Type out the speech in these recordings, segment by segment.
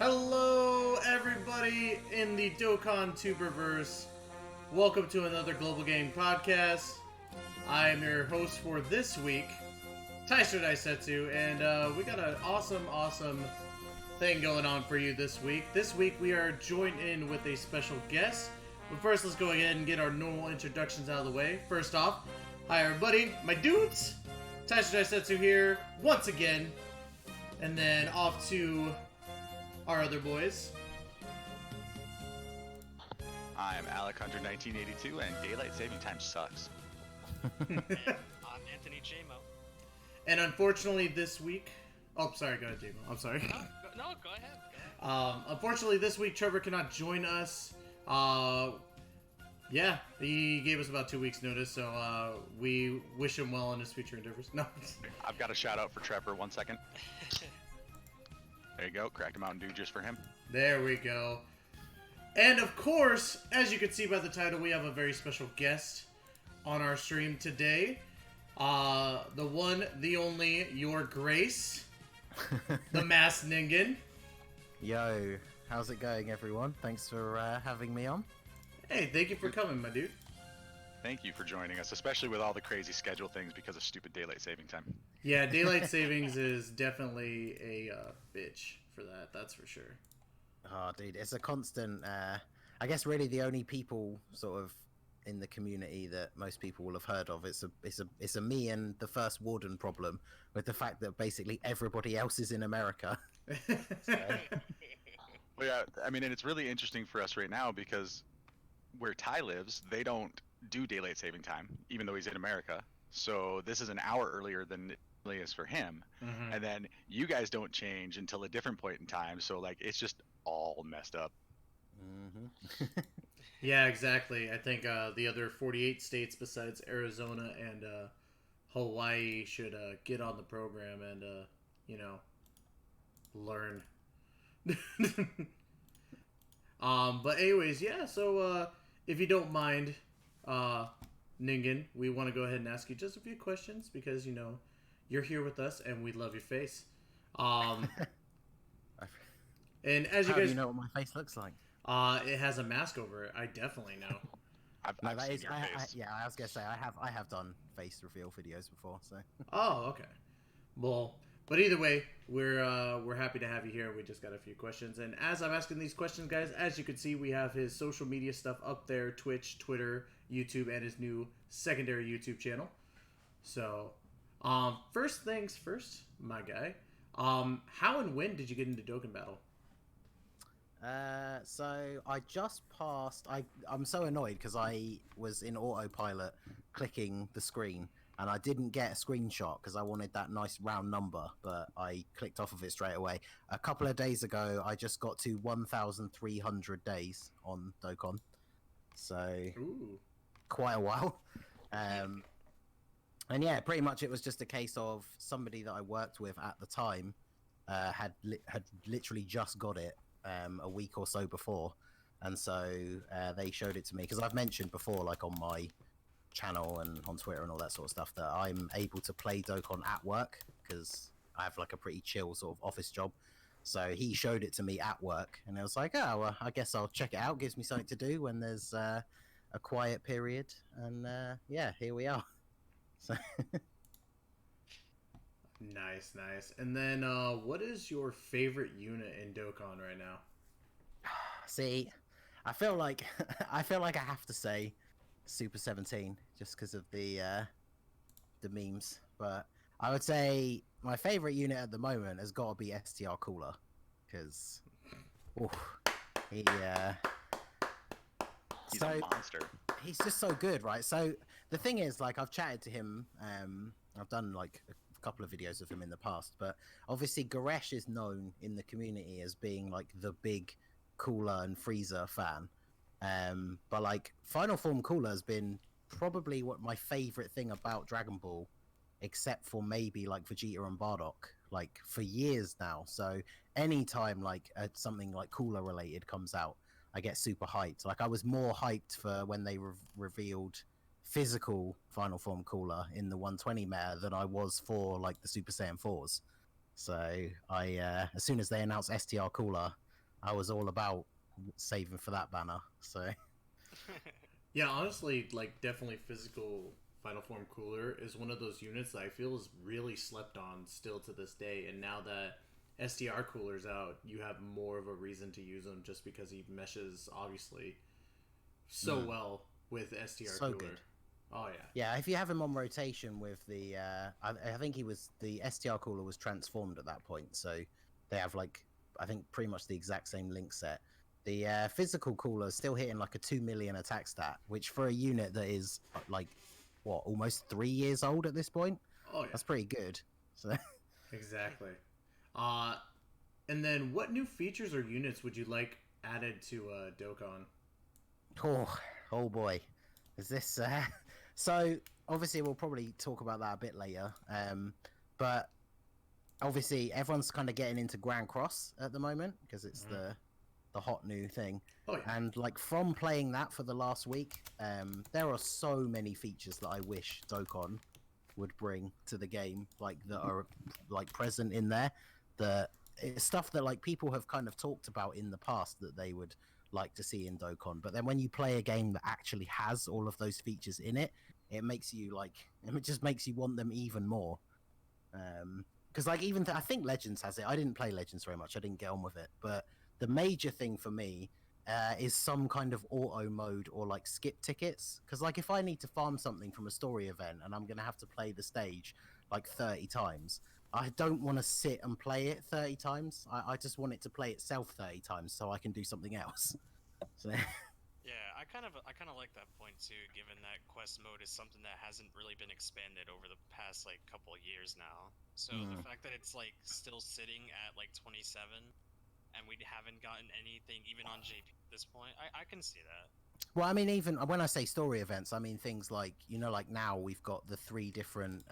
Hello, everybody in the Dokkan Tuberverse. Welcome to another Global Game Podcast. I am your host for this week, Taisho Daisetsu, and we got an awesome thing going on for you this week. This week we are joined in with a special guest. But first, let's go ahead and get our normal introductions out of the way. First off, hi everybody, my dudes! Taisho Daisetsu here, once again. And then off to our other boys. I'm Alec Hunter 1982 and daylight saving time sucks. And I'm Anthony JMO. And unfortunately this week... Oh, sorry, go ahead, J-Mo. I'm sorry. No, go ahead. Unfortunately this week Trevor cannot join us. Yeah, he gave us about 2 weeks notice, so we wish him well in his future endeavors. No. I've got a shout out for Trevor, 1 second. There you go, cracked a Mountain Dew just for him. There we go. And of course, as you can see by the title, we have a very special guest on our stream today. The one, the only, Your Grace, the Masked Ningen. Yo, how's it going, everyone? Thanks for having me on. Hey, thank you for coming, my dude. Thank you for joining us, especially with all the crazy schedule things because of stupid daylight saving time. Yeah, daylight savings is definitely a bitch for that. That's for sure. Oh, dude, it's a constant. I guess really the only people sort of in the community that most people will have heard of. It's a me and the first warden problem with the fact that basically everybody else is in America. So. Well, yeah, I mean, and it's really interesting for us right now because where Ty lives, they don't do daylight saving time, even though he's in America. So this is an hour earlier than it really is for him. Mm-hmm. And then you guys don't change until a different point in time. So like, it's just all messed up. Mm-hmm. Yeah, exactly. I think the other 48 states besides Arizona and Hawaii should get on the program and, learn. But anyways, yeah, so if you don't mind, Ningen, we want to go ahead and ask you just a few questions because, you're here with us and we love your face. And as you How guys... do you know what my face looks like? It has a mask over it. I definitely know. I've seen your face. Yeah, I was gonna say I have done face reveal videos before, so. Oh, okay. Well, but either way, we're happy to have you here. We just got a few questions, and as I'm asking these questions, guys, as you can see, we have his social media stuff up there: Twitch, Twitter, YouTube, and his new secondary YouTube channel. So, first things first, my guy. How and when did you get into Dokkan Battle? So I just passed. I'm so annoyed because I was in autopilot clicking the screen and I didn't get a screenshot because I wanted that nice round number, but I clicked off of it straight away. A couple of days ago, I just got to 1,300 days on Dokkan, so Ooh. quite a while. And yeah, pretty much it was just a case of somebody that I worked with at the time had literally just got it. A week or so before, and so they showed it to me because I've mentioned before, like on my channel and on Twitter and all that sort of stuff, that I'm able to play Dokkan at work because I have like a pretty chill sort of office job. So he showed it to me at work, and I was like, oh, well, I guess I'll check it out. Gives me something to do when there's a quiet period, and yeah, here we are. So. Nice. And then, what is your favorite unit in Dokkan right now? See, I feel like I have to say Super 17 just because of the memes, but I would say my favorite unit at the moment has got to be STR Cooler because he's a monster. He's just so good, right? So the thing is, like, I've chatted to him. I've done like a couple of videos of him in the past, but obviously Goresh is known in the community as being like the big Cooler and Frieza fan, but like Final Form Cooler has been probably what my favorite thing about Dragon Ball, except for maybe like Vegeta and Bardock, like for years now. So anytime like something like Cooler related comes out, I get super hyped. Like I was more hyped for when they revealed physical Final Form Cooler in the 120 meta than I was for like the Super Saiyan 4s. So I, as soon as they announced STR Cooler, I was all about saving for that banner. So Yeah, honestly, like definitely physical Final Form Cooler is one of those units that I feel is really slept on still to this day. And now that SDR Cooler's out, you have more of a reason to use him just because he meshes obviously so well with SDR so Cooler. good. Oh yeah. Yeah, if you have him on rotation with the, I think the STR Cooler was transformed at that point, so they have like, I think pretty much the exact same link set. The physical cooler is still hitting like a 2 million attack stat, which for a unit that is like, what, almost 3 years old at this point? Oh yeah. That's pretty good. So Exactly. And then what new features or units would you like added to Dokkan? oh boy, is this? So obviously we'll probably talk about that a bit later. But obviously everyone's kind of getting into Grand Cross at the moment because it's the hot new thing. Oh yeah. And like from playing that for the last week, there are so many features that I wish Dokkan would bring to the game, like that are like present in there. That it's stuff that like people have kind of talked about in the past that they would like to see in Dokkan. But then when you play a game that actually has all of those features in it, it makes you like it just makes you want them even more. Because like even I think Legends has it. I didn't play Legends very much. I didn't get on with it, but the major thing for me is some kind of auto mode or like skip tickets. Because like if I need to farm something from a story event and I'm gonna have to play the stage like 30 times, I don't want to sit and play it 30 times. I just want it to play itself 30 times so I can do something else. So Yeah, I kind of like that point too, given that quest mode is something that hasn't really been expanded over the past like couple of years now. So the fact that it's like still sitting at like 27 and we haven't gotten anything even on JP at this point, I can see that. well, I mean, even when I say story events, I mean things like, you know, like now we've got the 3 different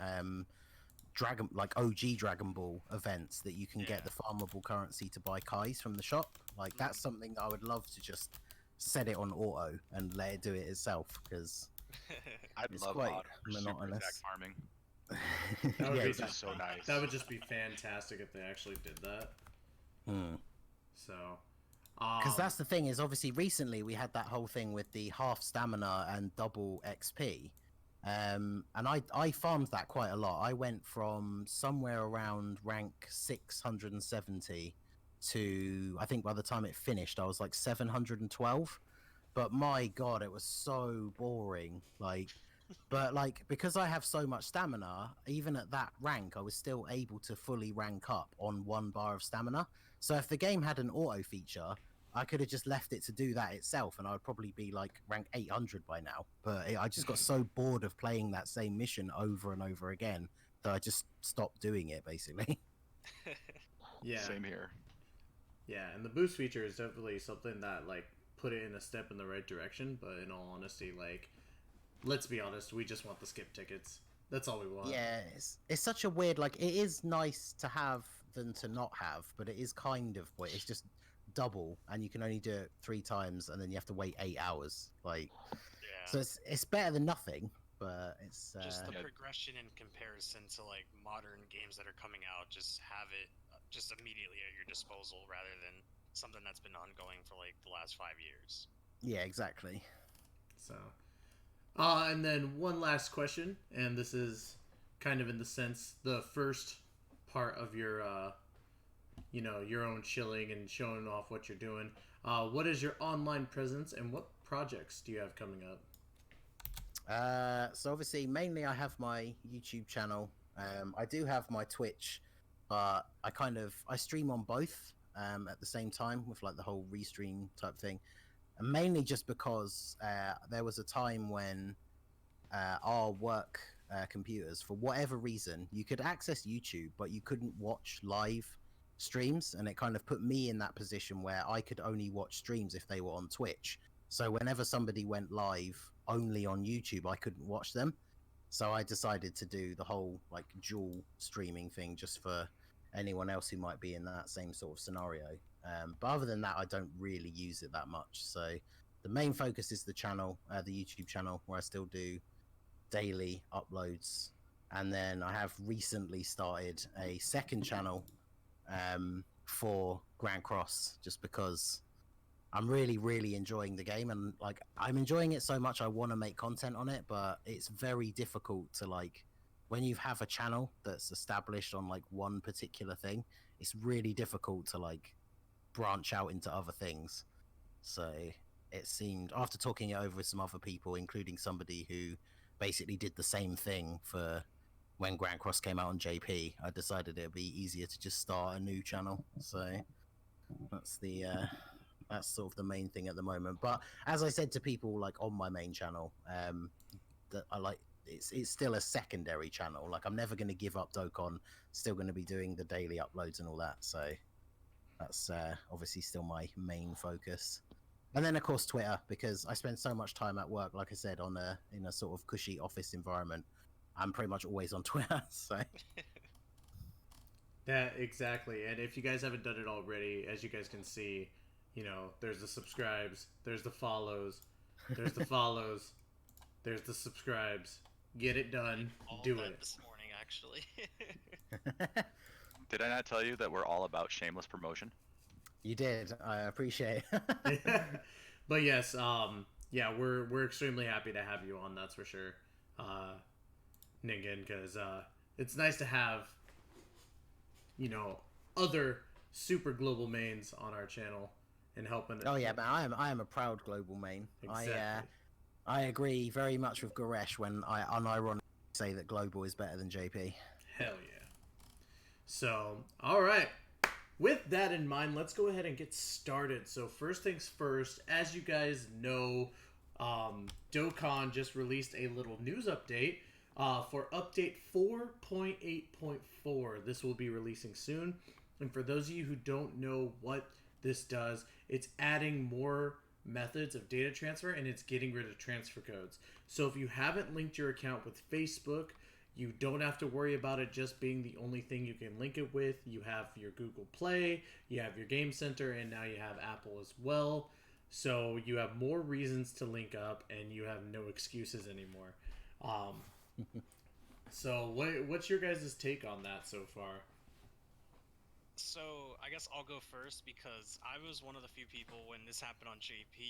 Dragon, like OG Dragon Ball events that you can get the farmable currency to buy Kais from the shop. Like that's something that I would love to just set it on auto and let it do it itself, because I'd it's love quite mod for super monotonous. exact farming. That would Yeah, be exactly. So nice. That would just be fantastic if they actually did that. So, Because that's the thing is obviously recently we had that whole thing with the half stamina and double XP, and I farmed that quite a lot. I went from somewhere around rank 670 to, I think by the time it finished I was like 712. But my god, it was so boring. Like, but like because I have so much stamina, even at that rank I was still able to fully rank up on 1 bar of stamina. So if the game had an auto feature, I could have just left it to do that itself and I would probably be like rank 800 by now. But I just got so bored of playing that same mission over and over again that I just stopped doing it basically. yeah. Same here. Yeah, and the boost feature is definitely something that like put it in a step in the right direction, but in all honesty, like let's be honest, we just want the skip tickets. That's all we want. Yeah, it's such a weird, like it is nice to have than to not have, but it is kind of weird. It's just double and you can only do it 3 times and then you have to wait 8 hours. Like so it's better than nothing, but it's just the progression in comparison to like modern games that are coming out, just have it just immediately at your disposal rather than something that's been ongoing for like the last 5 years. Yeah, exactly. So and then one last question, and this is kind of in the sense the first part of your you know, your own chilling and showing off what you're doing. What is your online presence and what projects do you have coming up? So obviously mainly I have my YouTube channel. I do have my Twitch, but I stream on both at the same time with like the whole restream type thing. And mainly just because there was a time when our work computers, for whatever reason, you could access YouTube, but you couldn't watch live streams, and it kind of put me in that position where I could only watch streams if they were on Twitch. So whenever somebody went live only on YouTube, I couldn't watch them. So I decided to do the whole like dual streaming thing just for anyone else who might be in that same sort of scenario. But other than that, I don't really use it that much. So the main focus is the channel, the YouTube channel, where I still do daily uploads. And then I have recently started a second channel for Grand Cross, just because I'm really enjoying the game, and like I'm enjoying it so much I want to make content on it, but it's very difficult to like when you have a channel that's established on like one particular thing, it's really difficult to like branch out into other things. So it seemed, after talking it over with some other people, including somebody who basically did the same thing for when Grand Cross came out on JP, I decided it would be easier to just start a new channel. So that's the that's sort of the main thing at the moment. But as I said to people like on my main channel, that I like it's still a secondary channel. Like I'm never going to give up Dokkan. Still going to be doing the daily uploads and all that. So that's obviously still my main focus. And then of course Twitter, because I spend so much time at work, like I said, on in a sort of cushy office environment. I'm pretty much always on Twitter. So That exactly. And if you guys haven't done it already, as you guys can see, you know, there's the subscribes, there's the follows, there's the follows, there's the subscribes. Get it done. Do it. This morning, actually. Did I not tell you that we're all about shameless promotion? You did. I appreciate it. But yes, yeah, we're extremely happy to have you on. That's for sure, Ningen, because it's nice to have, you know, other super global mains on our channel and helping. Oh yeah, man, I am a proud global main. Exactly. I agree very much with Goresh when I unironically say that global is better than JP. Hell yeah. So, all right. With that in mind, let's go ahead and get started. So first things first, as you guys know, Dokkan just released a little news update for update 4.8.4. This will be releasing soon. And for those of you who don't know what this does, it's adding more methods of data transfer and it's getting rid of transfer codes. So if you haven't linked your account with Facebook, you don't have to worry about it just being the only thing you can link it with. You have your Google Play, you have your Game Center, and now you have Apple as well. So you have more reasons to link up, and you have no excuses anymore. So what's your guys' take on that so far? So I guess I'll go first because I was one of the few people when this happened on JP.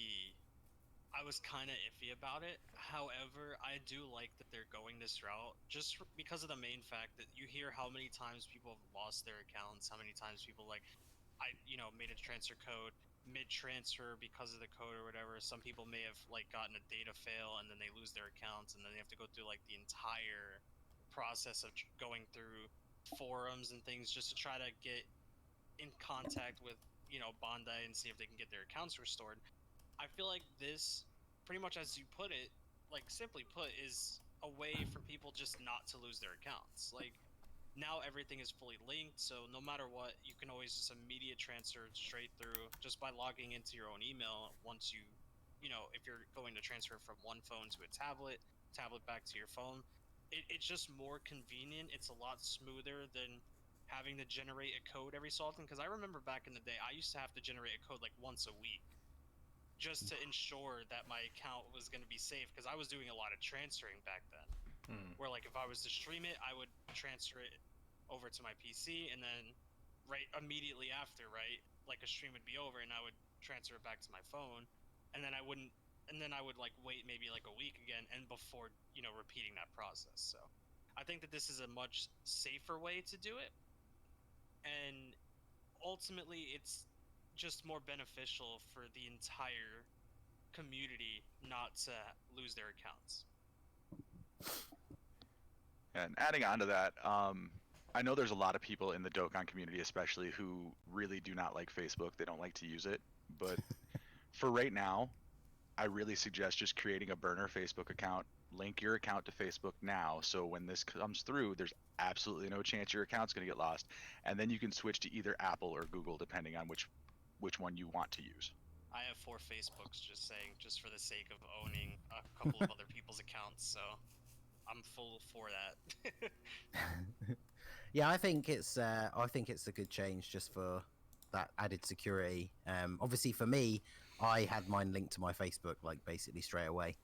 I was kind of iffy about it. However, I do like that they're going this route just because of the main fact that you hear how many times people have lost their accounts, how many times people made a transfer code mid-transfer because of the code or whatever. Some people may have gotten a data fail and then they lose their accounts and then they have to go through the entire process of going through forums and things just to try to get in contact with Bandai and see if they can get their accounts restored. I feel like this, pretty much as you put it, simply put, is a way for people just not to lose their accounts. Now everything is fully linked, so no matter what, you can always just immediate transfer straight through just by logging into your own email once if you're going to transfer from one phone to a tablet back to your phone. It's just more convenient. It's a lot smoother than having to generate a code every so often, because I remember back in the day, I used to have to generate a code once a week just to ensure that my account was going to be safe, because I was doing a lot of transferring back then. Where if I was to stream it, I would transfer it over to my PC, and then right immediately after, a stream would be over, and I would transfer it back to my phone, and then I would wait maybe a week again, and before repeating that process. So I think that this is a much safer way to do it, and ultimately it's just more beneficial for the entire community not to lose their accounts. And adding on to that, I know there's a lot of people in the Dokkan community especially who really do not like Facebook. They don't like to use it. But for right now, I really suggest just creating a burner Facebook account. Link your account to Facebook now, so when this comes through, there's absolutely no chance your account's going to get lost. And then you can switch to either Apple or Google, depending on which one you want to use. I have 4 Facebooks, just for the sake of owning a couple of other people's accounts, so I'm full for that. Yeah, I think it's a good change just for that added security. Obviously for me, I had mine linked to my Facebook basically straight away.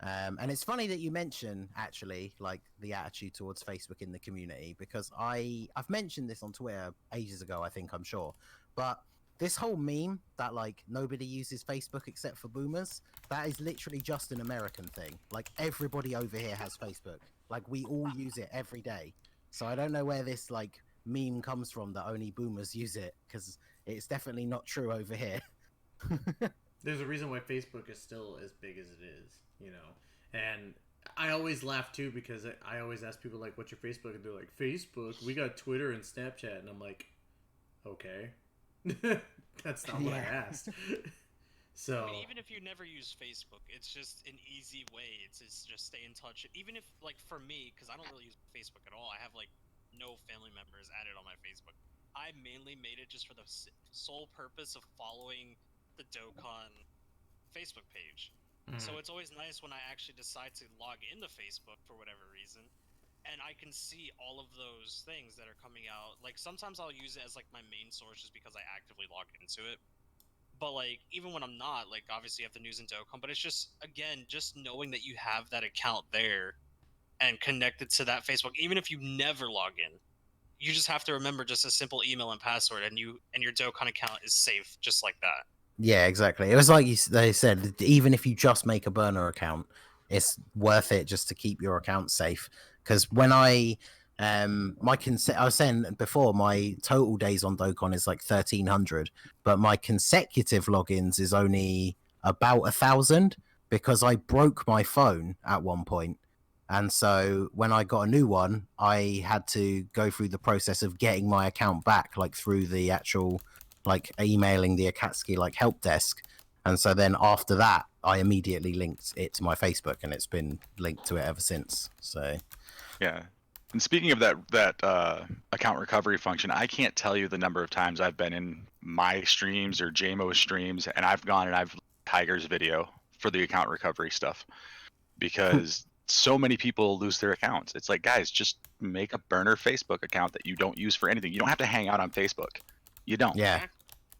And it's funny that you mention actually like the attitude towards Facebook in the community, because I've mentioned this on Twitter ages ago, I think, I'm sure, but this whole meme that like nobody uses Facebook except for boomers, that is literally just an American thing. Like everybody over here has Facebook. Like we all use it every day. So I don't know where this like meme comes from that only boomers use it, because it's definitely not true over here. There's a reason why Facebook is still as big as it is, you know. And I always laugh too, because I always ask people like, "What's your Facebook?" And they're like, "Facebook. We got Twitter and Snapchat." And I'm like, "Okay, that's not what I asked." So I mean, even if you never use Facebook, it's just an easy way to just stay in touch. Even if, like, for me, because I don't really use Facebook at all, I have like no family members added on my Facebook. I mainly made it just for the sole purpose of following the Dokkan Facebook page. So it's always nice when I actually decide to log into Facebook for whatever reason, and I can see all of those things that are coming out. Like sometimes I'll use it as like my main source just because I actively log into it. But like even when I'm not, like obviously you have the news in Dokkan, but it's just again just knowing that you have that account there and connected to that Facebook, even if you never log in, you just have to remember just a simple email and password, and your Dokkan account is safe just like that. Yeah, exactly. It was like they said, even if you just make a burner account, it's worth it just to keep your account safe. Because when I was saying before, my total days on Dokkan is like 1,300, but my consecutive logins is only about 1,000, because I broke my phone at one point. And so when I got a new one, I had to go through the process of getting my account back, like through the actual like emailing the Akatsuki like help desk. And so then after that, I immediately linked it to my Facebook, and it's been linked to it ever since. So Yeah. And speaking of that account recovery function, I can't tell you the number of times I've been in my streams or JMO's streams, and I've gone and I've Tiger's video for the account recovery stuff, because so many people lose their accounts. It's like, guys, just make a burner Facebook account that you don't use for anything. You don't have to hang out on Facebook. You don't. yeah.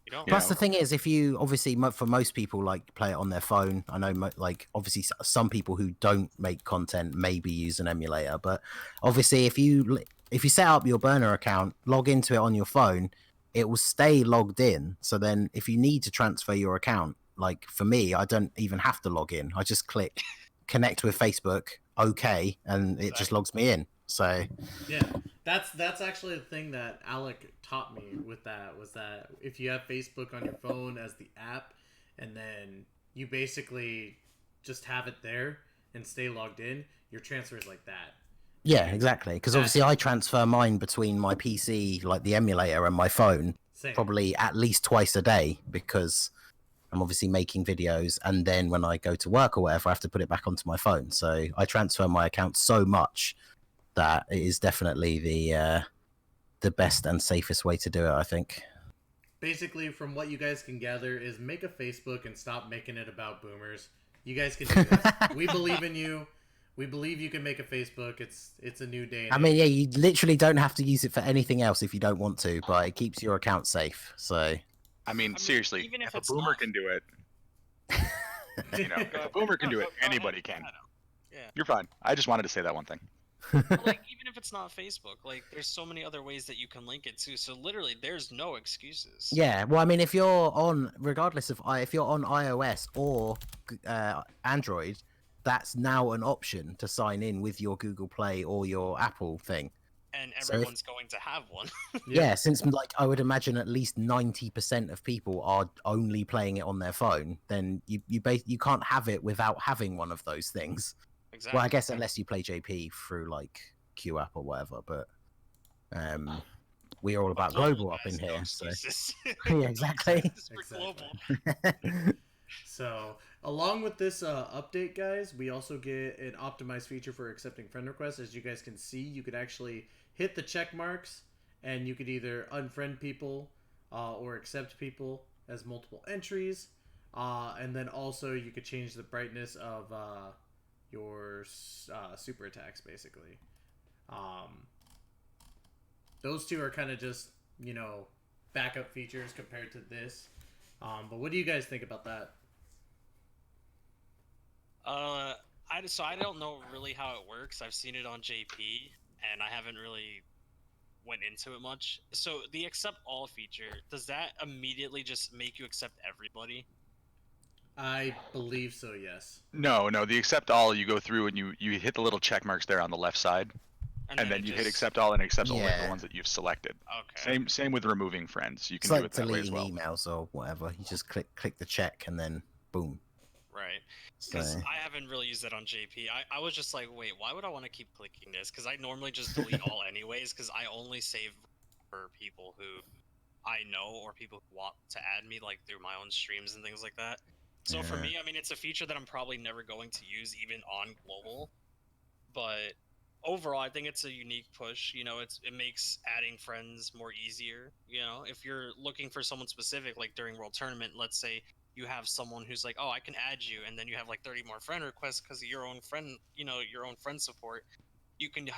You don't. Plus, the thing is, if you obviously for most people like play it on their phone, I know like obviously some people who don't make content maybe use an emulator, but obviously if you set up your burner account, log into it on your phone, it will stay logged in. So then if you need to transfer your account, like for me, I don't even have to log in. I just click connect with Facebook, okay, and it just logs me in. So yeah, that's actually the thing that Alec taught me with that, was that if you have Facebook on your phone as the app, and then you basically just have it there and stay logged in, your transfer is like that. yeah, exactly. Because obviously I transfer mine between my PC, like the emulator, and my phone, Same. probably at least twice a day, because I'm obviously making videos, and then when I go to work or whatever, I have to put it back onto my phone. So I transfer my account so much that it is definitely the best and safest way to do it, I think. Basically, from what you guys can gather, is make a Facebook and stop making it about boomers. You guys can do this. We believe in you. We believe you can make a Facebook. It's a new day. I mean, yeah, you literally don't have to use it for anything else if you don't want to, but it keeps your account safe. So, I mean, seriously, even if if a it's boomer not- can do it, you know, if a boomer can do it, anybody can. Yeah. You're fine. I just wanted to say that one thing. But, like even if it's not Facebook, like there's so many other ways that you can link it to. So literally, there's no excuses. yeah, well, I mean, if you're on, regardless of if you're on iOS or Android, that's now an option to sign in with your Google Play or your Apple thing. And So everyone's going to have one. Yeah, since like I would imagine at least 90% of people are only playing it on their phone, then you can't have it without having one of those things. Exactly. Well, I guess unless you play JP through like Q app or whatever, but we're all about global up in guys, no here, so excuses. yeah, exactly. It's for global. So, along with this update, guys, we also get an optimized feature for accepting friend requests. As you guys can see, you could actually hit the check marks, and you could either unfriend people or accept people as multiple entries. And then also you could change the brightness of your super attacks, basically. Those two are kind of just, you know, backup features compared to this. But what do you guys think about that? I don't know really how it works. I've seen it on JP, and I haven't really went into it much. So the accept all feature, does that immediately just make you accept everybody? I believe so. Yes. No, the accept all, you go through and you hit the little check marks there on the left side, and then it you hit just... accept all, and it accepts only the Yeah. ones that you've selected. Okay. Same with removing friends. You It's can do like it that way as deleting well. emails or whatever. You just click the check and then boom. Right. So Because I haven't really used that on JP. I was just like, wait, why would I want to keep clicking this? Because I normally just delete all anyways, because I only save for people who I know or people who want to add me, like through my own streams and things like that. So for Yeah. me, I mean, it's a feature that I'm probably never going to use even on global. But overall, I think it's a unique push. You know, it makes adding friends more easier. You know, if you're looking for someone specific, like during World Tournament, let's say you have someone who's like, oh, I can add you, and then you have like 30 more friend requests because of your own friend, you know, your own friend support. You can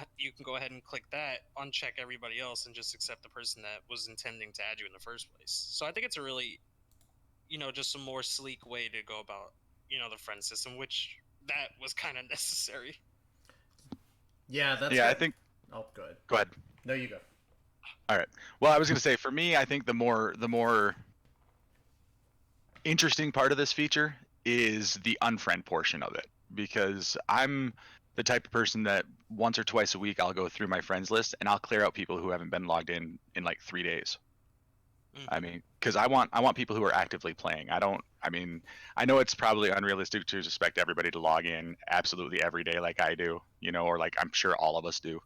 go ahead and click that, uncheck everybody else, and just accept the person that was intending to add you in the first place. So I think it's a really, you know, just a more sleek way to go about, you know, the friend system, which that was kind of necessary. Yeah, that's. Yeah, I good. think. Oh, good. Go ahead. No, you go. All right. Well, I was gonna say, for me, I think the more interesting part of this feature is the unfriend portion of it, because I'm the type of person that once or twice a week I'll go through my friends list and I'll clear out people who haven't been logged in like 3 days. I mean, because I want people who are actively playing. I mean, I know it's probably unrealistic to expect everybody to log in absolutely every day like I do, you know, or like I'm sure all of us do.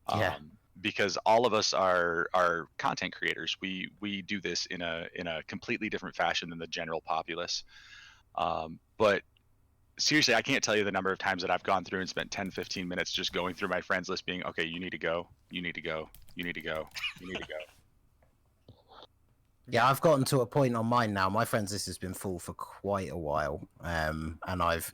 Yeah. Because all of us are content creators. We do this in a completely different fashion than the general populace. But seriously, I can't tell you the number of times that I've gone through and spent 10, 15 minutes just going through my friends list being, okay, you need to go, you need to go, you need to go, you need to go. Yeah, I've gotten to a point on mine now. My friends list has been full for quite a while, and I've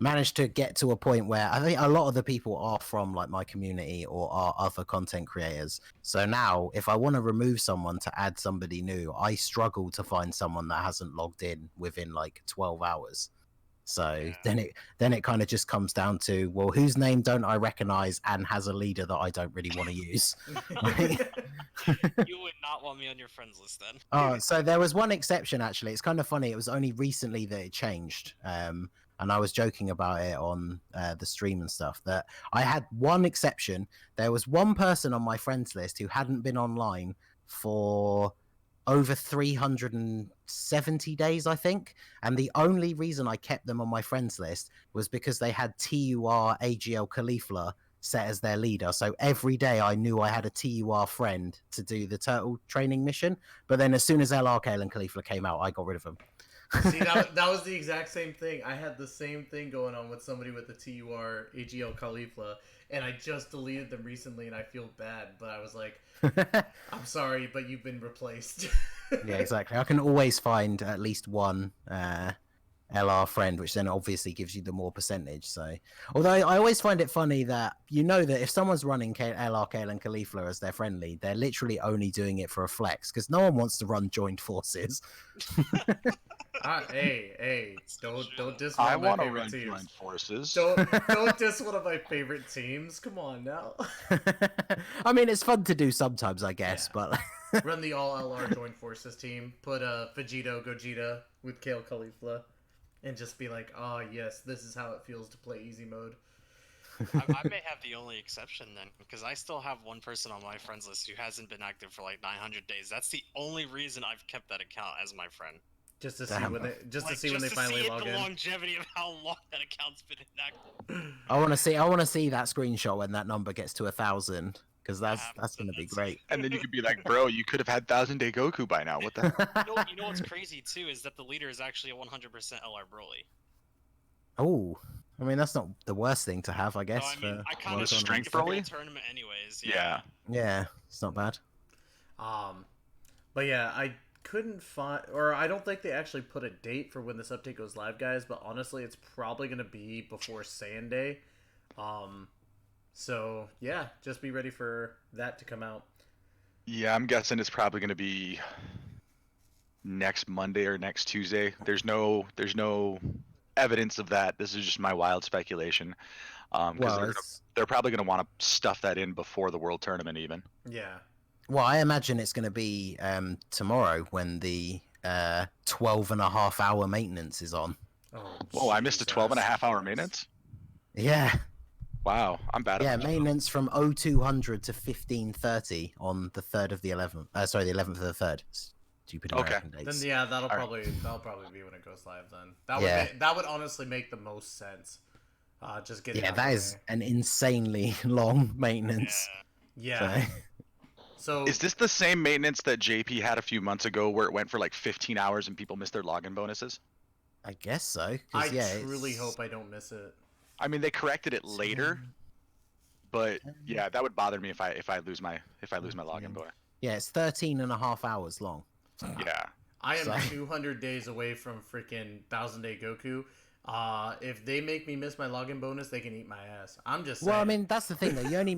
managed to get to a point where I think a lot of the people are from like my community or are other content creators. So now, if I want to remove someone to add somebody new, I struggle to find someone that hasn't logged in within like 12 hours. So then it kind of just comes down to, well, whose name don't I recognize and has a leader that I don't really want to use? You would not want me on your friends list then. Oh, so there was one exception actually. It's kind of funny. It was only recently that it changed. And I was joking about it on the stream and stuff, that I had one exception. There was one person on my friends list who hadn't been online for over 370 days, I think. And the only reason I kept them on my friends list was because they had TUR AGL Khalifa set as their leader. So every day I knew I had a TUR friend to do the turtle training mission. But then as soon as LRK and Khalifa came out, I got rid of them. See, that was the exact same thing. I had the same thing going on with somebody with the TUR AGL Khalifa, and I just deleted them recently, and I feel bad. But I was like, I'm sorry, but you've been replaced. Yeah, exactly. I can always find at least one LR friend, which then obviously gives you the more percentage. So, although I always find it funny that you know that if someone's running LRK and Khalifa as their friendly, they're literally only doing it for a flex because no one wants to run joined forces. Hey, don't diss I one of my want to favorite run teams. joint forces. Don't diss one of my favorite teams. Come on now. I mean, it's fun to do sometimes, I guess, Yeah. but Run the all LR joint forces team. Put Vegito Gogeta with Kale Khalifa, and just be like, oh yes, this is how it feels to play easy mode. I may have the only exception then, because I still have one person on my friends list who hasn't been active for like 900 days. That's the only reason I've kept that account as my friend. Just to Damn. see when they when they finally log the in. longevity of how long that account's been inactive. I want to see that screenshot when that number gets to 1,000 because that's going to be great. And then you could be like, bro, you could have had 1,000-day Goku by now. What the? You know what's crazy too is that the leader is actually a 100% LR Broly. Oh, I mean that's not the worst thing to have, I guess. So, I mean, I kind Well, of strength for Broly? the tournament anyways. Yeah. Yeah, it's not bad. But yeah, I couldn't find, or I don't think they actually put a date for when this update goes live, guys. But honestly, it's probably gonna be before Sand Day. So yeah, just be ready for that to come out. Yeah, I'm guessing it's probably going to be next Monday or next Tuesday. There's no evidence of that. This is just my wild speculation. Because Well, they're probably going to want to stuff that in before the World Tournament even. Yeah. well, I imagine it's going to be tomorrow when the 12.5 hour maintenance is on. Oh, Whoa, I missed a 12.5 hour Christ. maintenance? Yeah, Wow, I'm bad yeah, at that. maintenance from 0200 to 1530 on the 3rd of the 11th. Sorry, the 11th of the 3rd. Stupid Okay. American Then dates. yeah, that'll All right. probably be when it goes live. Then that Yeah. that would honestly make the most sense. Just getting Yeah, out that the is way. an insanely long maintenance. Yeah. So- So Is this the same maintenance that JP had a few months ago where it went for like 15 hours and people missed their login bonuses? I guess so. 'Cause, I yeah, truly it's- hope I don't miss it. I mean, they corrected it later, but yeah, that would bother me if I lose my login bonus. Yeah, it's 13.5 hours long. Yeah. I am So- 200 days away from freaking 1,000-day Goku. If they make me miss my login bonus, they can eat my ass. I'm just saying. Well, I mean, that's the thing though. You only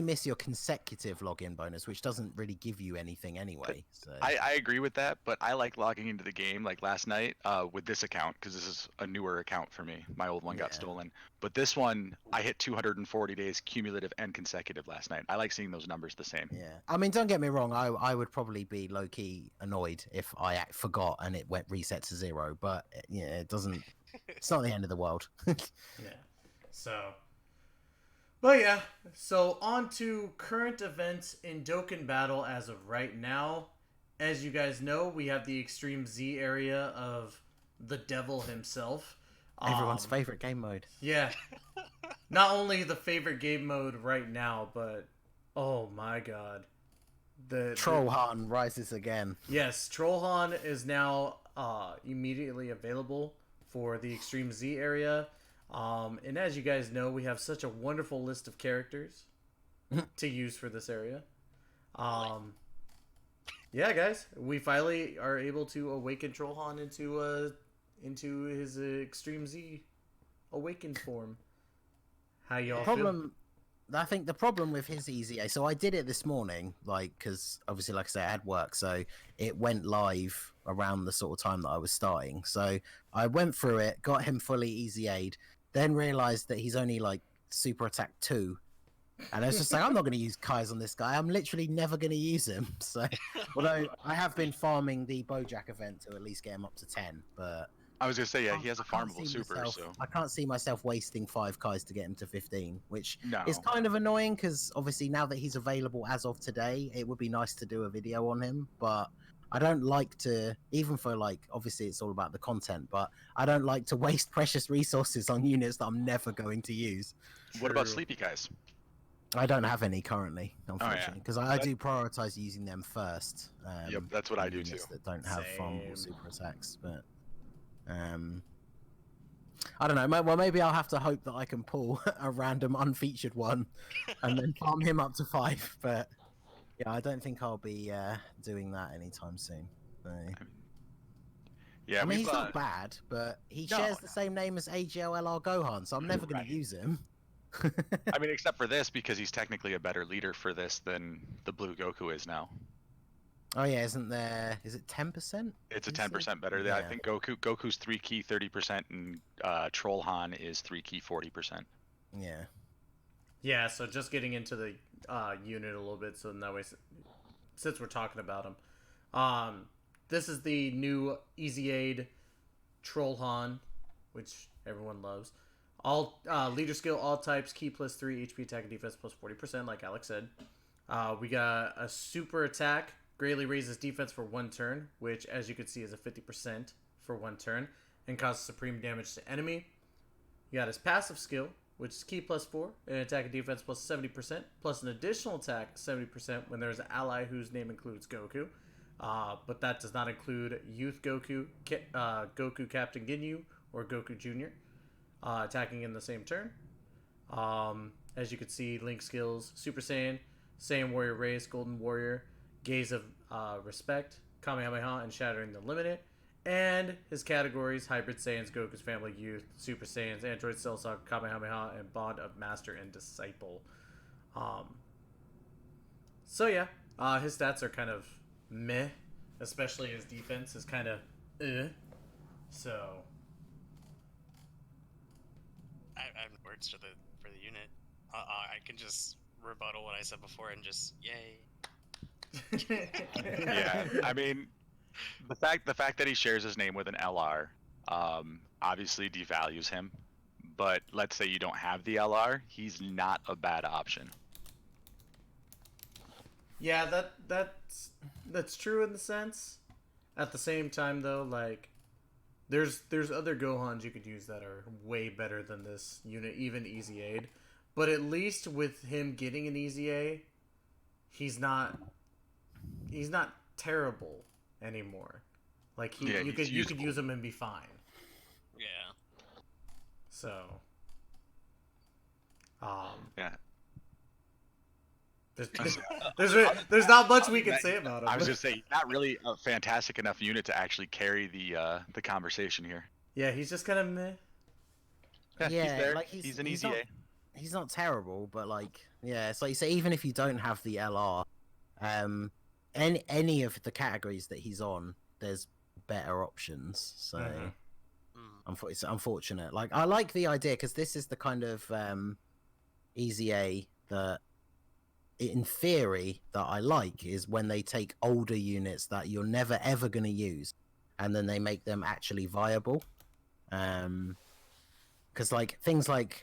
miss your consecutive login bonus, which doesn't really give you anything anyway. So I agree with that, but I like logging into the game like last night with this account because this is a newer account for me. My old one got Yeah. stolen, but this one I hit 240 days cumulative and consecutive last night. I like seeing those numbers the same. yeah, I mean, don't get me wrong. I would probably be low key annoyed if I forgot and it went reset to 0. But yeah, it doesn't. It's not the end of the world. Yeah. So. But yeah. So on to current events in Dokkan Battle as of right now. As you guys know, we have the Extreme Z area of the devil himself. Everyone's favorite game mode. Yeah. Not only the favorite game mode right now, but oh my god. The Trollhan rises again. Yes, Trollhan is now immediately available for the Extreme Z area. And as you guys know, we have such a wonderful list of characters to use for this area. Yeah, guys, we finally are able to awaken Trollhan into his Extreme Z awakened form. How y'all feel? I think the problem with his EZA, so I did it this morning, like, because obviously, like I say, I had work, so it went live around the sort of time that I was starting. So I went through it, got him fully EZA'd, then realized that he's only like super attack 2. And I was just like, I'm not going to use Kais on this guy. I'm literally never going to use him. So, although I have been farming the Bojack event to at least get him up to 10, but I was gonna say, yeah, he has a I can't farmable see super, myself- so I can't see myself wasting 5 Kais to get him to 15, which no. is kind of annoying because obviously now that he's available as of today, it would be nice to do a video on him, but I don't like to, even for like, obviously it's all about the content, but I don't like to waste precious resources on units that I'm never going to use. What about True. Sleepy guys? I don't have any currently, yeah. unfortunately, because I do prioritize using them first. Yep, that's what I do units too. That don't have farmable Same. super attacks, but I don't know. Well, maybe I'll have to hope that I can pull a random unfeatured one and then farm him up to 5. But yeah, I don't think I'll be doing that anytime soon. So, Yeah, I mean, we've, he's not bad, but he No, shares the same name as AGLLR Gohan, so I'm never going Right. to use him. I mean, except for this because he's technically a better leader for this than the Blue Goku is now. Oh yeah, isn't there? Is it 10%? It's a Is 10% better. I Yeah. think Goku's 3 key 30% and Trollhan is 3 key 40%. Yeah. Yeah, so just getting into the unit a little bit, so in that way, since we're talking about him, this is the new Easy Aid Trollhan, which everyone loves. All leader skill, all types, key +3, HP attack and defense +40%, like Alex said. We got a super attack, greatly raises defense for 1 turn, which, as you can see, is a 50% for 1 turn, and causes supreme damage to enemy. You got his passive skill, which is key +4, and attack and defense +70%, plus an additional attack 70% when there's an ally whose name includes Goku. But that does not include Youth Goku, Goku Captain Ginyu, or Goku Jr. Attacking in the same turn. As you can see, Link skills, Super Saiyan, Saiyan Warrior Race, Golden Warrior, Gaze of Respect, Kamehameha, and Shattering the Limited. And his categories, Hybrid Saiyans, Goku's Family, Youth, Super Saiyans, Android Cell Shock, Kamehameha, and Bond of Master and Disciple. So yeah, his stats are kind of meh, especially his defense is kind of So cards for the unit. I can just rebuttal what I said before and just yay. Yeah, I mean, the fact that he shares his name with an LR, obviously devalues him. But let's say you don't have the LR, he's not a bad option. Yeah, that's true in the sense. At the same time, though, like there's other Gohans you could use that are way better than this unit, even Easy Aid. But at least with him getting an Easy A, he's not terrible anymore. Like you could use him and be fine. Yeah. So, Yeah. There's not much we can say about him. I was just saying, not really a fantastic enough unit to actually carry the conversation here. Yeah, he's just kind of meh. Yeah, Yeah, he's there. like He's an he's easy not, A. he's not terrible, but like, yeah, it's like you say, even if you don't have the LR, any of the categories that he's on, there's better options. So it's unfortunate. Like, I like the idea because this is the kind of easy A that, in theory, that I like is when they take older units that you're never ever going to use, and then they make them actually viable. Because like things like,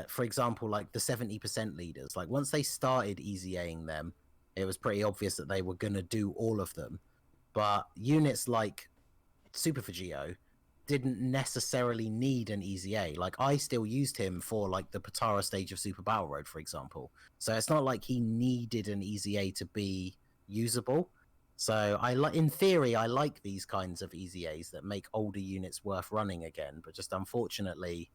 for example, like the 70% leaders, like once they started easy A-ing them, it was pretty obvious that they were going to do all of them. But units like Super Vegio didn't necessarily need an easy A. Like I still used him for like the Patara stage of Super Battle Road, for example. So it's not like he needed an easy A to be usable. So in theory, I like these kinds of easy A's that make older units worth running again. But just unfortunately,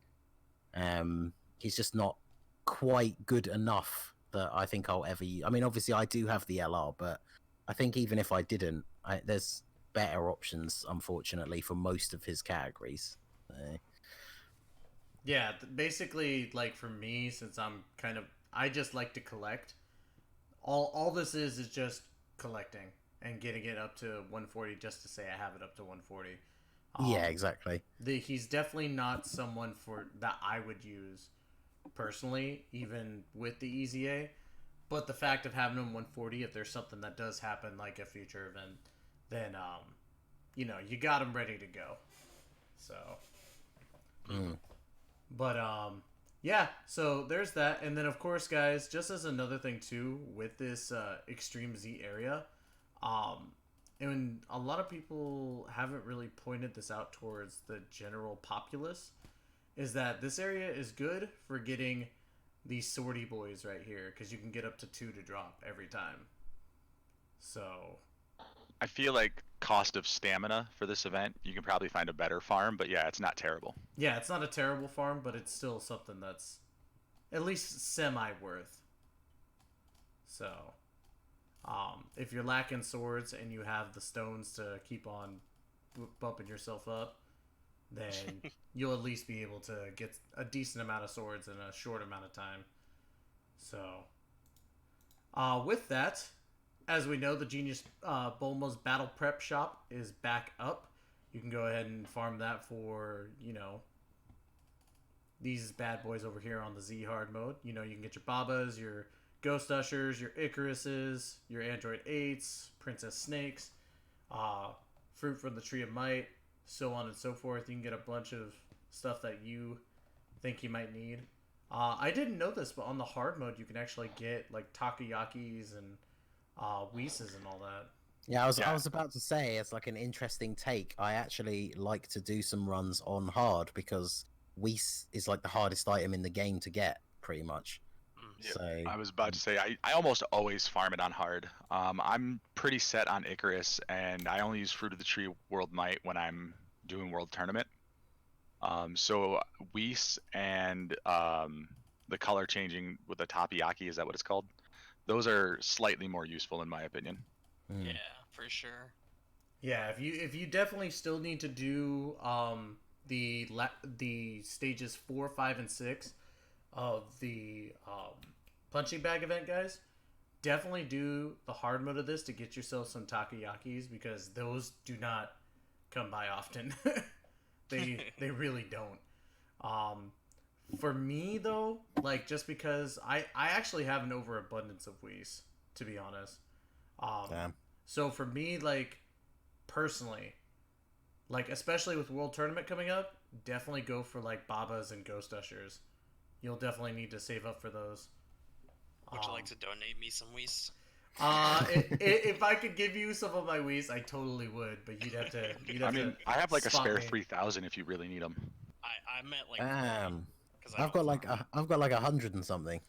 he's just not quite good enough that I think I'll ever use. I mean, obviously I do have the LR, but I think even if I didn't, there's better options, unfortunately, for most of his categories. Yeah, basically, like for me, since I just like to collect. All this is just collecting and getting it up to 140 just to say I have it up to 140. Yeah, exactly. He's definitely not someone that I would use personally, even with the Easy A. But the fact of having him 140, if there's something that does happen, like a future event, then you got him ready to go. So, but yeah. So there's that, and then of course, guys, just as another thing too with this Extreme Z area, and a lot of people haven't really pointed this out towards the general populace, is that this area is good for getting these sortie boys right here, because you can get up to 2 to drop every time. So I feel like cost of stamina for this event, you can probably find a better farm, but yeah, it's not terrible. yeah, it's not a terrible farm, but it's still something that's at least semi-worth. So if you're lacking swords and you have the stones to keep on bumping yourself up, then you'll at least be able to get a decent amount of swords in a short amount of time. So with that, as we know, the Genius Bulma's Battle Prep Shop is back up. You can go ahead and farm that for, these bad boys over here on the Z hard mode. You can get your Babas, your Ghost Ushers, your Icaruses, your Android 8s, Princess Snakes, Fruit from the Tree of Might, so on and so forth. You can get a bunch of stuff that you think you might need. I didn't know this, but on the hard mode, you can actually get like takoyakis and Whis and all that. Yeah, I was about to say, it's like an interesting take. I actually like to do some runs on hard because Whis is like the hardest item in the game to get, pretty much. Yeah, So I was about to say, I almost always farm it on hard. I'm pretty set on Icarus, and I only use Fruit of the Tree World Might when I'm doing World Tournament. So Whis and the color changing with the Takoyaki, is that what it's called? Those are slightly more useful in my opinion. Yeah, for sure. Yeah, if you definitely still need to do the stages 4, 5, and 6 of the punching bag event, guys, definitely do the hard mode of this to get yourself some takoyakis, because those do not come by often. They really don't. For me though, like just because I actually have an overabundance of Whis, to be honest. Damn. So for me, like personally, like especially with World Tournament coming up, definitely go for like Babas and Ghost Ushers. You'll definitely need to save up for those. Would you like to donate me some Whis? If I could give you some of my Whis, I totally would, but you'd have to. I mean, I have like a spot spare me. 3,000 if you really need them. I meant like I've got like 100 and something.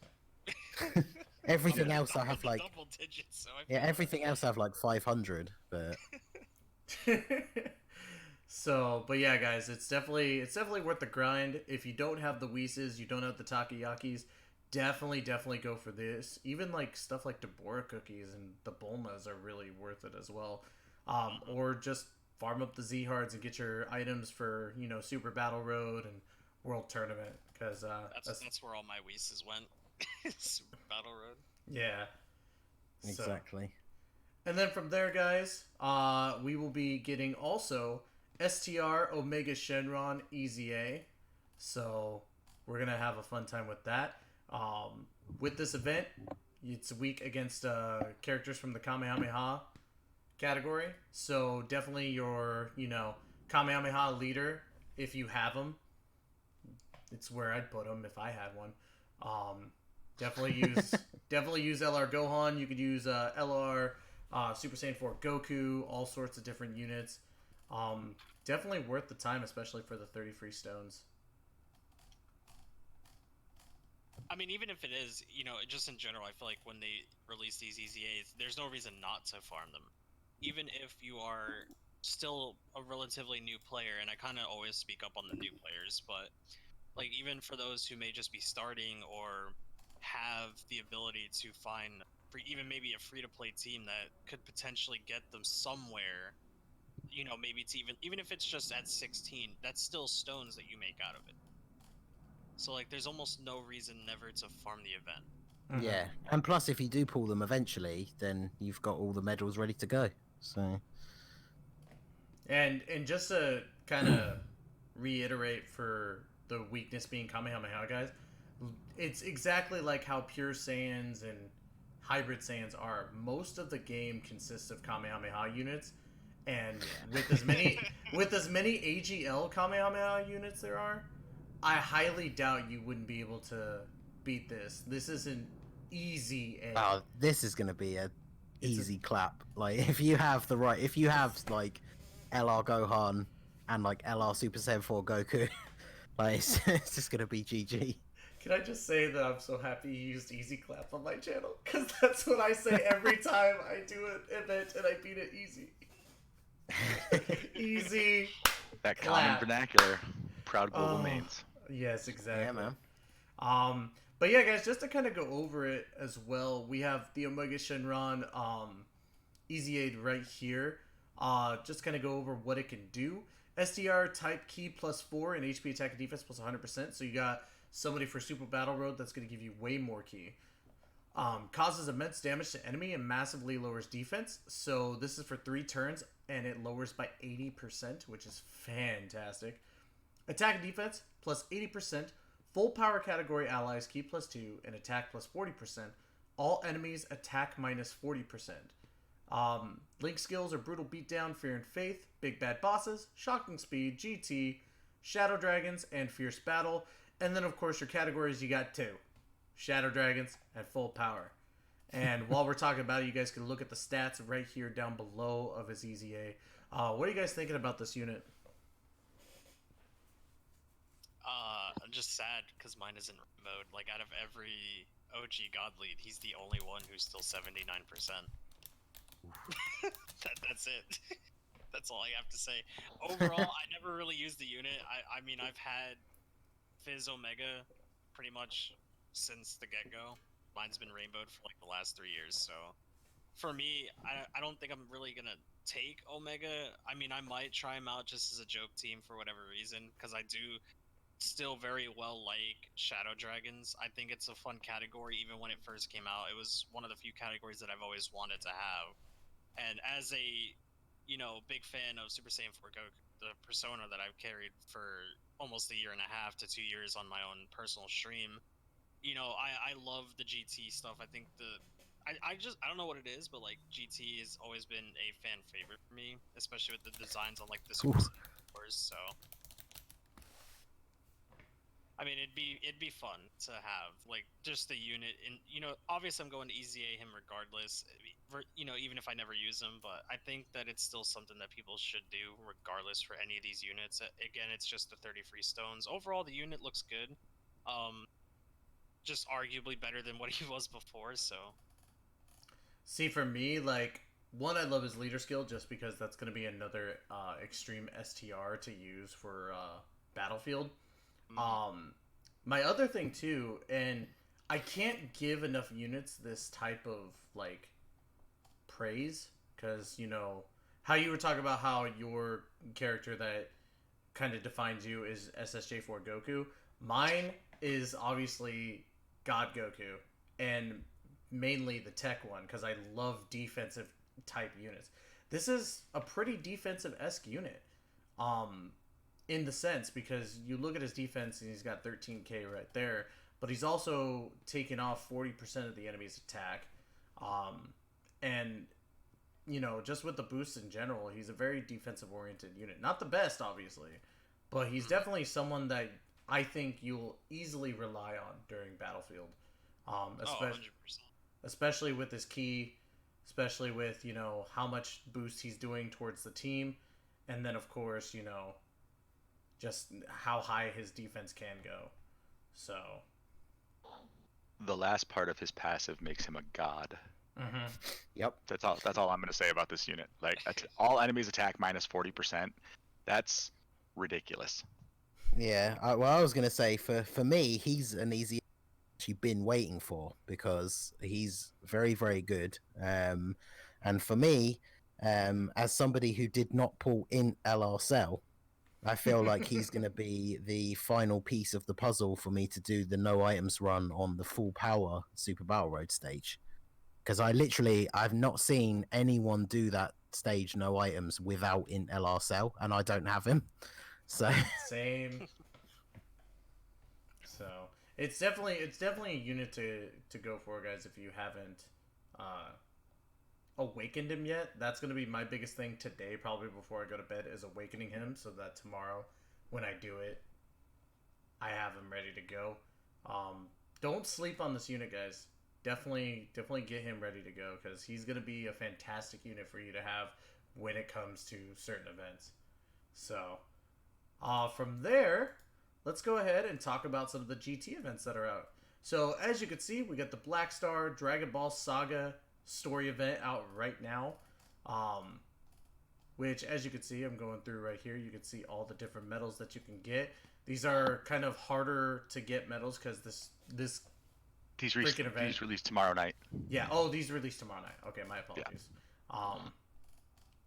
Everything else I have like double digits. So everything else I have like 500, but So, but yeah, guys, it's definitely worth the grind. If you don't have the Whis, you don't have the Takoyakis, definitely go for this. Even like stuff like Deborah cookies and the Bulmas are really worth it as well. Or just farm up the Z Hards and get your items for Super Battle Road and World Tournament because that's where all my Whis went. Super Battle Road. Yeah. exactly. And then from there, guys, we will be getting also STR Omega Shenron EZA. So we're going to have a fun time with that. With this event, it's weak against characters from the Kamehameha category. So definitely your, Kamehameha leader, if you have them. It's where I'd put them if I had one. Definitely use LR Gohan. You could use LR Super Saiyan 4 Goku, all sorts of different units. Definitely worth the time, especially for the 30 free stones. I mean, even if it is, just in general, I feel like when they release these EZAs, there's no reason not to farm them. Even if you are still a relatively new player, and I kind of always speak up on the new players, but like even for those who may just be starting or have the ability to find even maybe a free-to-play team that could potentially get them somewhere, maybe to even if it's just at 16, that's still stones that you make out of it. So like there's almost no reason never to farm the event. Mm-hmm. Yeah, and plus if you do pull them eventually, then you've got all the medals ready to go. So And just to kind of reiterate for the weakness being Kamehameha, guys, it's exactly like how pure Saiyans and hybrid Saiyans are. Most of the game consists of Kamehameha units, and with as many AGL Kamehameha units there are, I highly doubt you wouldn't be able to beat this. This is an easy A. oh, this is gonna be a easy clap. Like if you have like LR Gohan and like LR Super Saiyan 4 Goku, like it's just gonna be GG. Can I just say that I'm so happy you used easy clap on my channel? Because that's what I say every time I do an event and I beat it easy. Easy. That clap. common vernacular. Proud global mains. Yes, exactly. Yeah, man. But yeah, guys, just to kind of go over it as well, we have the Omega Shenron Easy Aid right here. Just kind of go over what it can do. STR type key +4 and HP attack and defense +100%. So you got somebody for Super Battle Road that's going to give you way more key. Causes immense damage to enemy and massively lowers defense. So this is for 3 turns and it lowers by 80%, which is fantastic. Attack and defense +80%. Full power category allies key +2 and attack +40%. All enemies attack -40%. Link skills are Brutal Beatdown, Fear and Faith, Big Bad Bosses, Shocking Speed, GT, Shadow Dragons, and Fierce Battle. And then, of course, your categories, you got 2. Shadow Dragons and Full Power. And while we're talking about it, you guys can look at the stats right here down below of his EZA. What are you guys thinking about this unit? I'm just sad because mine is in mode. Like, out of every OG God Lead, he's the only one who's still 79%. That's it. That's all I have to say. Overall, I never really used the unit. I mean, I've had Fizz Omega pretty much since the get-go. Mine's been rainbowed for like the last 3 years, so for me, I don't think I'm really gonna take Omega. I mean, I might try him out just as a joke team for whatever reason, because I do still very well like Shadow Dragons. I think it's a fun category. Even when it first came out, it was one of the few categories that I've always wanted to have. And as a, big fan of Super Saiyan 4 Goku, the persona that I've carried for almost a year and a half to 2 years on my own personal stream. You know, I love the GT stuff. I think I don't know what it is, but like GT has always been a fan favorite for me, especially with the designs on like the Super Ooh. Saiyan Wars. So, I mean, it'd be fun to have like just a unit, and you know, obviously I'm going to EZA him regardless. You know, even if I never use him, but I think that it's still something that people should do regardless for any of these units. Again, it's just the 30 free stones. Overall, the unit looks good. Just arguably better than what he was before. So See, for me, like, one, I love his leader skill just because that's going to be another extreme STR to use for Battlefield. My other thing, too, and I can't give enough units this type of, like, praise because, you know, how you were talking about how your character that kind of defines you is SSJ4 Goku. Mine is obviously God Goku, and mainly the tech one because I love defensive type units. This is a pretty defensive-esque unit, in the sense because you look at his defense and he's got 13k right there, but he's also taken off 40% of the enemy's attack, and you know, just with the boosts in general, he's a very defensive-oriented unit. Not the best, obviously, but he's definitely someone that I think you'll easily rely on during Battlefield. Especially, 100%. especially with his key, especially with, you know, how much boost he's doing towards the team, and then, of course, you know, just how high his defense can go. So, The last part of his passive makes him a god. Yep. That's all I'm gonna say about this unit. Like, all enemies attack minus 40%. That's ridiculous. Yeah. Well, I was gonna say for me, he's an easy actually been waiting for because he's very very good. And for me, as somebody who did not pull in LR Cell, I feel like he's going to be the final piece of the puzzle for me to do the no items run on the full power Super Battle Road stage. Because I've not seen anyone do that stage no items without in LR Cell, and I don't have him. So same. So it's definitely a unit to go for, guys. If you haven't awakened him yet, that's gonna be my biggest thing today, probably before I go to bed, is awakening him, so that tomorrow, when I do it, I have him ready to go. Don't sleep on this unit, guys. Definitely get him ready to go because he's gonna be a fantastic unit for you to have when it comes to certain events. So, from there, let's go ahead and talk about some of the GT events that are out. So, as you can see, we got the Black Star Dragon Ball Saga story event out right now. Which, as you can see, I'm going through right here. You can see all the different medals that you can get. These are kind of harder to get medals because this These freaking event. these release tomorrow night. Yeah. Oh, these release tomorrow night. Okay, my apologies. Yeah.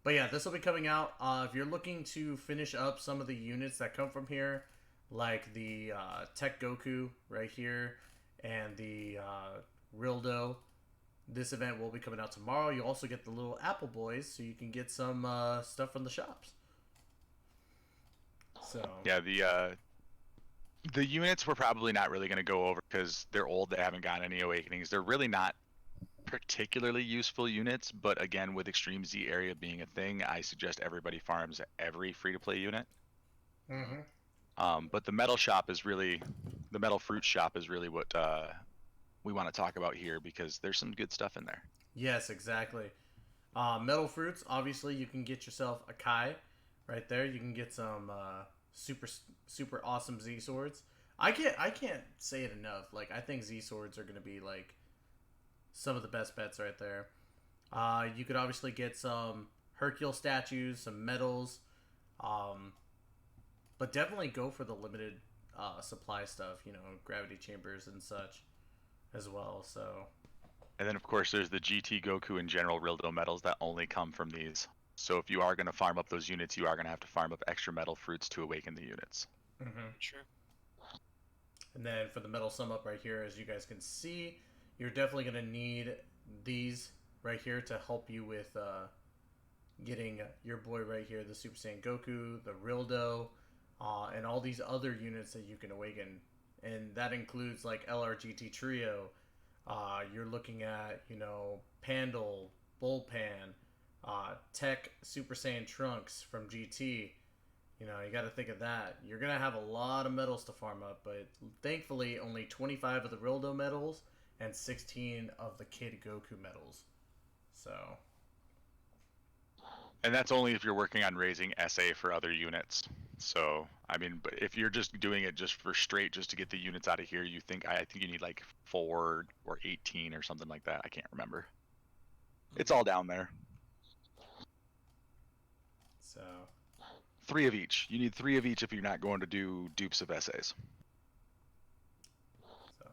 But yeah, this will be coming out. If you're looking to finish up some of the units that come from here, like the Tech Goku right here and the Rildo, this event will be coming out tomorrow. You also get the little Apple Boys, so you can get some stuff from the shops. So yeah, the units we're probably not really going to go over because they're old. They haven't gotten any awakenings. They're really not particularly useful units, but again, with Extreme Z area being a thing, I suggest everybody farms every free-to-play unit. But the metal shop is really, the metal fruit shop is really what we want to talk about here because there's some good stuff in there. Yes, exactly. Metal fruits, obviously, you can get yourself a Kai right there. You can get some super awesome Z swords. I can't say it enough. Like, I think Z swords are gonna be like some of the best bets right there. You could obviously get some Hercule statues, some medals, but definitely go for the limited supply stuff. You know, gravity chambers and such as well. So. And then, of course, there's the GT Goku and General Rildo medals that only come from these. So if you are going to farm up those units, you are going to have to farm up extra metal fruits to awaken the units. Sure. And then for the metal sum up right here, as you guys can see, you're definitely going to need these right here to help you with getting your boy right here, the Super Saiyan Goku, the Rildo, and all these other units that you can awaken, and that includes like LRGT Trio. You're looking at, Pandal, Bullpan, Tech Super Saiyan Trunks from GT. You got to think of that. You're going to have a lot of medals to farm up, but thankfully only 25 of the Rildo medals and 16 of the Kid Goku medals. So. And that's only if you're working on raising SA for other units. So, I mean, but if you're just doing it just for straight, just to get the units out of here, I think you need like 4 or 18 or something like that. I can't remember. It's all down there. So. 3 of each. You need 3 of each if you're not going to do dupes of SAs. So,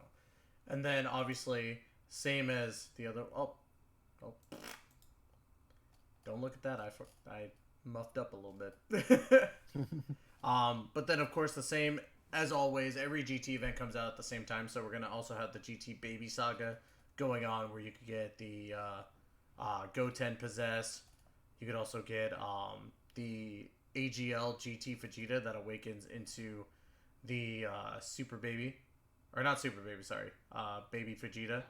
and then obviously, same as the other. Oh. Don't look at that. I muffed up a little bit. But then of course the same as always. Every GT event comes out at the same time, so we're gonna also have the GT Baby Saga going on, where you could get the Goten Possess. You could also get the AGL GT Vegeta that awakens into the Super Baby, or not Super Baby, sorry, Baby Vegeta.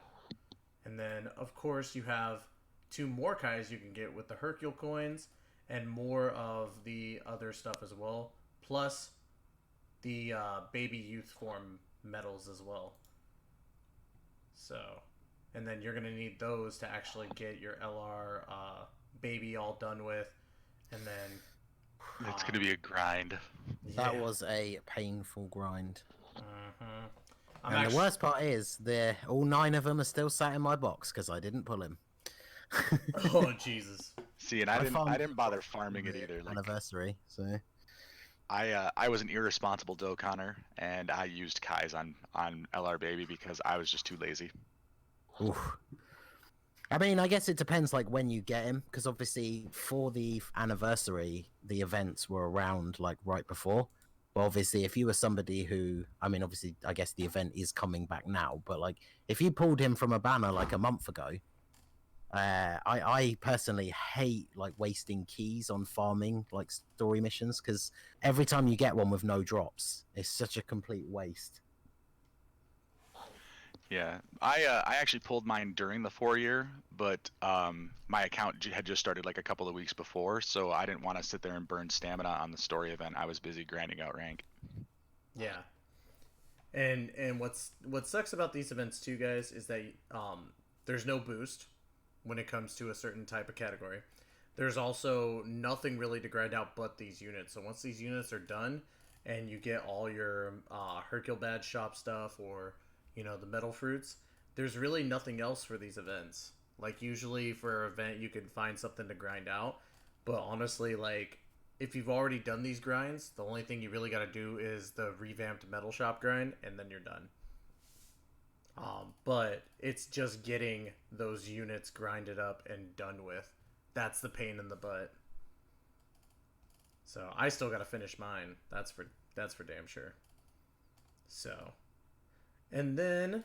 And then of course you have 2 more Kais you can get with the Hercule coins and more of the other stuff as well, plus the baby youth form medals as well. So, and then you're going to need those to actually get your LR baby all done with, and then it's going to be a grind. That was a painful grind. Mm-hmm. And the worst part is, all 9 of them are still sat in my box because I didn't pull him. Oh Jesus! See, and I didn't bother farming it either. Like, anniversary, so I was an irresponsible Dokkaner, and I used Kais on LR Baby because I was just too lazy. Oof. I mean, I guess it depends like when you get him, because obviously for the anniversary, the events were around like right before. Well, obviously, if you were somebody who, I mean, obviously, I guess the event is coming back now, but like if you pulled him from a banner like a month ago. I personally hate like wasting keys on farming like story missions, because every time you get one with no drops, it's such a complete waste. Yeah, I actually pulled mine during the 4-year, but my account had just started like a couple of weeks before, so I didn't want to sit there and burn stamina on the story event. I was busy grinding out rank. Yeah, and what sucks about these events too, guys, is that there's no boost when it comes to a certain type of category. There's also nothing really to grind out but these units. So once these units are done and you get all your Hercule Badge shop stuff, or the metal fruits, there's really nothing else for these events. Like usually for an event you can find something to grind out, but honestly, like if you've already done these grinds, the only thing you really got to do is the revamped metal shop grind, and then you're done. But it's just getting those units grinded up and done with. That's the pain in the butt. So I still got to finish mine. That's for damn sure. So, and then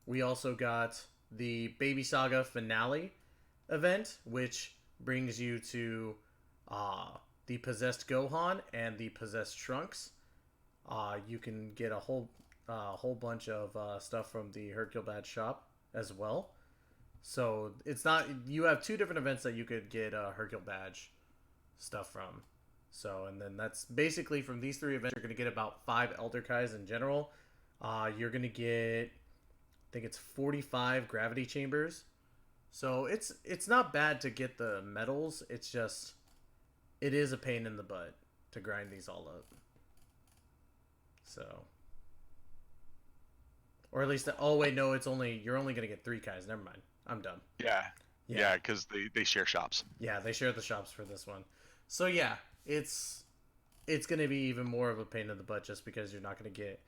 we also got the Baby Saga finale event, which brings you to the Possessed Gohan and the Possessed Trunks. You can get a whole bunch of stuff from the Hercule Badge shop as well. So it's not, you have 2 different events that you could get Hercule Badge stuff from. So, and then that's basically from these 3 events, you're going to get about 5 Elder Kais in general. You're going to get, I think it's 45 Gravity Chambers. So it's not bad to get the medals. It's just, it is a pain in the butt to grind these all up. So, or at least, oh wait, no, you're only gonna get 3 Kais. Never mind, I'm done. Yeah, because they share shops. Yeah, they share the shops for this one. So yeah, it's gonna be even more of a pain in the butt, just because you're not gonna get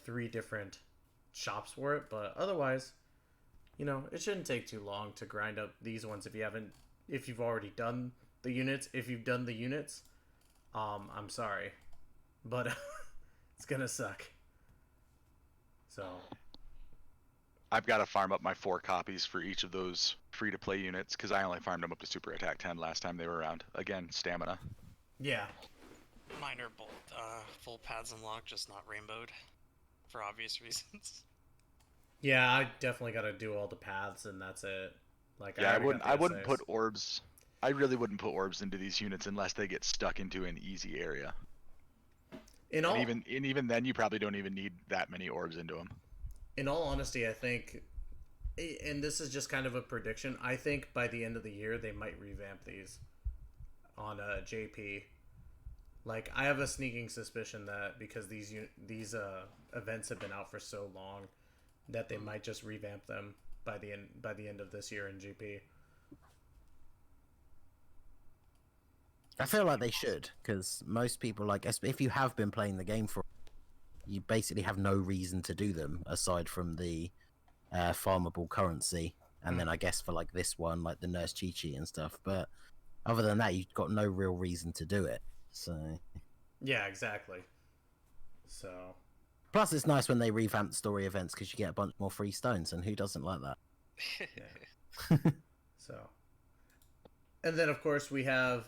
3 different shops for it. But otherwise, it shouldn't take too long to grind up these ones if you've already done the units. If you've done the units, I'm sorry, but it's gonna suck. So I've got to farm up my 4 copies for each of those free-to-play units, because I only farmed them up to Super Attack 10 last time they were around. Again, stamina. yeah, Minor bolt, full paths unlocked, just not rainbowed, for obvious reasons. Yeah, I definitely got to do all the paths, and that's it. Like, Yeah, I already got wouldn't. the I wouldn't essays. put orbs. I really wouldn't put orbs into these units unless they get stuck into an easy area. In And all, even then, you probably don't even need that many orbs into them. in all honesty, I think, and this is just kind of a prediction. I think by the end of the year they might revamp these on JP. Like, I have a sneaking suspicion that because these events have been out for so long, that they might just revamp them by the end of this year in GP. I feel like they should, because most people, like, if you have been playing the game for, you basically have no reason to do them aside from the farmable currency, and then I guess for like this one, like the Nurse Chi-Chi and stuff. But other than that, you've got no real reason to do it. So Yeah, exactly. So plus, it's nice when they revamp story events because you get a bunch more free stones, and who doesn't like that? so, and then of course we have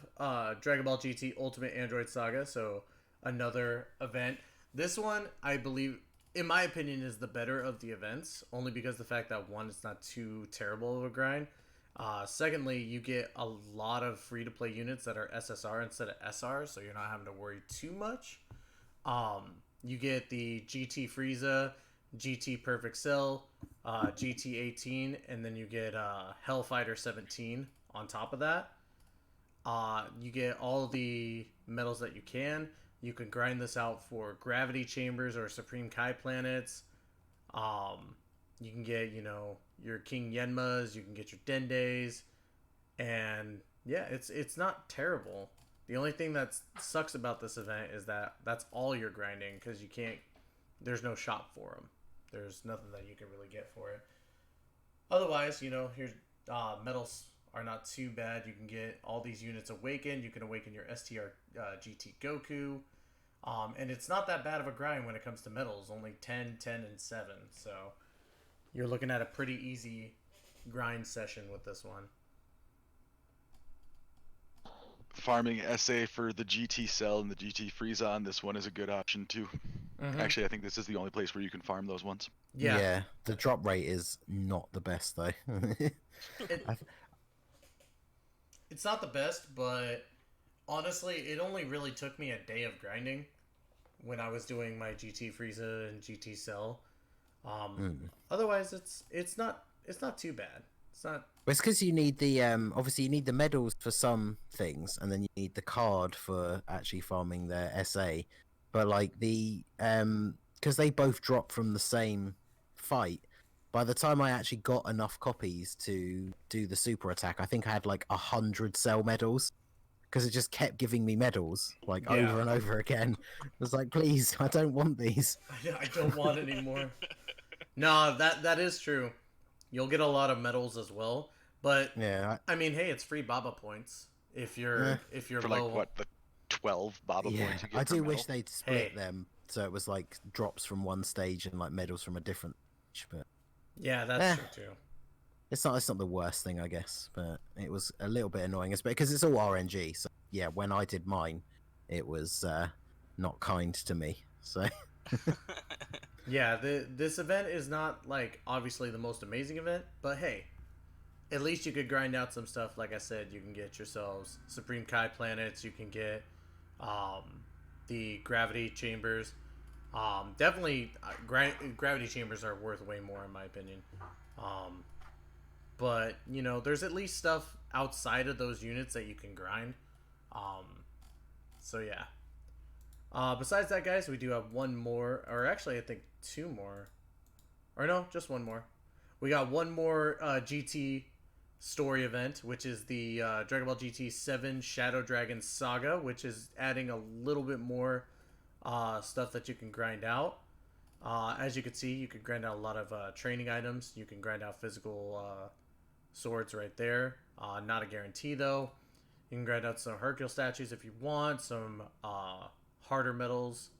Dragon Ball GT Ultimate Android Saga. So another event. This one, I believe, in my opinion, is the better of the events, only because the fact that one, it's not too terrible of a grind. Secondly, you get a lot of free-to-play units that are SSR instead of SR, so you're not having to worry too much. You get the GT Frieza, GT Perfect Cell, GT 18, and then you get Hellfighter 17 on top of that. You get all the medals that you can. You can grind this out for Gravity Chambers or Supreme Kai Planets. You can get, your King Yenmas. You can get your Dendays. And yeah, it's not terrible. The only thing that sucks about this event is that that's all you're grinding because you can't. There's no shop for them. There's nothing that you can really get for it. Otherwise, here's medals are not too bad. You can get all these units awakened. You can awaken your STR GT Goku. And it's not that bad of a grind when it comes to medals. Only 10, 10, and 7. So you're looking at a pretty easy grind session with this one. Farming SA for the GT Cell and the GT Frieza on this one is a good option too. Mm-hmm. Actually, I think this is the only place where you can farm those ones. Yeah. The drop rate is not the best though. It's not the best, but honestly, it only really took me a day of grinding when I was doing my GT Frieza and GT Cell. Otherwise, it's not too bad. It's not. It's because you need the obviously you need the medals for some things, and then you need the card for actually farming their SA. But like because they both drop from the same fight. By the time I actually got enough copies to do the super attack, I think I had like 100 cell medals because it just kept giving me medals like over and over again. It was like, please, I don't want these. I don't want any more. No, that is true. You'll get a lot of medals as well, but yeah, I mean, hey, it's free Baba points if you're for low. like what the 12 Baba points you get. I do per wish medal? they'd split them so it was like drops from one stage and like medals from a different stage, but Yeah, that's true too. it's not the worst thing, I guess, but it was a little bit annoying, because it's all RNG. So yeah, when I did mine, it was not kind to me. So Yeah, this event is not like obviously the most amazing event, but hey, at least you could grind out some stuff. Like I said, you can get yourselves Supreme Kai planets. You can get the Gravity Chambers. Definitely, Gravity Chambers are worth way more in my opinion. But there's at least stuff outside of those units that you can grind. So yeah. Besides that, guys, we do have one more, or actually, I think 2 more, or no, just 1 more. We got 1 more GT story event, which is the Dragon Ball GT 7 Shadow Dragon Saga, which is adding a little bit more stuff that you can grind out. As you can see, you can grind out a lot of training items. You can grind out physical swords right there. Not a guarantee, though. You can grind out some Hercule statues if you want, some harder medals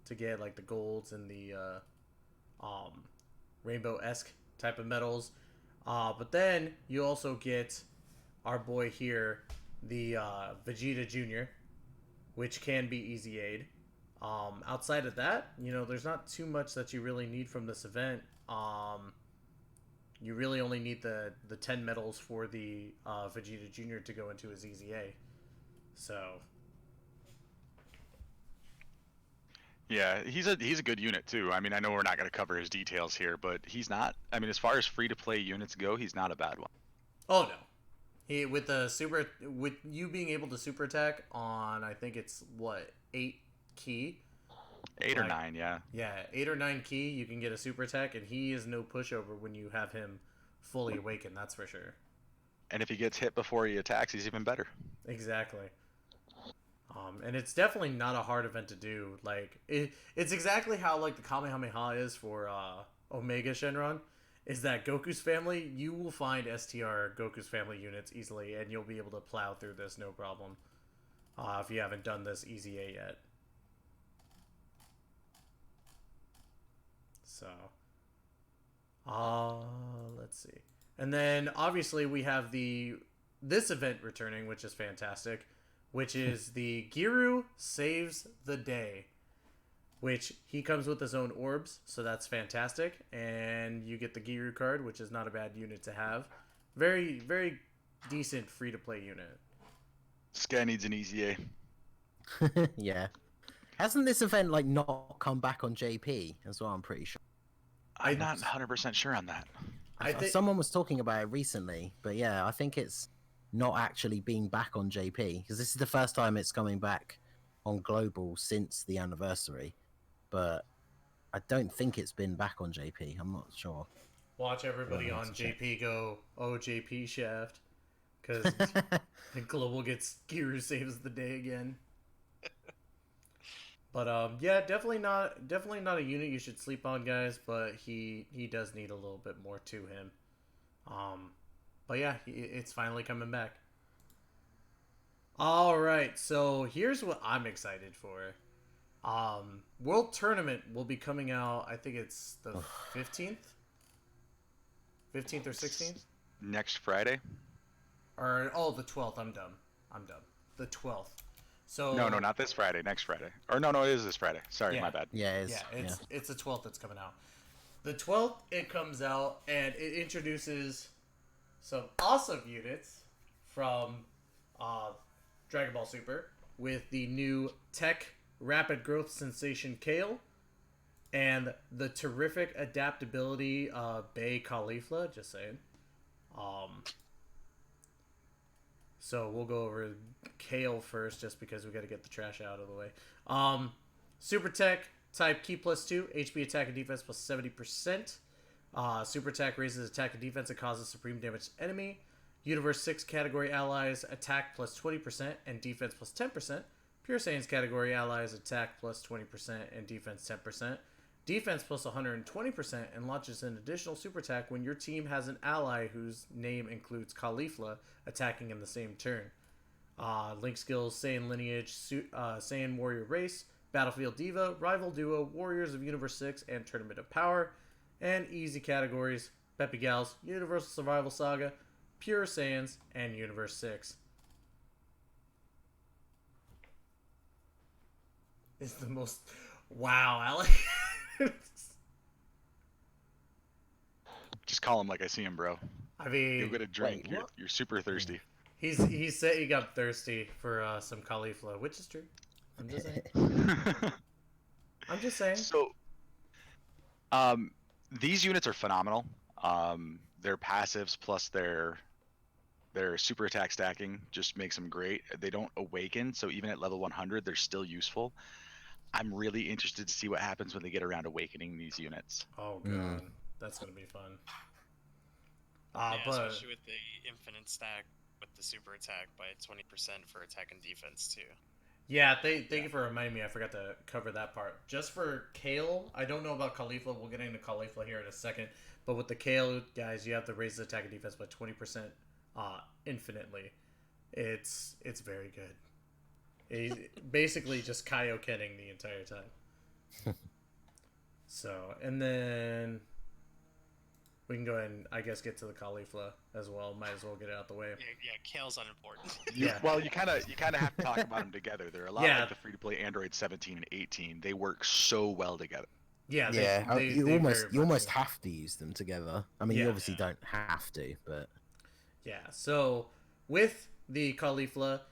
to get like the golds and the rainbow-esque type of medals. But then you also get our boy here, the Vegeta Jr. which can be easy aid. Outside of that, there's not too much that you really need from this event. You really only need the 10 medals for the Vegeta Jr. to go into his easy A. So Yeah, he's a good unit too. I mean, I know we're not going to cover his details here, but he's not. I mean, as far as free to play units go, he's not a bad one. oh no, with you being able to super attack on, I think it's what, 8 key. 8 or 9, yeah. Yeah, 8 or 9 key, you can get a super attack, and he is no pushover when you have him fully awakened. That's for sure. And if he gets hit before he attacks, he's even better. Exactly. And it's definitely not a hard event to do. Like it's exactly how like the Kamehameha is for Omega Shenron. Is that Goku's family? You will find STR Goku's family units easily, and you'll be able to plow through this no problem. If you haven't done this easy A yet. So, let's see. And then obviously we have this event returning, which is fantastic, which is the Giru Saves the Day, which he comes with his own orbs, so that's fantastic. And you get the Giru card, which is not a bad unit to have. Very, very decent free-to-play unit. This guy needs an easy A. Yeah. Hasn't this event like not come back on JP as well? I'm pretty sure. I'm not 100% sure on that. Someone was talking about it recently, but yeah, I think it's not actually being back on JP because this is the first time it's coming back on global since the anniversary. But I don't think it's been back on JP. I'm not sure. Watch everybody on JP go, oh, JP Shaft, because the global gets Giru Saves the Day again. But yeah, definitely not a unit you should sleep on, guys. But he does need a little bit more to him. But yeah, it's finally coming back. All right, so here's what I'm excited for. World Tournament will be coming out. I think it's the 15th or 16th. Next Friday. Or the 12th. I'm dumb. The 12th. So no, not this Friday. Next Friday. Or no, it is this Friday. Sorry, yeah. my bad. Yeah, it is. Yeah, it's the 12th that's coming out. The 12th it comes out and it introduces some awesome units from Dragon Ball Super with the new Tech Rapid Growth Sensation Kale and the terrific adaptability Bay Caulifla. Just saying. So we'll go over Kale first, just because we got to get the trash out of the way. Super Tech type Ki +2, HP attack and defense plus 70%. Super Attack raises attack and defense and causes supreme damage to enemy. Universe 6 category allies attack plus 20% and defense plus 10%. Pure Saiyan's category allies attack plus 20% and defense 10%. Defense plus 120% and launches an additional super attack when your team has an ally whose name includes Caulifla attacking in the same turn. Link skills, Saiyan lineage, Saiyan warrior race, Battlefield Diva, Rival Duo, Warriors of Universe 6, and Tournament of Power. And easy categories, Peppy Gals, Universal Survival Saga, Pure Saiyans, and Universe 6. It's the most... Wow, Alex. Just call him like I see him, bro. I mean... You'll get a drink. Wait, You're super thirsty. He said he got thirsty for some caulifla, which is true. I'm just saying. I'm just saying. So, these units are phenomenal. Their passives plus their super attack stacking just makes them great. They don't awaken, so even at level 100, they're still useful. I'm really interested to see what happens when they get around awakening these units. Oh god, that's gonna be fun. Yeah, but especially with the infinite stack with the super attack by 20% for attack and defense too. yeah, thank you for reminding me. I forgot to cover that part. Just for Kale, I don't know about Caulifla. We'll get into Caulifla here in a second. But with the Kale guys, you have to raise the attack and defense by 20% infinitely. It's very good. He's basically just Kaiokening the entire time. So, and then we can go ahead and, I guess, get to the Caulifla as well. Might as well get it out the way. Yeah, Kale's unimportant. Well, you kind of have to talk about them together. They're a lot Yeah. like the free-to-play Android 17 and 18. They work so well together. Yeah, you almost very much do. have to use them together. I mean, you Yeah. obviously don't have to, but Yeah, so with the Caulifla,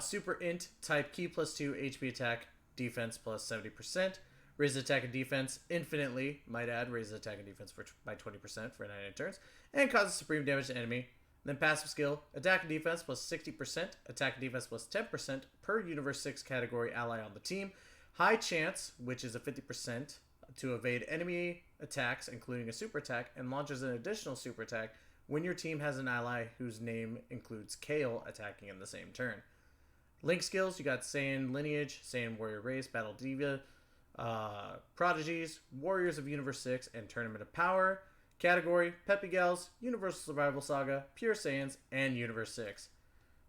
Super Int type key +2 HP attack, defense plus 70%, raise attack and defense infinitely, might add, raise attack and defense by 20% for 99 turns, and causes supreme damage to enemy. Then passive skill, attack and defense plus 60%, attack and defense plus 10% per Universe 6 category ally on the team. High chance, which is a 50%, to evade enemy attacks, including a super attack, and launches an additional super attack when your team has an ally whose name includes Kale attacking in the same turn. Link skills, you got Saiyan Lineage, Saiyan Warrior Race, Battle Diva, Prodigies, Warriors of Universe 6, and Tournament of Power. Category, Peppy Gals, Universal Survival Saga, Pure Saiyans, and Universe 6.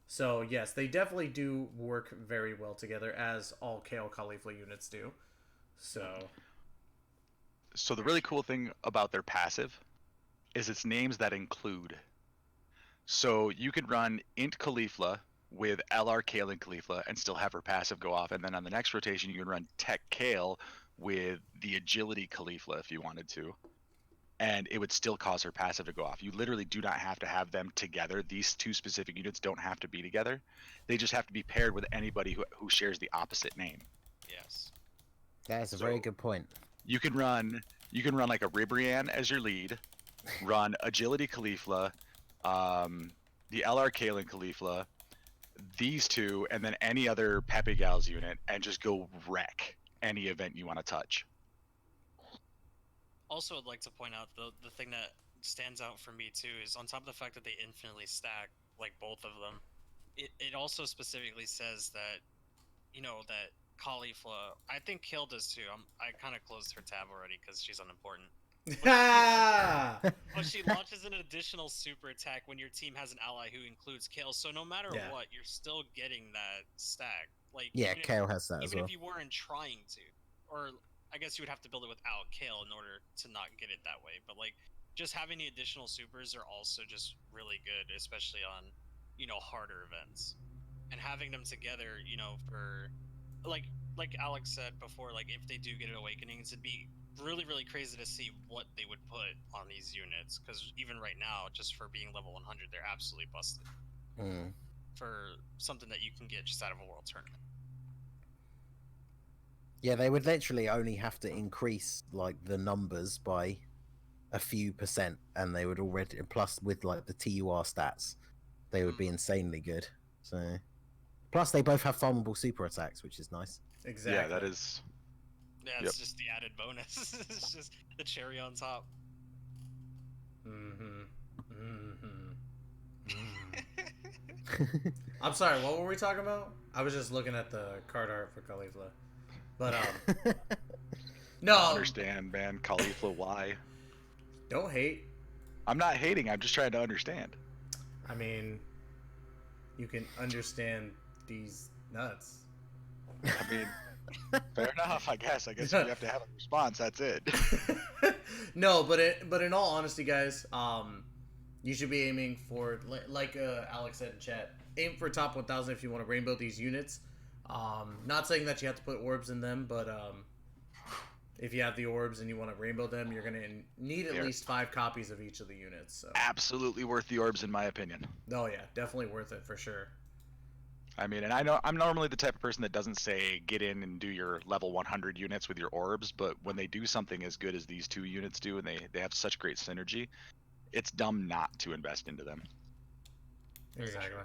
So yes, they definitely do work very well together, as all Kale Caulifla units do. So the really cool thing about their passive is it's names that include. So you could run Int Caulifla with LR Kale and Caulifla and still have her passive go off, and then on the next rotation you can run Tech Kale with the Agility Caulifla if you wanted to, and it would still cause her passive to go off. You literally do not have to have them together. These two specific units don't have to be together. They just have to be paired with anybody who shares the opposite name. Yes. that's a very good point. You can run like a Ribrianne as your lead, run Agility Caulifla, the LR Kale and Caulifla, these two, and then any other Pepe Gals unit, and just go wreck any event you want to touch. Also, I'd like to point out the thing that stands out for me too is on top of the fact that they infinitely stack, like both of them, it also specifically says that, that Caulifla, I think Kale does too. I kind of closed her tab already because she's unimportant. But she launches an additional super attack when your team has an ally who includes Kale. So no matter what, you're still getting that stack. Like Kale has that as well. Even if you weren't trying to, or I guess you would have to build it without Kale in order to not get it that way. But like, just having the additional supers are also just really good, especially on, harder events, and having them together, for like Alex said before, like if they do get an Awakenings, it'd be really, really crazy to see what they would put on these units, because even right now, just for being level 100, they're absolutely busted for something that you can get just out of a world tournament. Yeah, they would literally only have to increase like the numbers by a few %, and they would already, plus with like the TUR stats, they would be insanely good. So plus they both have farmable super attacks, which is nice. exactly. Yeah, that is. Yeah, it's just the added bonus. It's just the cherry on top. I'm sorry, what were we talking about? I was just looking at the card art for Caulifla. But no. I understand, man. Caulifla, why? Don't hate. I'm not hating. I'm just trying to understand. I mean, you can understand these nuts. I mean, fair enough. I guess if you have to have a response, that's it. No, but in all honesty, guys, you should be aiming for, like Alex said in chat, aim for top 1,000 if you want to rainbow these units. Not saying that you have to put orbs in them, but if you have the orbs and you want to rainbow them, you're gonna need at least 5 copies of each of the units. So. Absolutely worth the orbs, in my opinion. Oh yeah, definitely worth it for sure. I mean, and I know I'm normally the type of person that doesn't say get in and do your level 100 units with your orbs, but when they do something as good as these 2 units do, and they have such great synergy, it's dumb not to invest into them. Exactly.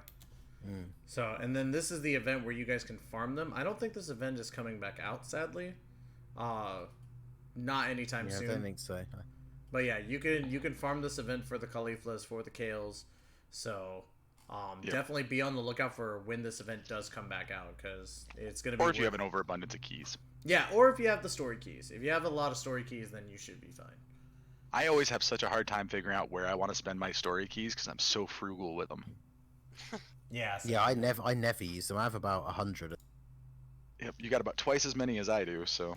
So, and then this is the event where you guys can farm them. I don't think this event is coming back out, sadly. Not anytime soon. I don't think so. But yeah, you can farm this event for the Cauliflas, for the Kales. So, definitely be on the lookout for when this event does come back out, because it's going to be... Or if you have an overabundance of keys. Yeah, or if you have the story keys. If you have a lot of story keys, then you should be fine. I always have such a hard time figuring out where I want to spend my story keys because I'm so frugal with them. Yeah. Yeah, I never use them. I have about 100. Yep, you got about twice as many as I do, so...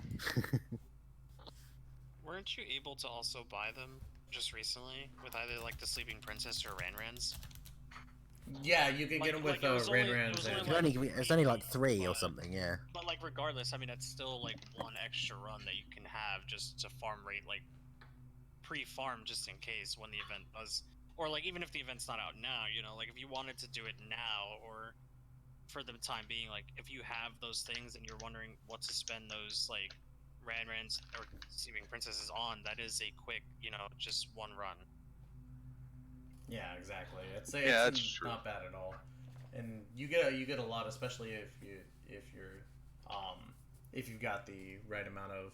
Weren't you able to also buy them just recently with either like the Sleeping Princess or Ranrans. Yeah, you can get them with it was only- it Ranrans was and... only, It's only like 3 or but- something, yeah. But like regardless, I mean that's still like one extra run that you can have just to farm rate, like pre-farm just in case when the event does, or like even if the event's not out now, you know, like if you wanted to do it now or for the time being, like if you have those things and you're wondering what to spend those like Ranrans or Sleeping Princesses on, that is a quick, you know, just one run. Yeah, exactly. It's that's true. not bad at all, and you get a lot, especially if you've got the right amount of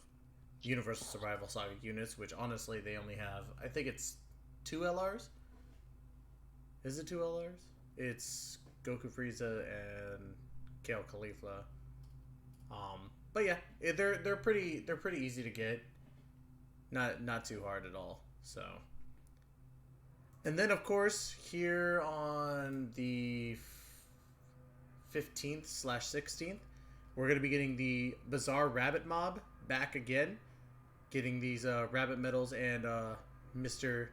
Universal Survival Saga units, which honestly they only have. I think it's 2 LRs. Is it 2 LRs? It's Goku, Frieza, and Kale Caulifla. But yeah, they're pretty easy to get. Not too hard at all. So. And then, of course, here on the 15th/16th, we're going to be getting the Bizarre Rabbit Mob back again. Getting these rabbit medals and Mr.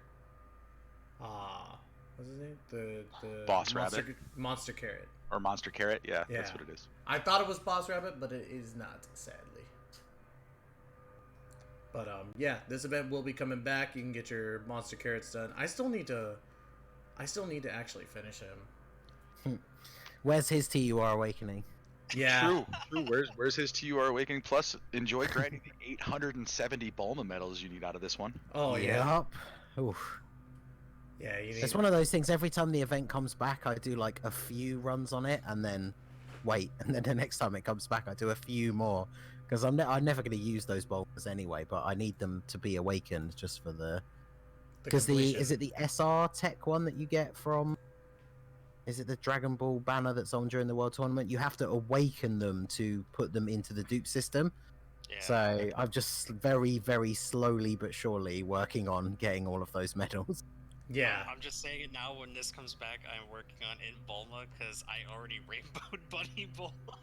What's his name? The Boss Rabbit? Monster Carrot. Or Monster Carrot, yeah, that's what it is. I thought it was Boss Rabbit, but it is not, sadly. But yeah, this event will be coming back. You can get your Monster Carrots done. I still need to actually finish him. Where's his TUR Awakening? Yeah. True. Where's his TUR Awakening? Plus, enjoy grinding the 870 Bulma medals you need out of this one. Oh yeah. Yep. Oof. Yeah, you need... It's one of those things. Every time the event comes back, I do like a few runs on it, and then wait, and then the next time it comes back, I do a few more. Because I'm never going to use those Bulmas anyway, but I need them to be awakened just for the... Because is it the SR tech one that you get from... Is it the Dragon Ball banner that's on during the World Tournament? You have to awaken them to put them into the dupe system. Yeah. So I'm just very, very slowly but surely working on getting all of those medals. Yeah. I'm just saying it now. When this comes back, I'm working on In Bulma because I already rainbowed Bunny Bulma.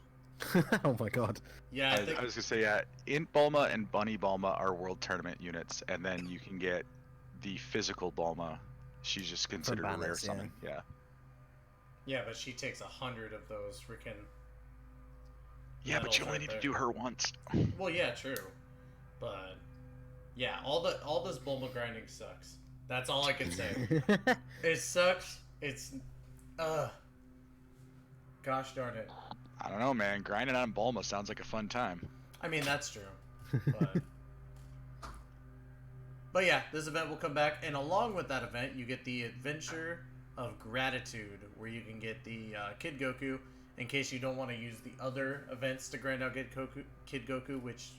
Oh my god. Yeah, I was gonna say, yeah, Int Bulma and Bunny Bulma are World Tournament units, and then you can get the physical Bulma. She's just considered a rare summon. Yeah. Yeah, but she takes 100 of those freaking... Yeah, but you only need to do her once. Well, yeah, true. But yeah, all this Bulma grinding sucks. That's all I can say. It sucks. It's gosh darn it. I don't know, man. Grinding on Bulma sounds like a fun time. I mean, that's true. But yeah, this event will come back, and along with that event, you get the Adventure of Gratitude, where you can get the Kid Goku, in case you don't want to use the other events to grind out Kid Goku, which,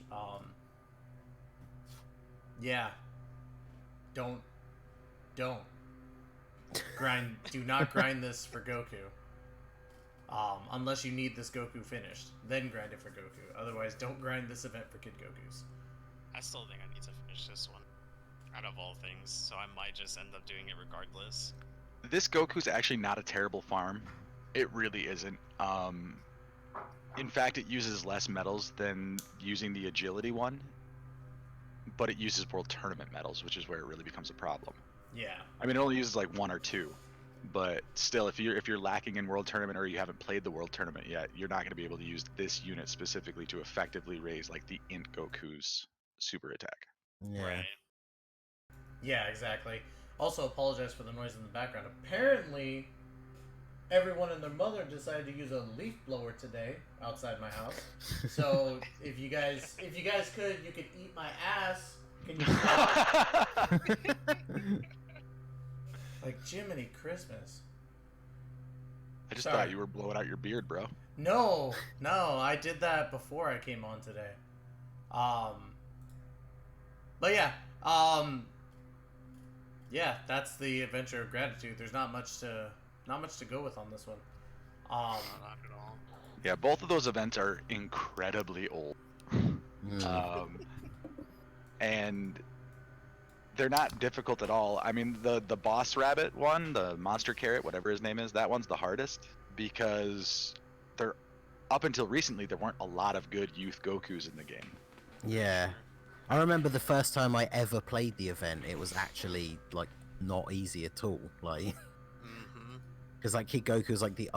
yeah, don't grind. Do not grind this for Goku. Unless you need this Goku finished, then grind it for Goku. Otherwise, don't grind this event for Kid Gokus. I still think I need to finish this one, out of all things, so I might just end up doing it regardless. This Goku's actually not a terrible farm. It really isn't. In fact, it uses less medals than using the agility one, but it uses World Tournament medals, which is where it really becomes a problem. Yeah. I mean, it only uses like 1 or 2. But still, if you're lacking in World Tournament or you haven't played the World Tournament yet, you're not going to be able to use this unit specifically to effectively raise like the Int Goku's super attack. Yeah. Right. Yeah, exactly. Also, apologize for the noise in the background. Apparently, everyone and their mother decided to use a leaf blower today outside my house. So if you guys could, you could eat my ass. Can you stop? Like Jiminy Christmas. I just thought you were blowing out your beard, bro. No, I did that before I came on today. But yeah, yeah, that's the Adventure of Gratitude. There's not much to go with on this one. Not at all. Yeah, both of those events are incredibly old. And they're not difficult at all. I mean, the Boss Rabbit one, the Monster Carrot, whatever his name is, that one's the hardest because up until recently there weren't a lot of good youth Gokus in the game. Yeah. I remember the first time I ever played the event, it was actually like not easy at all. Like, because like Kid Goku was like the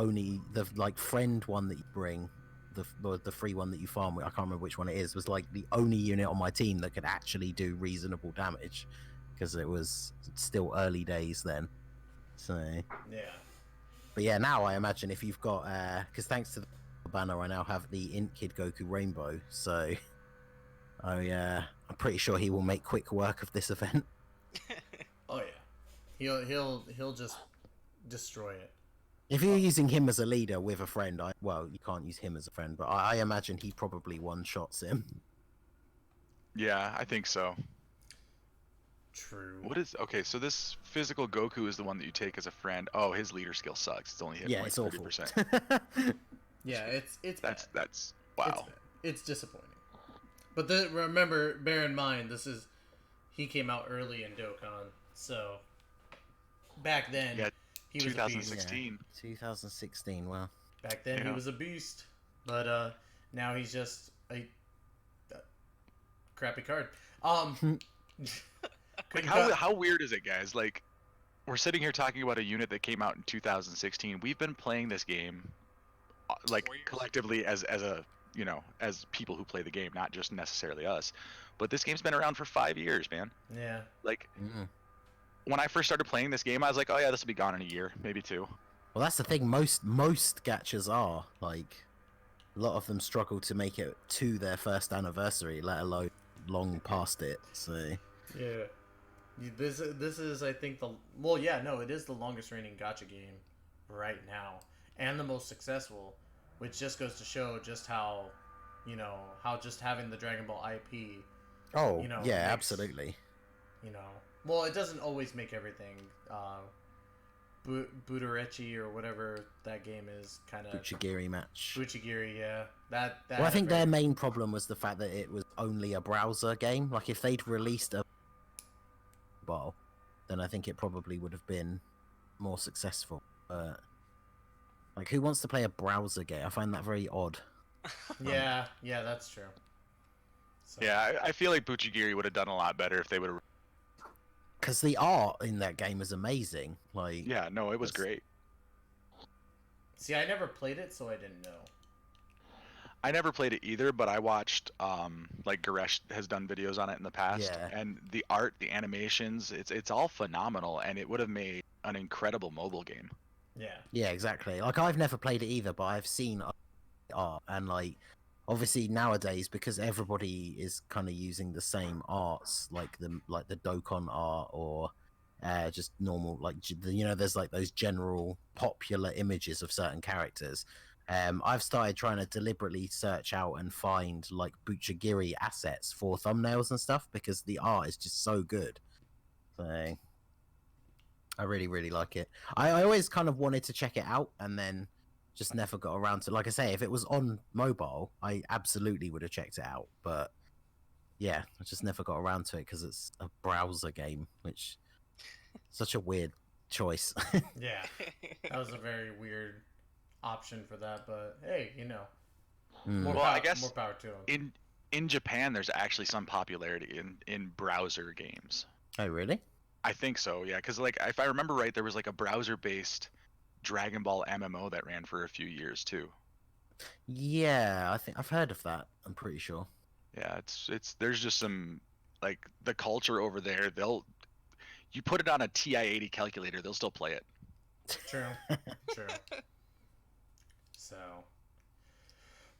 like friend one that you bring, the free one that you farm with. I can't remember which one it is. Was like the only unit on my team that could actually do reasonable damage, because it was still early days then. So Yeah. but yeah, now I imagine if you've got because thanks to the banner, I now have the Int Kid Goku Rainbow. So I'm pretty sure he will make quick work of this event. Oh yeah. He'll just destroy it. If you're using him as a leader with a friend, well, you can't use him as a friend, but I imagine he probably one-shots him. Yeah, I think so. True. What is okay? So this physical Goku is the one that you take as a friend. Oh, his leader skill sucks. It's only hit Yeah, like it's 30%. awful. Yeah, it's bad. That's wow. It's bad. It's disappointing. But bear in mind, he came out early in Dokkan, so back then Yeah, he was a beast. 2016. Yeah, 2016. Well, Back then he was a beast, but now he's just a crappy card. Like how weird is it, guys? Like we're sitting here talking about a unit that came out in 2016. We've been playing this game like 4 years. collectively as a as people who play the game, not just necessarily us. But this game's been around for 5 years, man. Yeah. Like when I first started playing this game, I was like, oh yeah, this will be gone in a year, maybe 2. well, that's the thing. Most gachas are like, a lot of them struggle to make it to their first anniversary, let alone long past it. So Yeah. This is I think it is the longest reigning gacha game right now and the most successful, which just goes to show just how just having the Dragon Ball IP yeah, makes, absolutely. Well, it doesn't always make everything. Budorechi or whatever that game is, kind of Buchigiri match. Buchigiri, yeah. That Well, I think their main problem was the fact that it was only a browser game. Like, if they'd released a mobile, then I think it probably would have been more successful. But like, who wants to play a browser game? I find that very odd. Yeah, that's true. So. Yeah, I feel like Buchigiri would have done a lot better if they would have. Because the art in that game is amazing. Like, Yeah, no, it was great. See, I never played it, so I didn't know. I never played it either, but I watched like Goresh has done videos on it in the past, Yeah. and the art, the animations, it's all phenomenal, and it would have made an incredible mobile game. Yeah, exactly. Like, I've never played it either, but I've seen art, and like, obviously nowadays, because everybody is kind of using the same arts, like the Dokkan art, or just normal, like, there's like those general popular images of certain characters. I've started trying to deliberately search out and find like Buchigiri assets for thumbnails and stuff, because the art is just so good. So I really, really like it. I always kind of wanted to check it out, and then just never got around to. Like I say, if it was on mobile, I absolutely would have checked it out. But yeah, I just never got around to it because it's a browser game, which such a weird choice. Yeah, that was a very weird option for that. But hey, more Well, power, I guess more power to them. in Japan, there's actually some popularity in browser games. Oh, really? I think so, yeah, because like if I remember right, there was like a browser-based Dragon Ball MMO that ran for a few years too. Yeah, I think I've heard of that. I'm pretty sure. Yeah, it's there's just some like the culture over there. You put it on a TI-80 calculator, they'll still play it. True. So,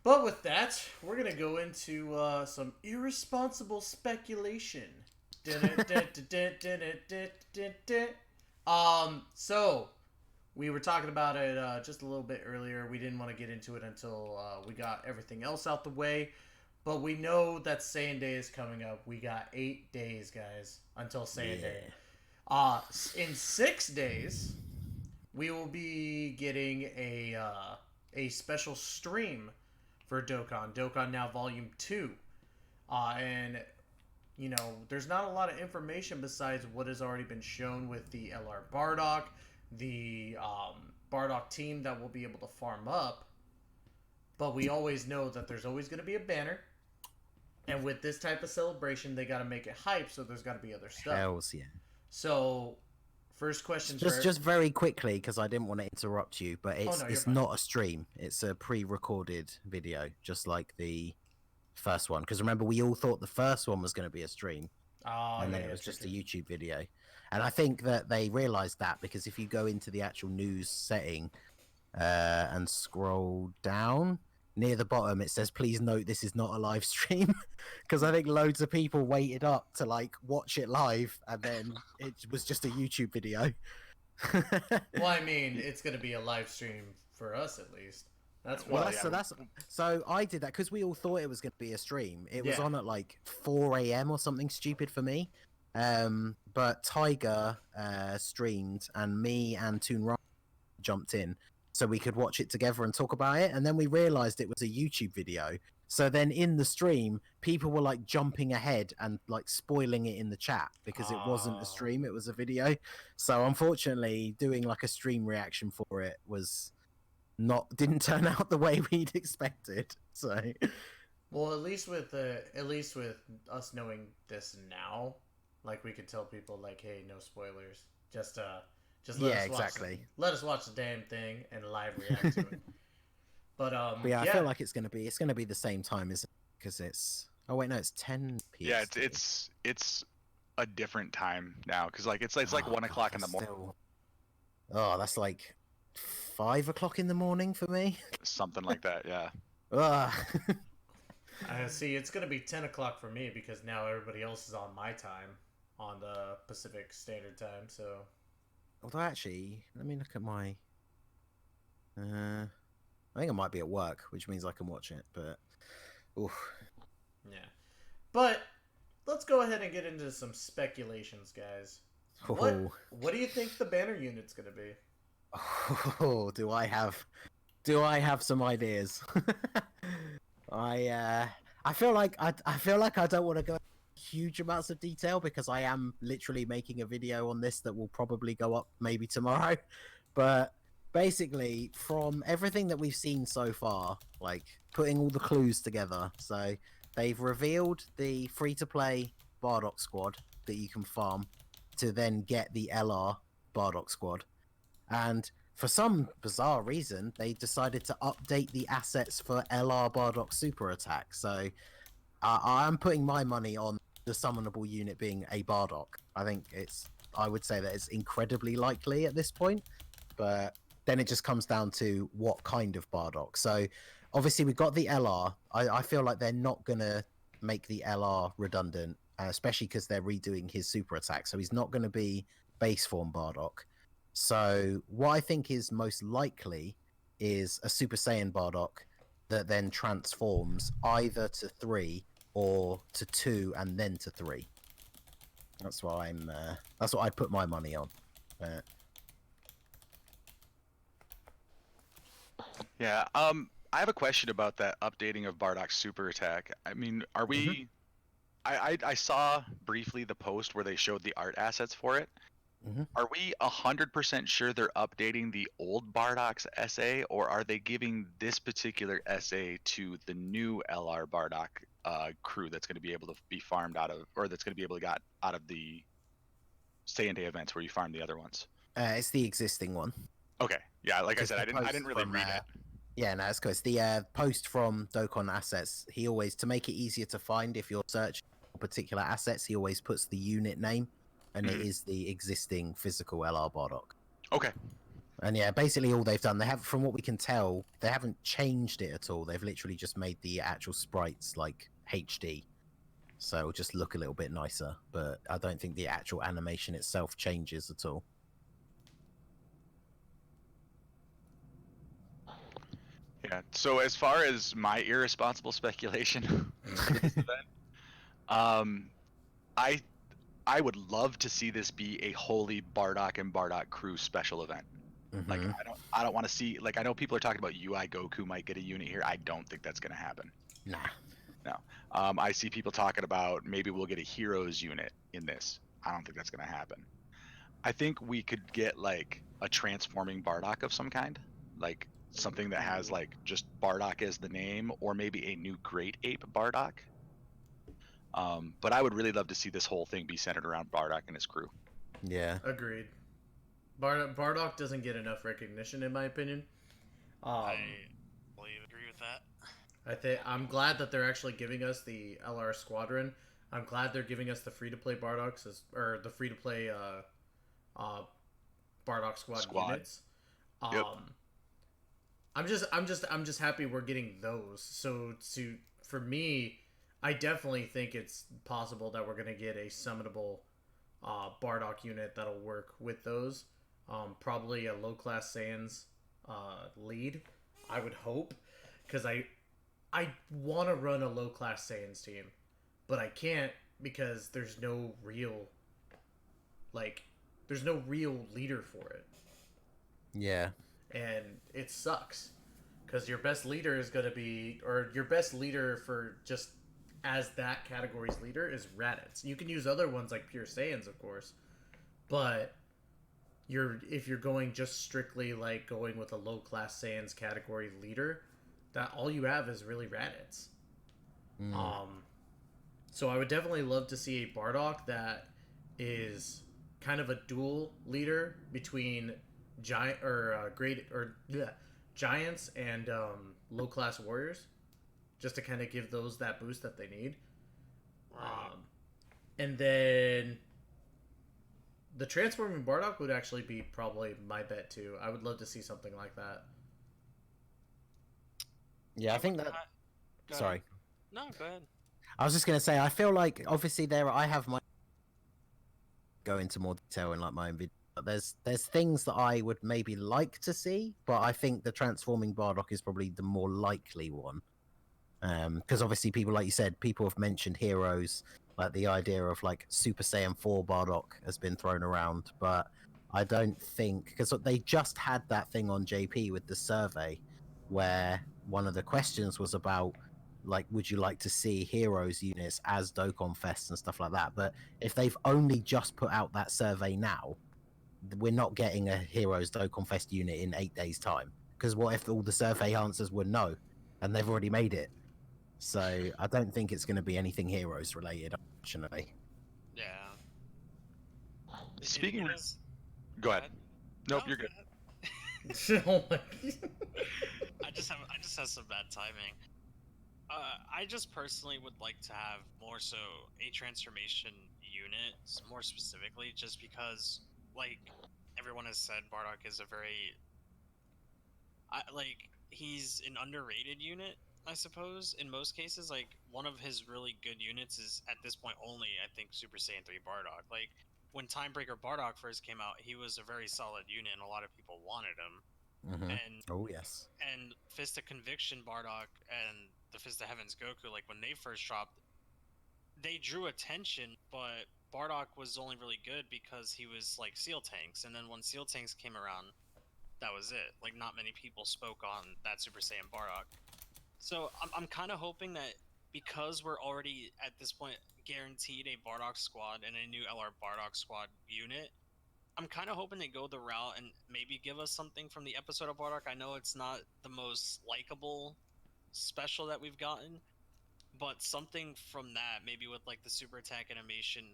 but with that, we're gonna go into some irresponsible speculation. So we were talking about it just a little bit earlier. We didn't want to get into it until we got everything else out the way. But we know that Saiyan Day is coming up. We got 8 days, guys, until Saiyan Day. In 6 days, we will be getting a special stream for Dokkan Now Volume 2. And, there's not a lot of information besides what has already been shown with the LR Bardock, the Bardock team that will be able to farm up. But we always know that there's always going to be a banner. And with this type of celebration, they got to make it hype, so there's got to be other stuff. Hells yeah. So, first question. Just very quickly, because I didn't want to interrupt you, but it's fine. not a stream. It's a pre-recorded video, just like the first one. Because remember, we all thought the first one was going to be a stream, and then it was just a YouTube video. And I think that they realized that, because if you go into the actual news setting and scroll down near the bottom, it says, "Please note this is not a live stream," because I think loads of people waited up to like watch it live, and then it was just a YouTube video. Well, I mean, it's going to be a live stream for us at least. That's so I did that because we all thought it was going to be a stream. It was on at like 4 a.m. or something stupid for me. But Tiger streamed, and me and Toon Ryan jumped in so we could watch it together and talk about it. And then we realized it was a YouTube video. So then in the stream, people were like jumping ahead and like spoiling it in the chat because it wasn't a stream, it was a video. So unfortunately, doing like a stream reaction for it didn't turn out the way we'd expected. So, well, at least with us knowing this now, like we could tell people like, hey, no spoilers. Just let us watch the damn thing and live react to it. But I feel like it's gonna be the same time, isn't it? Because it's it's 10 p.m. Yeah, it's a different time now because like it's like 1 o'clock in the morning. Oh, that's like 5 o'clock in the morning for me. Something like that, yeah. I see. It's gonna be 10 o'clock for me because now everybody else is on my time, on the Pacific Standard Time. So, although actually, let me look at my. I think I might be at work, which means I can watch it. But, oof. Yeah. But let's go ahead and get into some speculations, guys. Oh. What do you think the banner unit's gonna be? Oh, do I have some ideas? I feel like I don't want to go into huge amounts of detail because I am literally making a video on this that will probably go up maybe tomorrow. But basically, from everything that we've seen so far, like putting all the clues together, so they've revealed the free-to-play Bardock squad that you can farm to then get the LR Bardock squad. And for some bizarre reason, they decided to update the assets for LR Bardock super attack. So I'm putting my money on the summonable unit being a Bardock. I would say that it's incredibly likely at this point, but then it just comes down to what kind of Bardock. So obviously we've got the LR. I feel like they're not going to make the LR redundant, especially because they're redoing his super attack. So he's not going to be base form Bardock. So what I think is most likely is a Super Saiyan Bardock that then transforms either to 3 or to 2 and then to 3. That's what I'd put my money on. Yeah, I have a question about that updating of Bardock's super attack. I mean, are we... I saw briefly the post where they showed the art assets for it. Are we 100% sure they're updating the old Bardock's SA, or are they giving this particular SA to the new LR Bardock crew that's going to be able to be farmed out of, or that's going to be able to get out of the Saiyan Day events where you farm the other ones? It's the existing one. Okay, yeah, like I said, I didn't really read it. Yeah, no, it's cool. It's the post from Dokkan Assets. He always, to make it easier to find if you're searching for particular assets, he always puts the unit name, and it is the existing physical LR Bardock. Okay. And yeah, basically all they've done, from what we can tell, they haven't changed it at all. They've literally just made the actual sprites like HD. So it'll just look a little bit nicer, but I don't think the actual animation itself changes at all. Yeah, so as far as my irresponsible speculation for this event, I would love to see this be a wholly Bardock and Bardock crew special event. Like I don't want to see, like, I know people are talking about UI Goku might get a unit here. I don't think that's gonna happen. Nah. No. I see people talking about maybe we'll get a heroes unit in this. I don't think that's gonna happen. I think we could get like a transforming Bardock of some kind, like something that has like just Bardock as the name, or maybe a new Great Ape Bardock. But I would really love to see this whole thing be centered around Bardock and his crew. Yeah. Agreed. Bardock doesn't get enough recognition, in my opinion. I fully agree with that. I'm glad that they're actually giving us the LR Squadron. I'm glad they're giving us the free-to-play Bardocks or the free-to-play Bardock Squad units. Yep. I'm just happy we're getting those. So for me, I definitely think it's possible that we're gonna get a summonable Bardock unit that'll work with those. Probably a low class Saiyans lead, I would hope, because I want to run a low class Saiyans team, but I can't because there's no real leader for it. Yeah. And it sucks because your best leader is going to be, or your best leader for just as that category's leader is Raditz. You can use other ones like Pure Saiyans, of course, but if you're going just strictly like going with a low class Saiyans category leader, that all you have is really Raditz. So I would definitely love to see a Bardock that is kind of a dual leader between giants and low class warriors, just to kind of give those that boost that they need. And then the transforming Bardock would actually be probably my bet too. I would love to see something like that. Yeah, I think that. Sorry. No, go ahead. I was just gonna say, I feel like obviously I have my go into more detail in like my own video. But there's things that I would maybe like to see, but I think the transforming Bardock is probably the more likely one. Because obviously people, like you said, people have mentioned heroes, like the idea of like Super Saiyan 4 Bardock has been thrown around, but I don't think, because they just had that thing on JP with the survey where one of the questions was about like, would you like to see heroes units as Dokkan Fest and stuff like that? But if they've only just put out that survey now, we're not getting a Heroes Dokkan Fest unit in 8 days' time. Because what if all the survey answers were no, and they've already made it? So I don't think it's going to be anything Heroes related, unfortunately. Yeah. Speaking, go ahead. Nope, you're good. Oh my. I just have some bad timing. I just personally would like to have more so a transformation unit, more specifically, just because, like everyone has said, Bardock is a very, he's an underrated unit, I suppose. In most cases, like one of his really good units is at this point only, I think, Super Saiyan 3 Bardock. Like when Timebreaker Bardock first came out, he was a very solid unit, and a lot of people wanted him. Mm-hmm. And oh yes, and Fist of Conviction Bardock and the Fist of Heavens Goku, like when they first dropped, they drew attention, but Bardock was only really good because he was like Seal Tanks, and then when Seal Tanks came around, that was it. Like not many people spoke on that Super Saiyan Bardock. So I'm kind of hoping that because we're already at this point guaranteed a Bardock squad and a new LR Bardock squad unit, I'm kind of hoping they go the route and maybe give us something from the episode of Bardock. I know it's not the most likable special that we've gotten, but something from that, maybe with like the super attack animation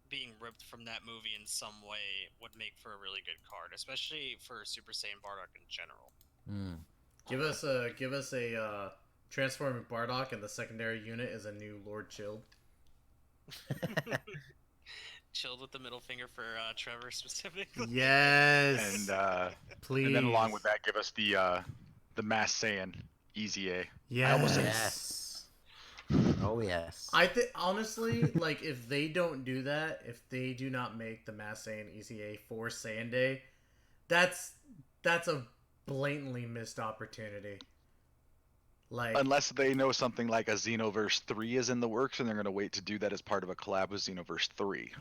being ripped from that movie in some way, would make for a really good card, especially for Super Saiyan Bardock in general. Give us a transforming Bardock, and the secondary unit is a new Lord Chilled. Chilled with the middle finger for Trevor specifically. Yes. And please. And then along with that, give us the Masked Ningen Easy A. Yes. I almost said yes. Oh yes. I think honestly, like if they don't do that, if they do not make the Masked Ningen Easy A for Saiyan Day, that's a blatantly missed opportunity. Like unless they know something like a Xenoverse 3 is in the works and they're going to wait to do that as part of a collab with Xenoverse 3.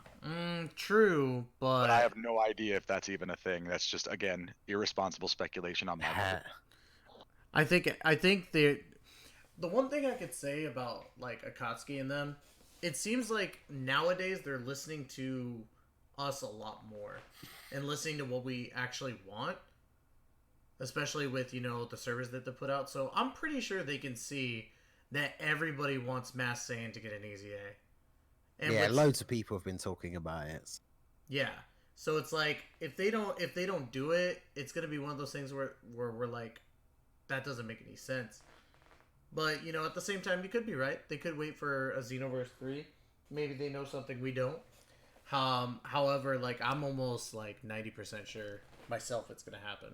True, but I have no idea if that's even a thing. That's just, again, irresponsible speculation on my part. I think the one thing I could say about like Akatsuki and them, it seems like nowadays they're listening to us a lot more and listening to what we actually want, especially with the servers that they put out. So I'm pretty sure they can see that everybody wants Masked Saiyan to get an Easy A. And yeah, which, loads of people have been talking about it. yeah. So it's like if they don't do it, it's gonna be one of those things where we're like, that doesn't make any sense. But at the same time, you could be right. They could wait for a Xenoverse 3. Maybe they know something we don't. However, like I'm almost like 90% sure myself it's gonna happen.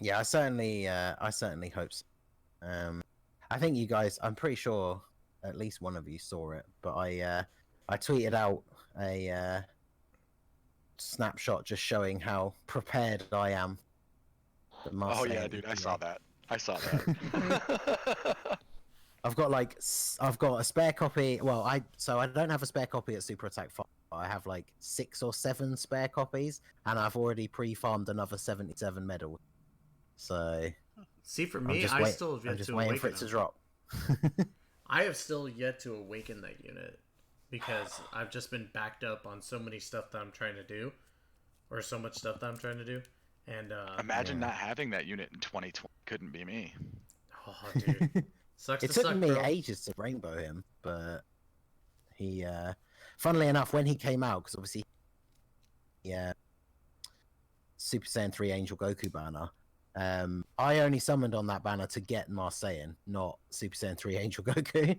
Yeah, I certainly hope so. I think you guys, I'm pretty sure at least one of you saw it, but I tweeted out a snapshot just showing how prepared I am. Oh yeah, dude, I saw that. I saw that. I've got a spare copy. Well, I don't have a spare copy at Super Attack 5. I have like 6 or 7 spare copies, and I've already pre-farmed another 77 medals. So See, for I'm me, just I wait- still have I'm yet just to waiting awaken for it to them. drop. I have still yet to awaken that unit because I've just been backed up on so many stuff that I'm trying to do, or so much stuff that I'm trying to do, and Imagine Yeah. not having that unit in 2020. Couldn't be me. oh, dude, sucks It to took suck, me bro. ages to rainbow him, but he, funnily enough, when he came out, because obviously, yeah, Super Saiyan 3 Angel Goku banner. I only summoned on that banner to get Marseillan, not Super Saiyan 3 Angel Goku.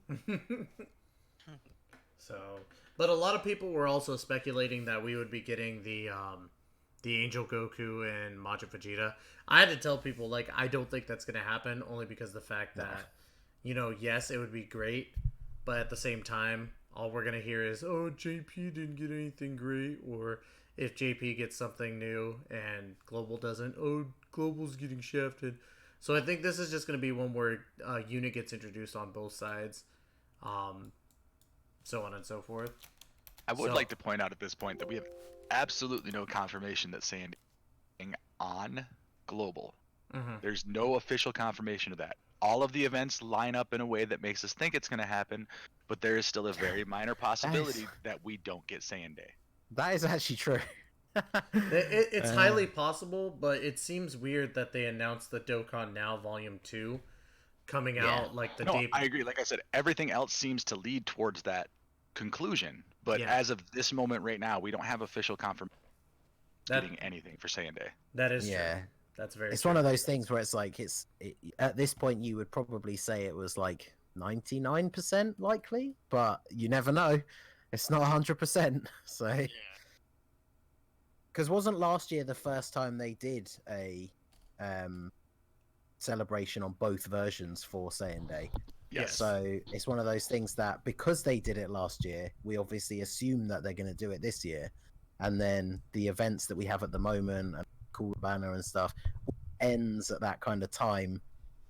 So, but a lot of people were also speculating that we would be getting the Angel Goku and Majin Vegeta. I had to tell people like I don't think that's gonna happen, only because the fact that yes, it would be great, but at the same time, all we're gonna hear is, "Oh, JP didn't get anything great," or if JP gets something new and Global doesn't, "Oh, Global's getting shafted." So I think this is just gonna be one where a unit gets introduced on both sides, um, so on and so forth. I would So- like to point out at this point that we have absolutely no confirmation that Sandy is on global. Mm-hmm. There's no official confirmation of that. All of the events line up in a way that makes us think it's going to happen, but there is still a very minor possibility that we don't get Saiyan Day. That is actually true. It's highly possible, but it seems weird that they announced the Dokkan Now Volume 2 coming out like the No, day. I agree. Like I said, everything else seems to lead towards that conclusion. But Yeah. as of this moment right now, we don't have official confirmation That- getting anything for Saiyan Day. That is Yeah. true. That's very It's true. one of those things where it's like at this point you would probably say it was like 99% likely, but you never know. It's not 100%. So Yeah. because wasn't last year the first time they did a celebration on both versions for Saiyan Day? Yes. So it's one of those things that because they did it last year, we obviously assume that they're going to do it this year, and then the events that we have at the moment and cool banner and stuff ends at that kind of time.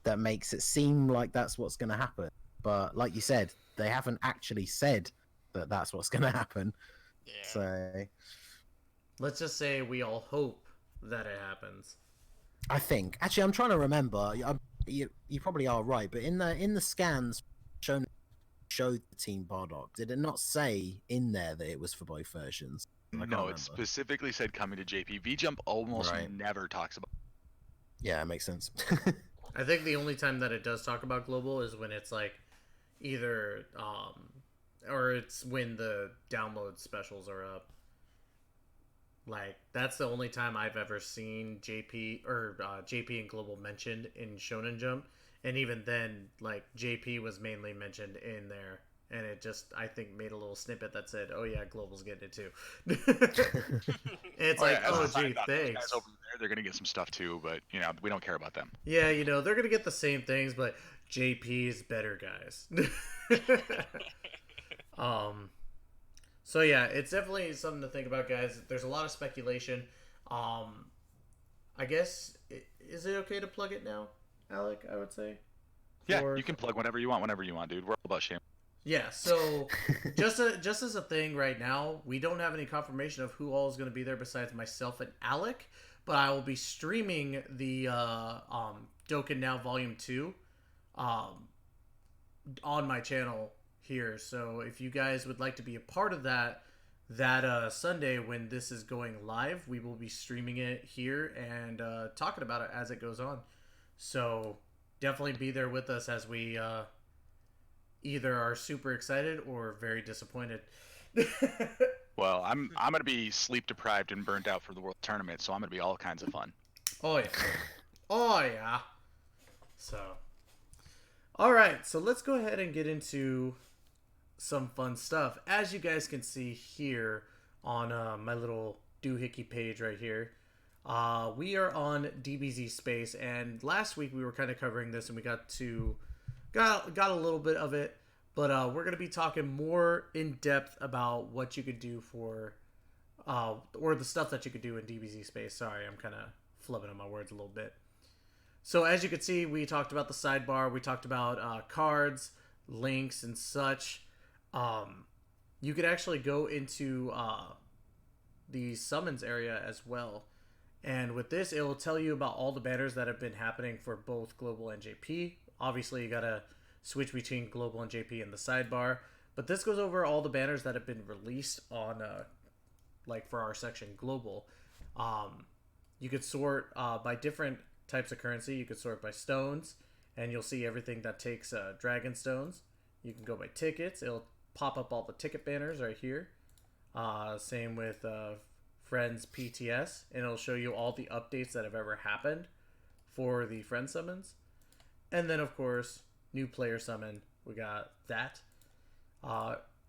That makes it seem like that's what's going to happen. But like you said, they haven't actually said that that's what's going to happen. Yeah. So Let's just say we all hope that it happens. I think actually I'm trying to remember. You probably are right, but in the scans showed the Team Bardock, did it not say in there that it was for both versions? I can't No, remember. it specifically said coming to JP. V-Jump almost Right. never talks about. Yeah, it makes sense. I think the only time that it does talk about global is when it's like either or it's when the download specials are up. Like that's the only time I've ever seen JP or JP and Global mentioned in Shonen Jump, and even then, like JP was mainly mentioned in there, and it just I think made a little snippet that said, "Oh yeah, Global's getting it too." It's like, as "Oh a side gee, note, those thanks." guys over there, they're gonna get some stuff too, but we don't care about them. Yeah, they're gonna get the same things, but JP's better, guys. So yeah, it's definitely something to think about, guys. There's a lot of speculation. I guess is it okay to plug it now, Alec? I would say. Yeah, For- you can plug whenever you want, dude. We're all about shame. Yeah. So just as a thing right now, we don't have any confirmation of who all is going to be there besides myself and Alec. But I will be streaming the Dokkan Now Volume 2 on my channel here. So if you guys would like to be a part of that Sunday when this is going live, we will be streaming it here and talking about it as it goes on. So definitely be there with us as we either are super excited or very disappointed. Well, I'm gonna be sleep deprived and burnt out for the World Tournament, so I'm gonna be all kinds of fun. Oh yeah. Oh yeah. So, all right. So let's go ahead and get into some fun stuff. As you guys can see here on my little doohickey page right here, we are on DBZ Space, and last week we were kind of covering this, and we got a little bit of it, but we're going to be talking more in depth about what you could do for, or the stuff that you could do in DBZ Space. Sorry, I'm kind of flubbing on my words a little bit. So as you can see, we talked about the sidebar, we talked about cards, links, and such. You could actually go into the summons area as well. And with this, it will tell you about all the banners that have been happening for both Global and JP. Obviously, you got to switch between Global and JP in the sidebar. But this goes over all the banners that have been released on, like for our section Global. You could sort by different types of currency. You could sort by stones, and you'll see everything that takes dragon stones. You can go by tickets. It'll pop up all the ticket banners right here. Same with Friends PTS, and it'll show you all the updates that have ever happened for the friend summons. And then, of course, new player summon. We got that.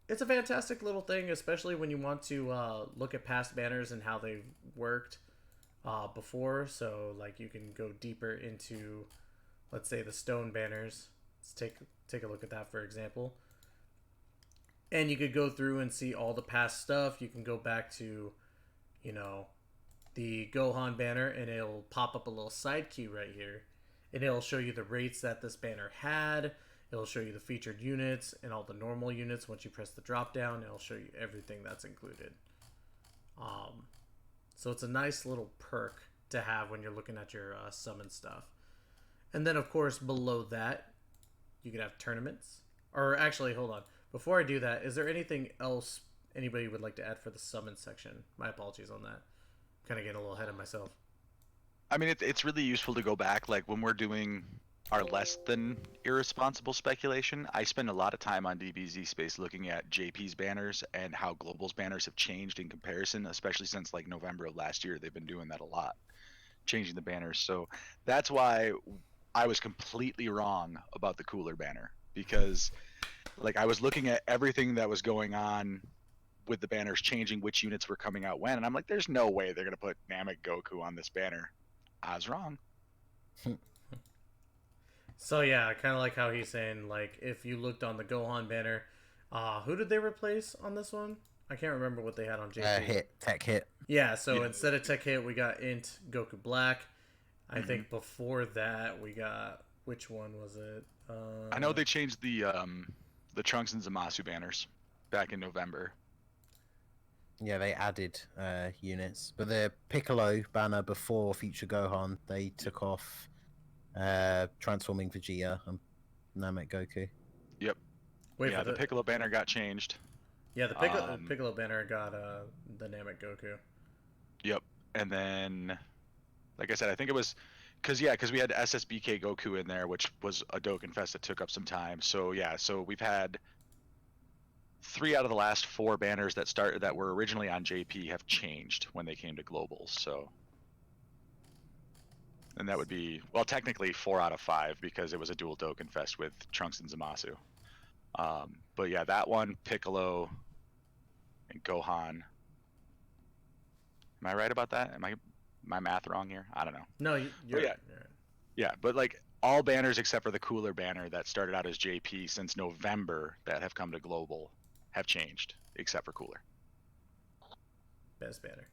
It's a fantastic little thing, especially when you want to look at past banners and how they've worked before. So, like, you can go deeper into, let's say, the stone banners. Let's take a look at that, for example. And you could go through and see all the past stuff. You can go back to, you know, the Gohan banner, and it'll pop up a little side queue right here. And it'll show you the rates that this banner had. It'll show you the featured units and all the normal units. Once you press the drop down, it'll show you everything that's included. So it's a nice little perk to have when you're looking at your summon stuff. And then, of course, below that, you could have tournaments. Or actually, hold on. Before I do that, is there anything else anybody would like to add for the summon section? My apologies on that. Kind of getting a little ahead of myself. I mean, it's really useful to go back, like when we're doing our less than irresponsible speculation. I spend a lot of time on DBZ Space looking at JP's banners and how Global's banners have changed in comparison, especially since like November of last year. They've been doing that a lot, changing the banners. So that's why I was completely wrong about the cooler banner, because like I was looking at everything that was going on with the banners changing, which units were coming out when, and I'm like, there's no way they're gonna put Namek Goku on this banner. I was wrong. So yeah, kind of like how he's saying, like if you looked on the Gohan banner, who did they replace on this one? I can't remember what they had on JP. Tech hit. Yeah, so instead of Tech Hit, we got Int Goku Black. I think before that we got, which one was it? I know they changed the Trunks and Zamasu banners back in November. Yeah, they added units, but the Piccolo banner before Future Gohan, they took off transforming Vegeta and Namek Goku. Yep. Wait, yeah, the Piccolo banner got changed. Yeah, the Piccolo banner got the Namek Goku. Yep. And then, like I said, I think it was because we had SSBK Goku in there, which was a Dokkan Fest that took up some time. So yeah, so we've had 3 out of the last 4 banners that were originally on JP have changed when they came to Global. So, and that would be, well, technically 4 out of 5 because it was a dual Dokkan Fest with Trunks and Zamasu. But yeah, that one, Piccolo and Gohan. Am I right about that? Am my math wrong here? I don't know. No, you're right. Yeah, but like all banners except for the cooler banner that started out as JP since November that have come to Global have changed, except for cooler. Best banner.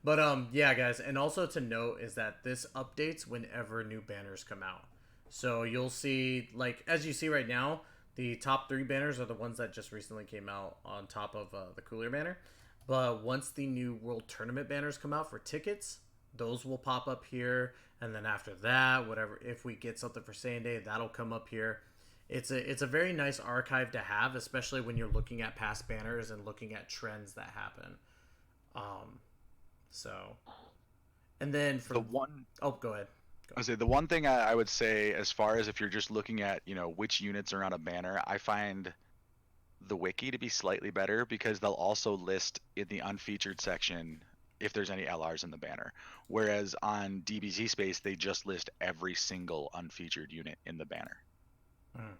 But yeah, guys, and also to note is that this updates whenever new banners come out. So you'll see, like as you see right now, the top 3 banners are the ones that just recently came out on top of the cooler banner. But once the new World Tournament banners come out for tickets, those will pop up here. And then after that, whatever, if we get something for Saiyan Day, that'll come up here. It's a very nice archive to have, especially when you're looking at past banners and looking at trends that happen. So, and then for the one, oh, go ahead. I would say the one thing I would say, as far as if you're just looking at, which units are on a banner, I find the wiki to be slightly better because they'll also list in the unfeatured section if there's any LRs in the banner. Whereas on DBZ space, they just list every single unfeatured unit in the banner. Mm.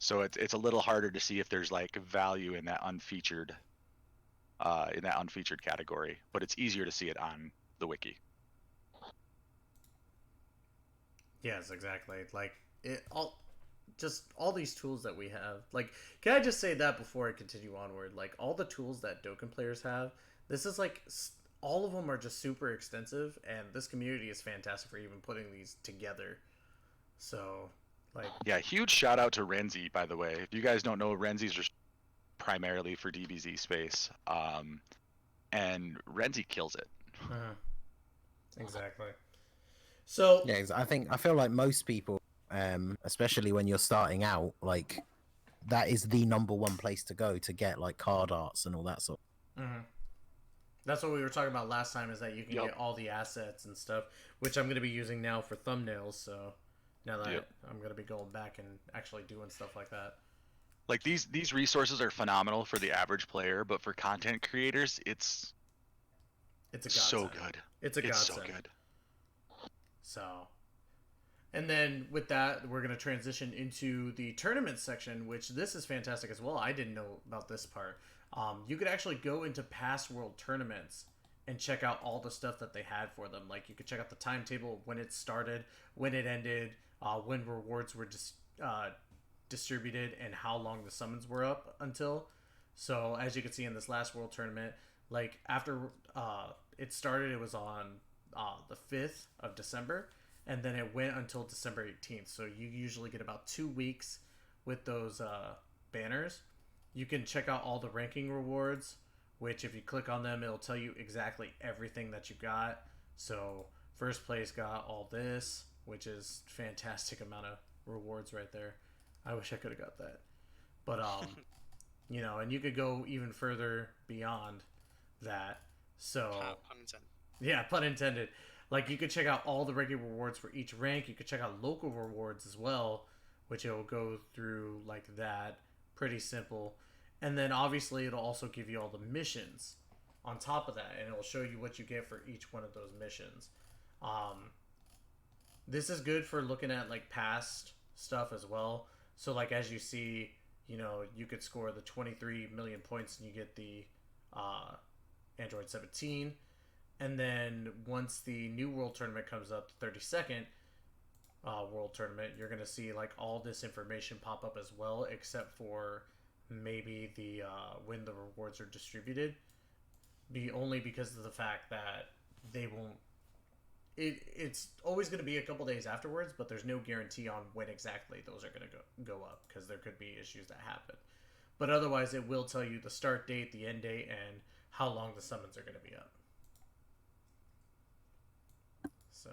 So it's a little harder to see if there's like value in that unfeatured category, but it's easier to see it on the wiki. Yes, exactly. Like all these tools that we have. Like, can I just say that before I continue onward? Like, all the tools that Dokkan players have, this is like all of them are just super extensive, and this community is fantastic for even putting these together. So, like, yeah, huge shout out to Renzi, by the way. If you guys don't know, Renzi's just primarily for DBZ space, and Renzi kills it. Exactly. So yeah, I feel like most people, especially when you're starting out, like that is the number one place to go to get like card arts and all that sort. That's what we were talking about last time, is that you can get all the assets and stuff, which I'm going to be using now for thumbnails. So now that I'm going to be going back and actually doing stuff like that. Like these resources are phenomenal for the average player, but for content creators, it's a godsend. So good. It's so good. So, and then with that, we're going to transition into the tournament section, which this is fantastic as well. I didn't know about this part. You could actually go into past world tournaments and check out all the stuff that they had for them. Like, you could check out the timetable, when it started, when it ended, when rewards were distributed, and how long the summons were up until. So, as you can see in this last world tournament, like, after it started, it was on the 5th of December, and then it went until December 18th. So you usually get about 2 weeks with those banners. You can check out all the ranking rewards, which if you click on them, it'll tell you exactly everything that you got. So first place got all this, which is fantastic amount of rewards right there. I wish I could have got that. But and you could go even further beyond that. So pun intended. Yeah, pun intended. Like, you could check out all the regular rewards for each rank. You could check out local rewards as well, which it will go through like that. Pretty simple. And then obviously it'll also give you all the missions on top of that, and it'll show you what you get for each one of those missions. This is good for looking at like past stuff as well. So like, as you see, you could score the 23 million points and you get the Android 17. And then once the new world tournament comes up, the 32nd world tournament, you're going to see like all this information pop up as well, except for maybe the when the rewards are distributed. Only because of the fact that they won't. It's always going to be a couple days afterwards, but there's no guarantee on when exactly those are going to go up, because there could be issues that happen. But otherwise, it will tell you the start date, the end date, and how long the summons are going to be up. So,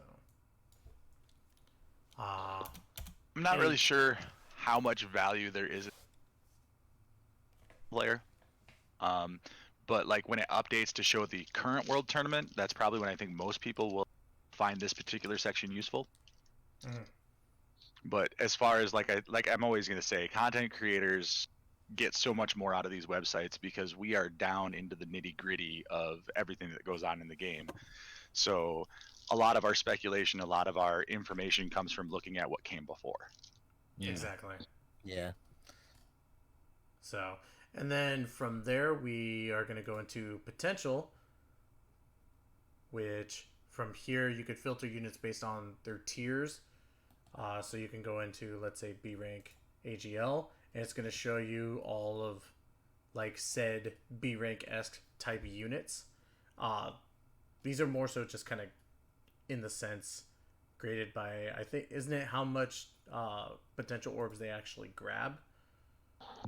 I'm not really sure how much value there is in the player. But like when it updates to show the current world tournament, that's probably when I think most people will find this particular section useful. But as far as I'm always going to say, content creators get so much more out of these websites because we are down into the nitty-gritty of everything that goes on in the game. So a lot of our speculation, a lot of our information comes from looking at what came before. Yeah. Exactly. Yeah. So, and then from there, we are going to go into potential, which from here you could filter units based on their tiers. So you can go into, let's say, B rank AGL, and it's going to show you all of like said B rank-esque type units. These are more so just kind of in the sense graded by, I think, isn't it how much potential orbs they actually grab?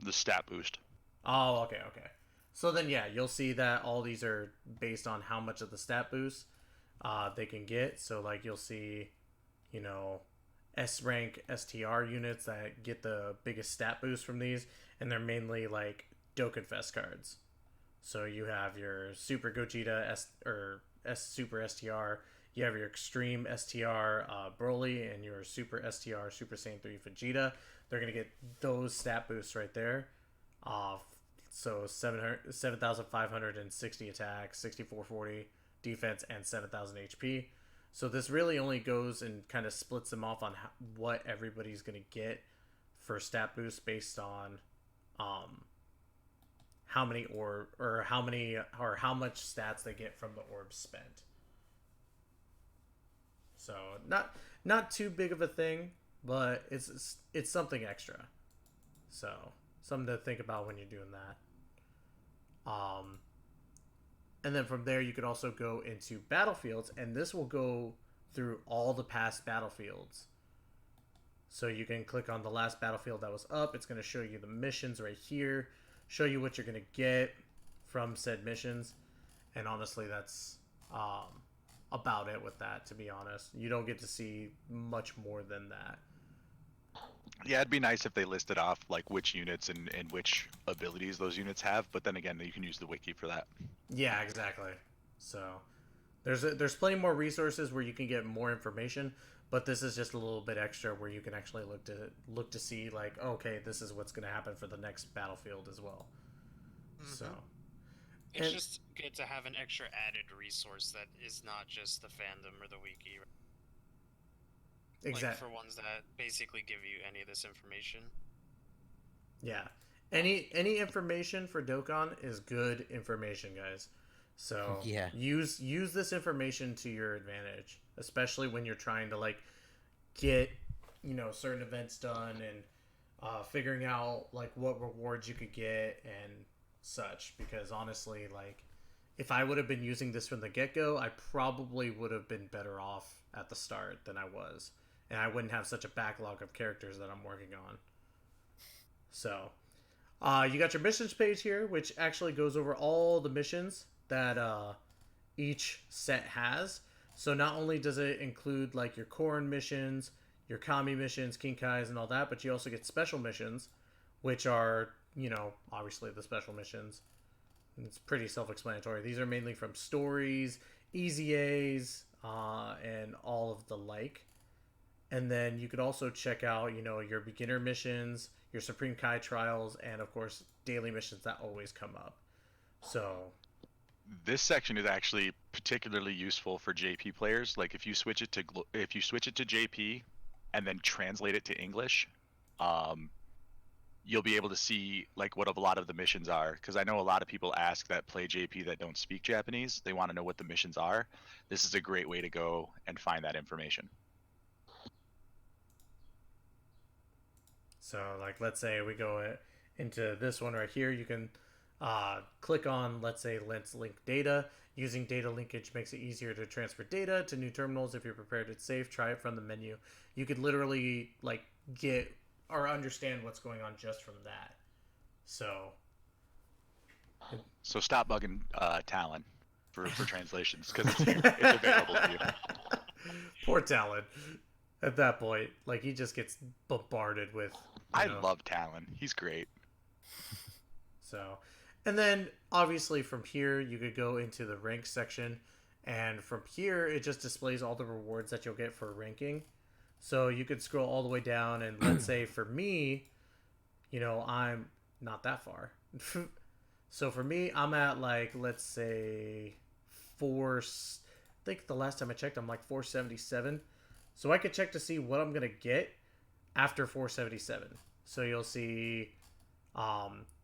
The stat boost. Oh, okay. So then, yeah, you'll see that all these are based on how much of the stat boost they can get. So, like, you'll see, S rank STR units that get the biggest stat boost from these, and they're mainly like Dokkanfest cards. So you have your Super Gogeta S Super STR. You have your Extreme STR Broly and your Super STR Super Saiyan 3 Vegeta. They're going to get those stat boosts right there. So 7,560 attack, 6,440 defense, and 7,000 HP. So this really only goes and kind of splits them off on what everybody's going to get for stat boost based on how many or how much stats they get from the orbs spent. So not too big of a thing, but it's something extra. So something to think about when you're doing that. And then from there you could also go into battlefields, and this will go through all the past battlefields. So you can click on the last battlefield that was up. It's going to show you the missions right here, show you what you're going to get from said missions. And honestly, that's about it with that, to be honest. You don't get to see much more than that. Yeah, it'd be nice if they listed off like which units and which abilities those units have, but then again, you can use the wiki for that. Yeah, exactly. So there's plenty more resources where you can get more information, but this is just a little bit extra where you can actually look to see like, okay, this is what's going to happen for the next battlefield as well. Mm-hmm. So it's just good to have an extra added resource that is not just the fandom or the wiki. Exactly. Like for ones that basically give you any of this information. Yeah. Any information for Dokkan is good information, guys. So yeah. use this information to your advantage, especially when you're trying to like get, certain events done and figuring out like what rewards you could get and such. Because honestly, like if I would have been using this from the get-go, I probably would have been better off at the start than I was. And I wouldn't have such a backlog of characters that I'm working on. So, you got your missions page here, which actually goes over all the missions that each set has. So not only does it include like your Corrin missions, your Kami missions, Kinkais, and all that, but you also get special missions, which are, obviously the special missions. And it's pretty self-explanatory. These are mainly from stories, EZAs, and all of the like. And then you could also check out, your beginner missions, your Supreme Kai trials, and of course, daily missions that always come up. So this section is actually particularly useful for JP players. Like if you switch it to JP and then translate it to English, you'll be able to see like what a lot of the missions are. Because I know a lot of people ask that play JP that don't speak Japanese. They want to know what the missions are. This is a great way to go and find that information. So, like, let's say we go into this one right here. You can click on, let's say, Let's Link Data. Using data linkage makes it easier to transfer data to new terminals. If you're prepared, it's safe. Try it from the menu. You could literally, like, get or understand what's going on just from that. So stop bugging Talon for translations, because it's available to you. Poor Talon. At that point, like, he just gets bombarded with... I love Talon. He's great. So, and then, obviously, from here, you could go into the rank section. And from here, it just displays all the rewards that you'll get for ranking. So, you could scroll all the way down. And let's say, for me, I'm not that far. So, for me, I'm at, like, let's say, I think the last time I checked, I'm like 477. So I could check to see what I'm going to get after 477. So you'll see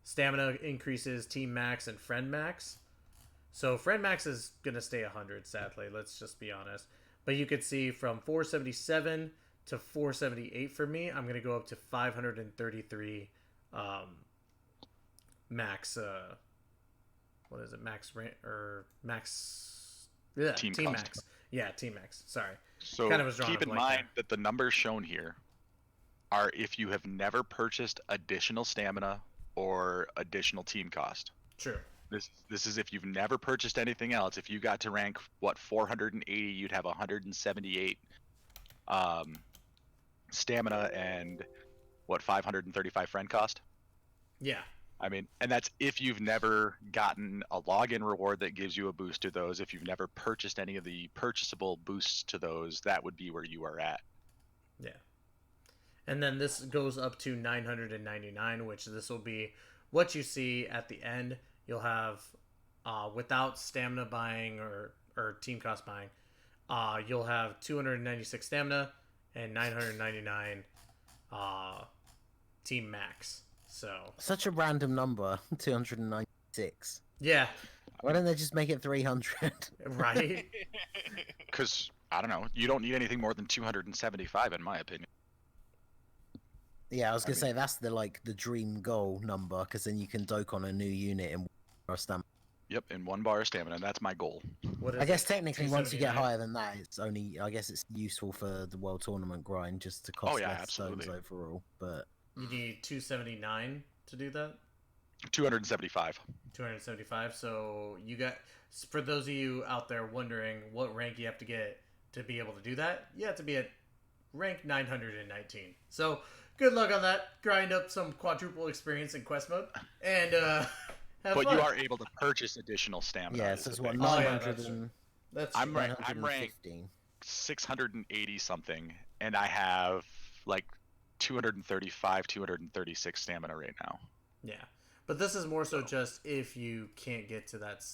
stamina increases, team max, and friend max. So friend max is going to stay 100, sadly. Let's just be honest. But you could see from 477 to 478 for me, I'm going to go up to 533 max. What is it? Max Yeah, team max. Yeah, team max. Sorry. So keep in mind that the numbers shown here are if you have never purchased additional stamina or additional team cost. True. This is if you've never purchased anything else. If you got to rank 480, you'd have 178 stamina and 535 friend cost. Yeah. I mean, and that's if you've never gotten a login reward that gives you a boost to those. If you've never purchased any of the purchasable boosts to those, that would be where you are at. Yeah. And then this goes up to 999, which this will be what you see at the end. You'll have, without stamina buying or team cost buying, you'll have 296 stamina and 999 team max. So Such a random number, 296. yeah, Why don't they just make it 300? right. Because I don't know, you don't need anything more than 275, in my opinion. Yeah, I was gonna say that's the dream goal number, because then you can doke on a new unit in or stamina. Yep, in 1 bar of stamina, and that's my goal. What is I guess it? technically once you get 279? higher than that, it's only it's useful for the world tournament grind just to cost yeah, less absolutely. stones overall. But You need 279 to do that. 275. 275. So you got, for those of you out there wondering what rank you have to get to be able to do that, you have to be at rank 919. So good luck on that. Grind up some quadruple experience in quest mode, and have But fun. you are able to purchase additional stamina. yeah, is so it's the what thing. Oh, yeah, 900 that's and That's I'm ranked 915. 680 something, and I have like 235, 236 stamina right now. yeah. But this is more so just if you can't get to that,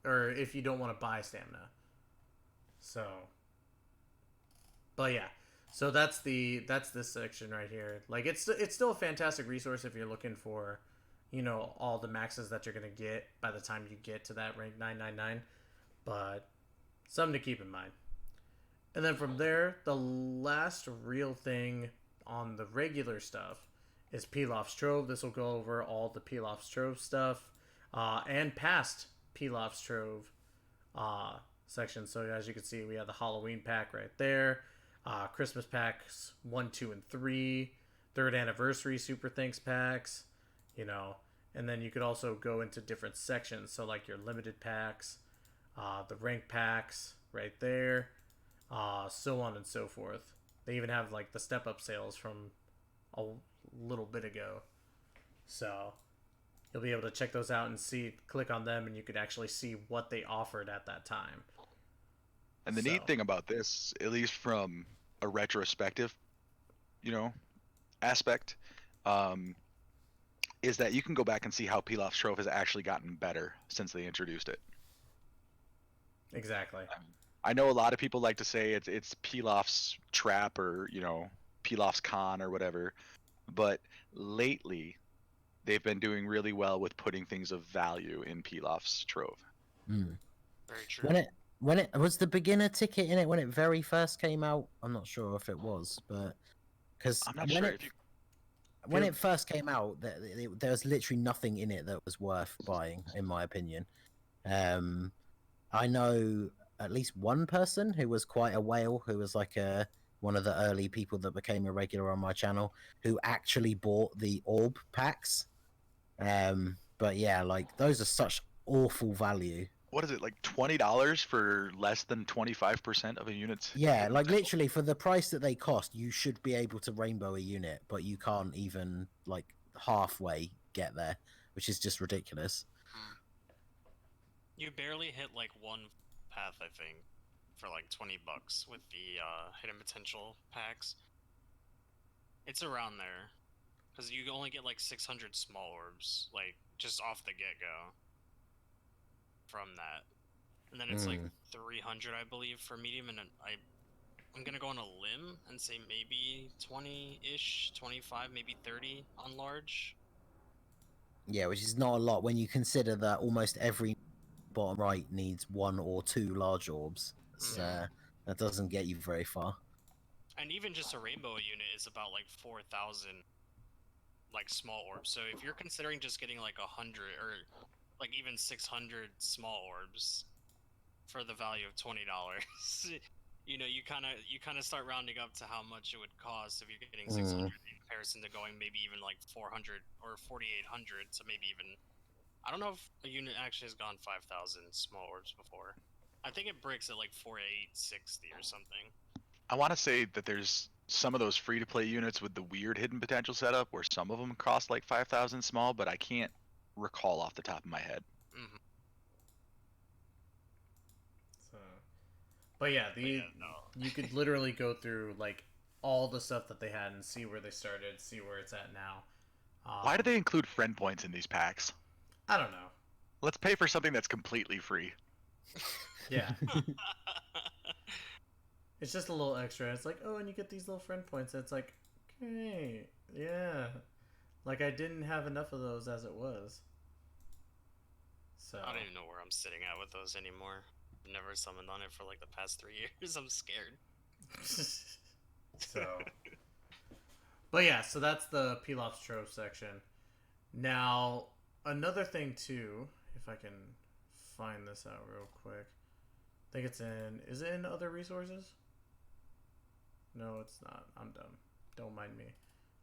or if you don't want to buy stamina. So, but yeah, so that's this section right here. Like it's still a fantastic resource if you're looking for, all the maxes that you're gonna get by the time you get to that rank 999. But something to keep in mind. And then from there, the last real thing on the regular stuff is Pilaf's Trove. This will go over all the Pilaf's Trove stuff and past Pilaf's Trove section. So as you can see, we have the Halloween pack right there, Christmas packs 1, 2, and 3, third anniversary Super Thanks packs, and then you could also go into different sections. So like your limited packs, the rank packs right there, so on and so forth. They even have like the step up sales from a little bit ago, so you'll be able to check those out and click on them, and you could actually see what they offered at that time. And the neat thing about this, at least from a retrospective, aspect, is that you can go back and see how Pilaf's Trove has actually gotten better since they introduced it. Exactly. I know a lot of people like to say it's Pilaf's Trap or Pilaf's Con or whatever, but lately they've been doing really well with putting things of value in Pilaf's Trove. Mm. Very true. When it was the beginner ticket in it when it very first came out, I'm not sure if it was, but because I'm not sure if you. when it first came out, there was literally nothing in it that was worth buying, in my opinion. I know at least one person who was quite a whale, who was like one of the early people that became a regular on my channel, who actually bought the orb packs. But yeah, like those are such awful value. What is it, like $20 for less than 25% of a unit's? Yeah, like literally for the price that they cost, you should be able to rainbow a unit, but you can't even like halfway get there, which is just ridiculous. You barely hit like one path, I think, for like $20 with the hidden potential packs. It's around there, because you only get like 600 small orbs, like just off the get-go from that, and then it's like 300, I believe, for medium, and I'm gonna go on a limb and say maybe 20-ish, 25, maybe 30 on large. Yeah, which is not a lot when you consider that almost every bottom right needs 1 or 2 large orbs. That doesn't get you very far. And even just a rainbow unit is about like 4,000 like small orbs. So if you're considering just getting like 100 or like even 600 small orbs for the value of $20, you kind of start rounding up to how much it would cost if you're getting 600 in comparison to going maybe even like 400 or 4,800. So maybe even, I don't know if a unit actually has gone 5,000 small orbs before. I think it breaks at like 4,860 or something. I want to say that there's some of those free-to-play units with the weird hidden potential setup where some of them cost like 5,000 small, but I can't recall off the top of my head. Mhm. So, but yeah, you could literally go through like all the stuff that they had and see where they started, see where it's at now. Why do they include friend points in these packs? I don't know. Let's pay for something that's completely free. Yeah. It's just a little extra. It's like, oh, and you get these little friend points. And it's like, okay, yeah. Like, I didn't have enough of those as it was. So. I don't even know where I'm sitting at with those anymore. I've never summoned on it for like the past 3 years. I'm scared. So. But yeah, so that's the Pilaf's Trove section. Now, another thing too, if I can find this out real quick. I think it's in... Is it in other resources? No, it's not. I'm dumb. Don't mind me.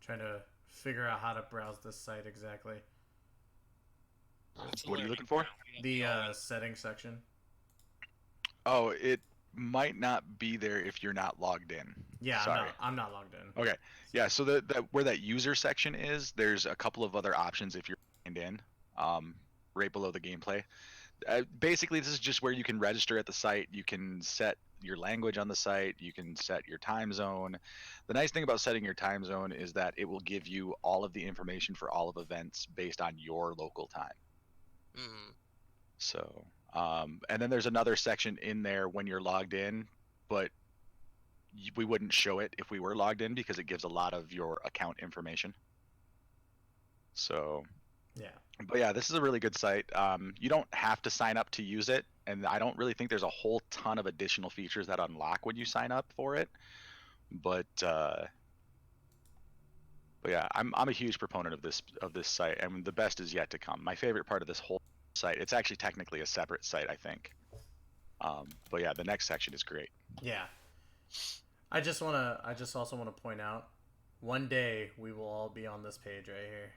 Trying to figure out how to browse this site exactly. What are you looking for? The settings section. Oh, it might not be there if you're not logged in. Yeah, Sorry. I'm not logged in. Okay. Yeah, so the where that user section is, there's a couple of other options if you're signed in, right below the gameplay. Basically, this is just where you can register at the site. You can set your language on the site. You can set your time zone. The nice thing about setting your time zone is that it will give you all of the information for all of events based on your local time. Mm-hmm. So, and then there's another section in there when you're logged in, but we wouldn't show it if we were logged in because it gives a lot of your account information. So, yeah. But yeah, this is a really good site. You don't have to sign up to use it, and I don't really think there's a whole ton of additional features that unlock when you sign up for it. But yeah, I'm a huge proponent of this site, and the best is yet to come. My favorite part of this whole site, it's actually technically a separate site, I think. But yeah, the next section is great. Yeah. I just also want to point out, one day we will all be on this page right here.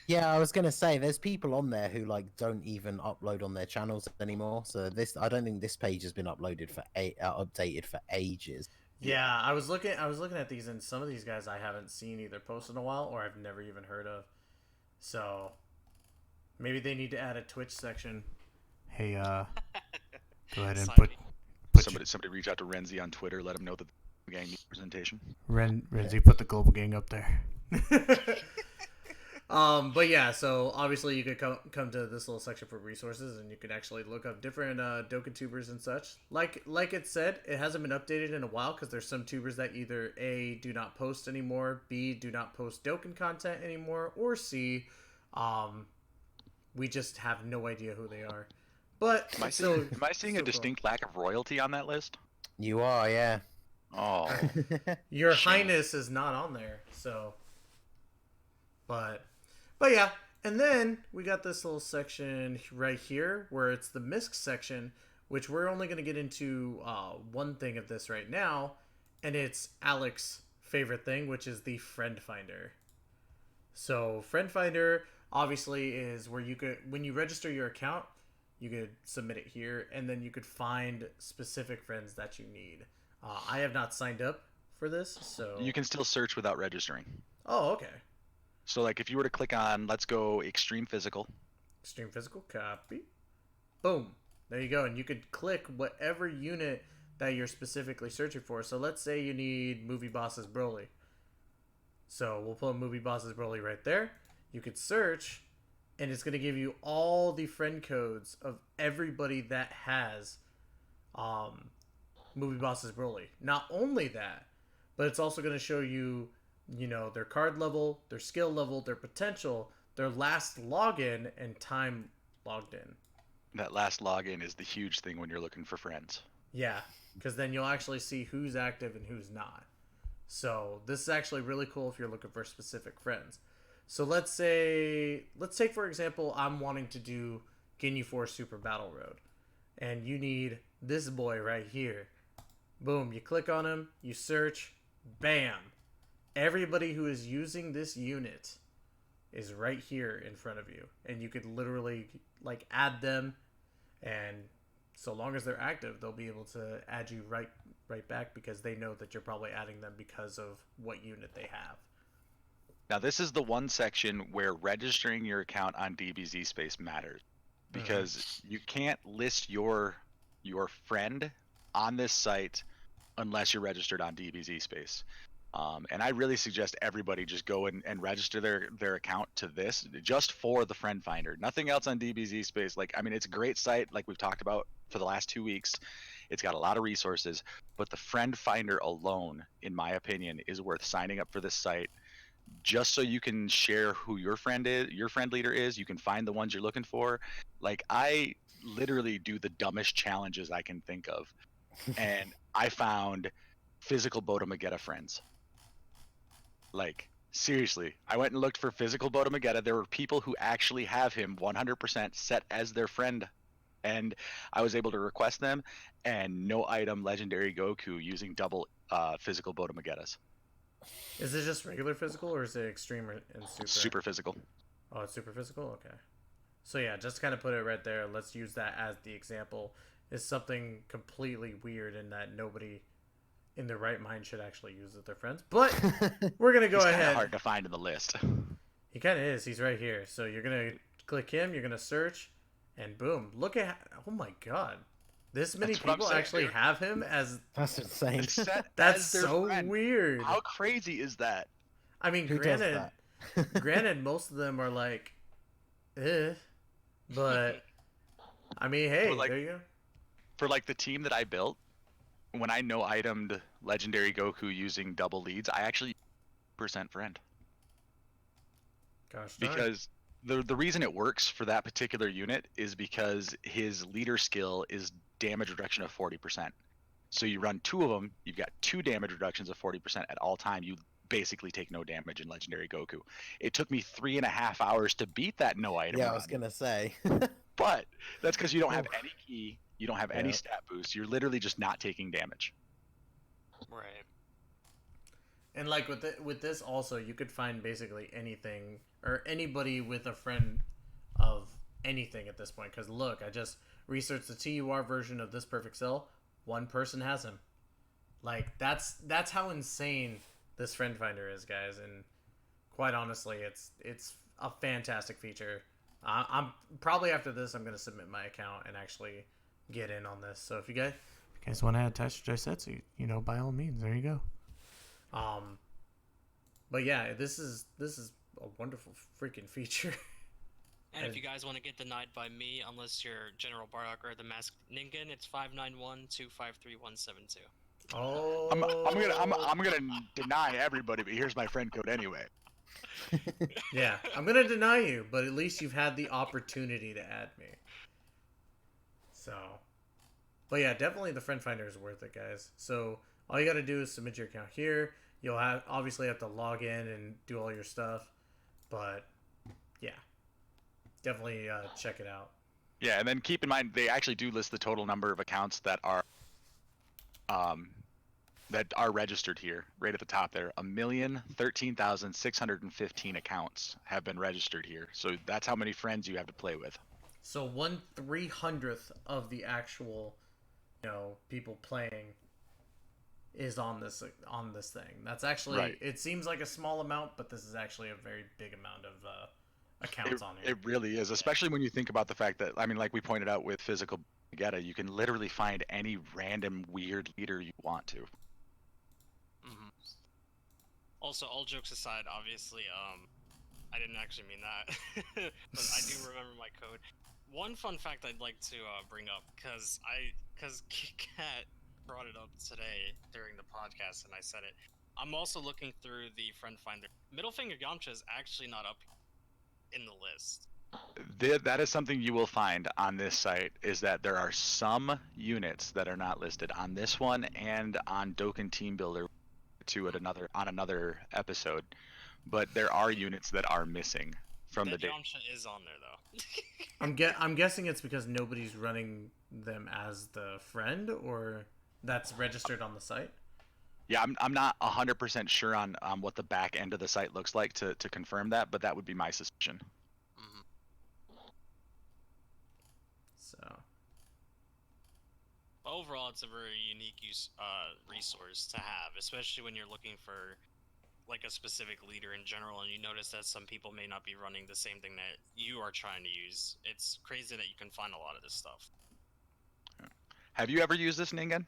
Yeah, I was gonna say there's people on there who like don't even upload on their channels anymore. So I don't think this page has been updated for ages. Yeah, I was looking at these, and some of these guys I haven't seen either post in a while or I've never even heard of. So maybe they need to add a Twitch section. Hey, go ahead and put somebody reach out to Renzi on Twitter, let him know that the gang needs presentation. Renzi, put the global gang up there. But yeah, so obviously you could come to this little section for resources, and you could actually look up different Dokkan tubers and such. Like it said, it hasn't been updated in a while because there's some tubers that either A, do not post anymore, B, do not post Dokkan content anymore, or C, we just have no idea who they are. But am I seeing a distinct lack of royalty on that list? You are, yeah. Oh, Your Highness is not on there, so. But yeah, and then we got this little section right here where it's the MISC section, which we're only going to get into one thing of this right now, and it's Alex's favorite thing, which is the Friend Finder. So Friend Finder obviously is where you could, when you register your account, you could submit it here, and then you could find specific friends that you need. I have not signed up for this, so... You can still search without registering. Oh, okay. So, like, if you were to click on, let's go Extreme Physical. Extreme Physical, copy. Boom. There you go. And you could click whatever unit that you're specifically searching for. So let's say you need Movie Bosses Broly. So we'll put Movie Bosses Broly right there. You could search, and it's going to give you all the friend codes of everybody that has Movie Bosses Broly. Not only that, but it's also going to show you, their card level, their skill level, their potential, their last login, and time logged in. That last login is the huge thing when you're looking for friends. Yeah, because then you'll actually see who's active and who's not. So this is actually really cool if you're looking for specific friends. So let's take for example, I'm wanting to do Ginyu Force Super Battle Road, and you need this boy right here. Boom, you click on him, you search, bam. Everybody who is using this unit is right here in front of you, and you could literally add them, and so long as they're active, they'll be able to add you right back because they know that you're probably adding them because of what unit they have. Now, this is the one section where registering your account on DBZ Space matters, because you can't list your friend on this site unless you're registered on DBZ Space. And I really suggest everybody just go and register their account to this just for the friend finder. Nothing else on DBZ Space. Like, I mean, it's a great site, like we've talked about for the last 2 weeks. It's got a lot of resources, but the friend finder alone, in my opinion, is worth signing up for this site just so you can share who your friend is, your friend leader is. You can find the ones you're looking for. Like, I literally do the dumbest challenges I can think of, and I found physical Botomagetta friends. Like, seriously, I went and looked for physical Botomagetta. There were people who actually have him 100% set as their friend, and I was able to request them, and no item legendary Goku using double physical Botomagettas. Is it just regular physical, or is it extreme and super? Super physical. Oh, it's super physical? Okay. So yeah, just kind of put it right there. Let's use that as the example. Is something completely weird in that nobody in their right mind should actually use with their friends. But we're going to go He's ahead. Hard to find in the list. He kind of is. He's right here. So you're going to click him. You're going to search. And boom. Look at... Oh my god. This many people actually have him as... That's insane. That's so friend. Weird. How crazy is that? I mean, granted, most of them are like, but I mean, hey, like, there you go. For like the team that I built, when I no itemed legendary Goku using double leads, I actually % friend. Gosh, because the reason it works for that particular unit is because his leader skill is damage reduction of 40%. So you run 2 of them, you've got 2 damage reductions of 40% at all time. You basically take no damage in legendary Goku. It took me 3.5 hours to beat that no item. Yeah, I was gonna say. But that's because you don't have any key, you don't have any stat boost. You're literally just not taking damage. Right. And like with this also, you could find basically anything or anybody with a friend of anything at this point. Because look, I just researched the TUR version of this perfect cell. 1 person has him. Like that's how insane this friend finder is, guys. And quite honestly, it's a fantastic feature. I'm probably after this, I'm gonna submit my account and actually get in on this. So if you guys want to add Taisho Jaisetsu, by all means, there you go. But yeah, this is a wonderful freaking feature. And if you guys want to get denied by me, unless you're General Bardock or the Masked Ningen, it's 591-253-172. Oh, I'm gonna deny everybody, but here's my friend code anyway. Yeah, I'm gonna deny you, but at least you've had the opportunity to add me. So, but yeah, definitely the friend finder is worth it, guys. So all you got to do is submit your account here. You'll obviously have to log in and do all your stuff, but yeah, definitely check it out. Yeah, and then keep in mind they actually do list the total number of accounts that are registered here, right at the top there. 1,013,615 accounts have been registered here. So that's how many friends you have to play with. So 1/300th of the actual, people playing is on this thing. That's actually right. It seems like a small amount, but this is actually a very big amount of accounts on here. It really is, especially when you think about the fact that, I mean, like we pointed out with physical Geta, you can literally find any random weird leader you want to. Mm-hmm. Also, all jokes aside, obviously, I didn't actually mean that, but I do remember my code. One fun fact I'd like to bring up, because Kat brought it up today during the podcast, and I said it. I'm also looking through the friend finder. Middle Finger Yamcha is actually not up in the list. That is something you will find on this site, is that there are some units that are not listed on this one and on Dokkan Team Builder on another episode, but there are units that are missing from the Yamcha is on there though. I'm guessing it's because nobody's running them as the friend, or that's registered on the site. Yeah, I'm not 100% sure on what the back end of the site looks like to confirm that, but that would be my suspicion. Mm-hmm. So overall, it's a very unique resource to have, especially when you're looking for like a specific leader in general, and you notice that some people may not be running the same thing that you are trying to use. It's crazy that you can find a lot of this stuff. Have you ever used this Ningen?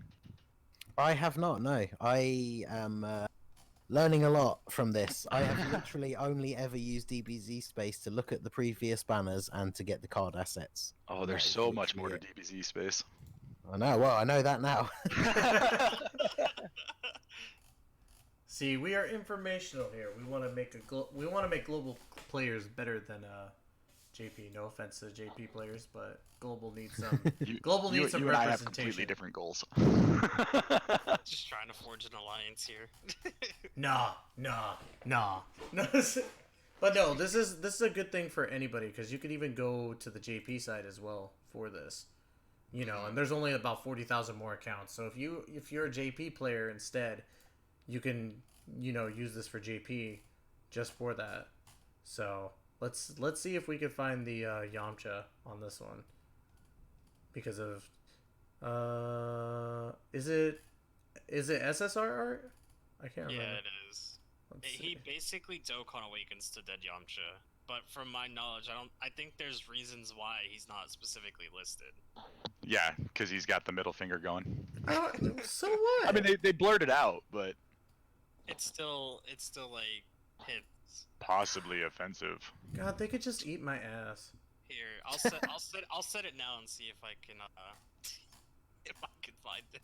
I have not. No, I am learning a lot from this. I have literally only ever used DBZ space to look at the previous banners and to get the card assets. Oh, And there's that is so much more to literally DBZ space. I know. Well, I know that now. See, we are informational here. We want to make global players better than JP. No offense to JP players, but global needs some global needs some you and I have representation. completely different goals. Just trying to forge an alliance here. Nah. But no, this is a good thing for anybody because you can even go to the JP side as well for this. You know, and there's only about 40,000 more accounts. So if you're a JP player instead, you can, you know, use this for JP just for that. So let's see if we can find the Yamcha on this one. Because of is it SSR art? I can't remember. Yeah, it is. He basically Dokkan awakens to Dead Yamcha, but from my knowledge, I think there's reasons why he's not specifically listed. Yeah, because he's got the middle finger going. So what? I mean, they blurred it out, but It's still like hits. possibly offensive. God, they could just eat my ass. Here, I'll set it now and see if I can if I can find it.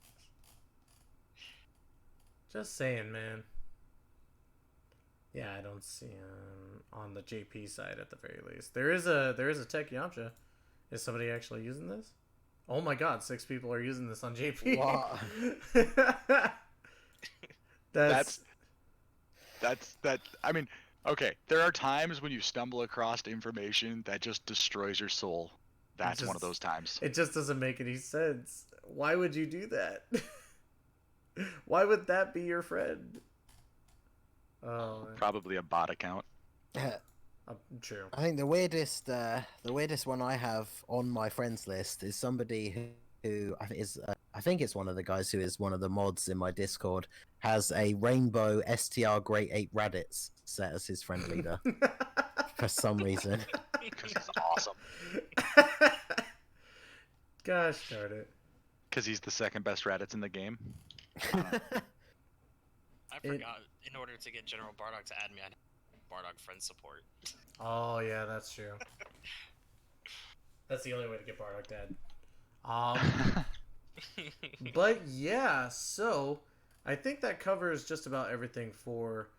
Just saying, man. Yeah, I don't see him on the JP side at the very least. There is a Tech Yamcha. Is somebody actually using this? Oh my God, 6 people are using this on JP. Wow. That's I mean, okay, there are times when you stumble across information that just destroys your soul. That's one of those times. It just doesn't make any sense. Why would you do that? Why would that be your friend? Oh, Probably a bot account. true. I think the weirdest one I have on my friends list is somebody who I think it's one of the guys who is one of the mods in my Discord, has a rainbow STR Great 8 Raditz set as his friend leader for some reason. Because he's awesome. Gosh darn it. Because he's the second best Raditz in the game. I forgot. In order to get General Bardock to add me, I had Bardock friend support. Oh yeah, that's true. That's the only way to get Bardock dead. But yeah, so I think that covers just about everything for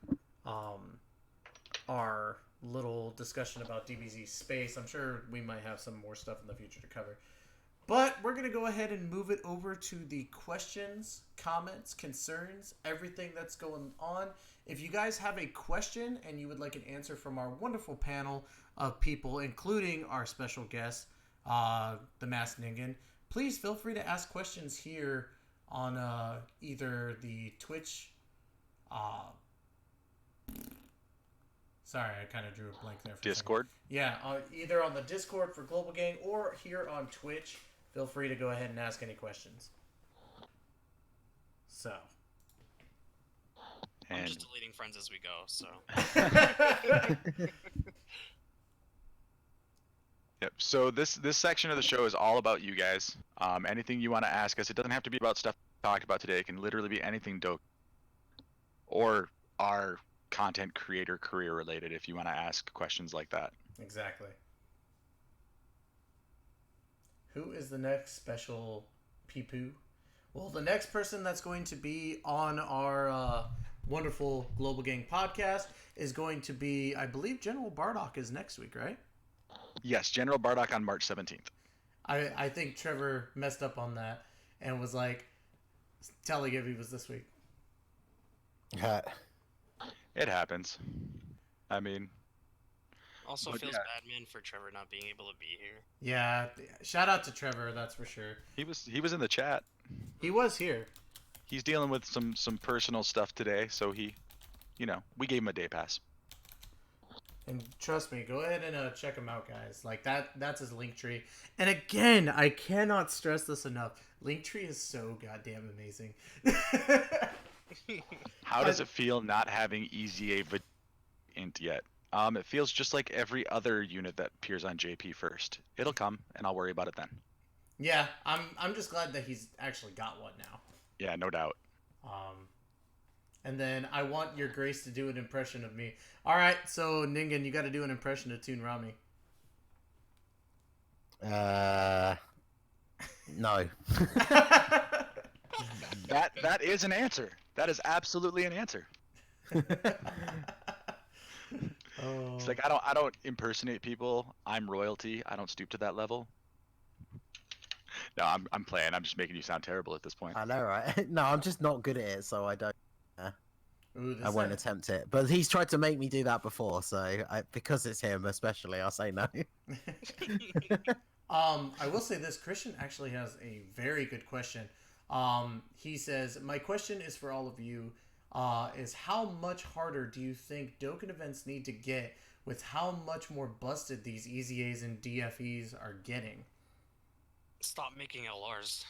our little discussion about DBZ space. I'm sure we might have some more stuff in the future to cover. But we're going to go ahead and move it over to the questions, comments, concerns, everything that's going on. If you guys have a question and you would like an answer from our wonderful panel of people, including our special guest, the Masked Ningen, please feel free to ask questions here on either the Twitch. Sorry, I kind of drew a blank there. For Discord? Yeah, either on the Discord for Global Gang or here on Twitch. Feel free to go ahead and ask any questions. So. I'm just deleting friends as we go, so. Yep. So this section of the show is all about you guys. Anything you want to ask us, it doesn't have to be about stuff we talked about today. It can literally be anything dope or our content creator career related if you want to ask questions like that. Exactly. Who is the next special Peepoo? Well, the next person that's going to be on our wonderful Global Gang podcast is going to be, I believe, General Bardock is next week, right? Yes, General Bardock on March 17th. I think Trevor messed up on that and was like, telling if he was this week. It happens. I mean... Also feels bad, man, for Trevor not being able to be here. Yeah, shout out to Trevor, that's for sure. He was in the chat. He was here. He's dealing with some personal stuff today, so he, we gave him a day pass. And trust me, go ahead and check him out, guys. Like that's his Linktree. And again, I cannot stress this enough. Linktree is so goddamn amazing. How does it feel not having EZA int yet? It feels just like every other unit that appears on JP first. It'll come, and I'll worry about it then. Yeah, I'm just glad that he's actually got one now. Yeah, no doubt. And then I want your Grace to do an impression of me. All right, so Ningen, you got to do an impression of Toon Rami. No. That is an answer. That is absolutely an answer. It's like I don't impersonate people. I'm royalty. I don't stoop to that level. No, I'm playing. I'm just making you sound terrible at this point. I know, right? No, I'm just not good at it, so I don't. I won't attempt it. But he's tried to make me do that before, so because it's him, especially, I'll say no. I will say this: Christian actually has a very good question. He says, "My question is for all of you: is how much harder do you think Dokkan events need to get with how much more busted these EZAs and DFEs are getting?" Stop making LRs.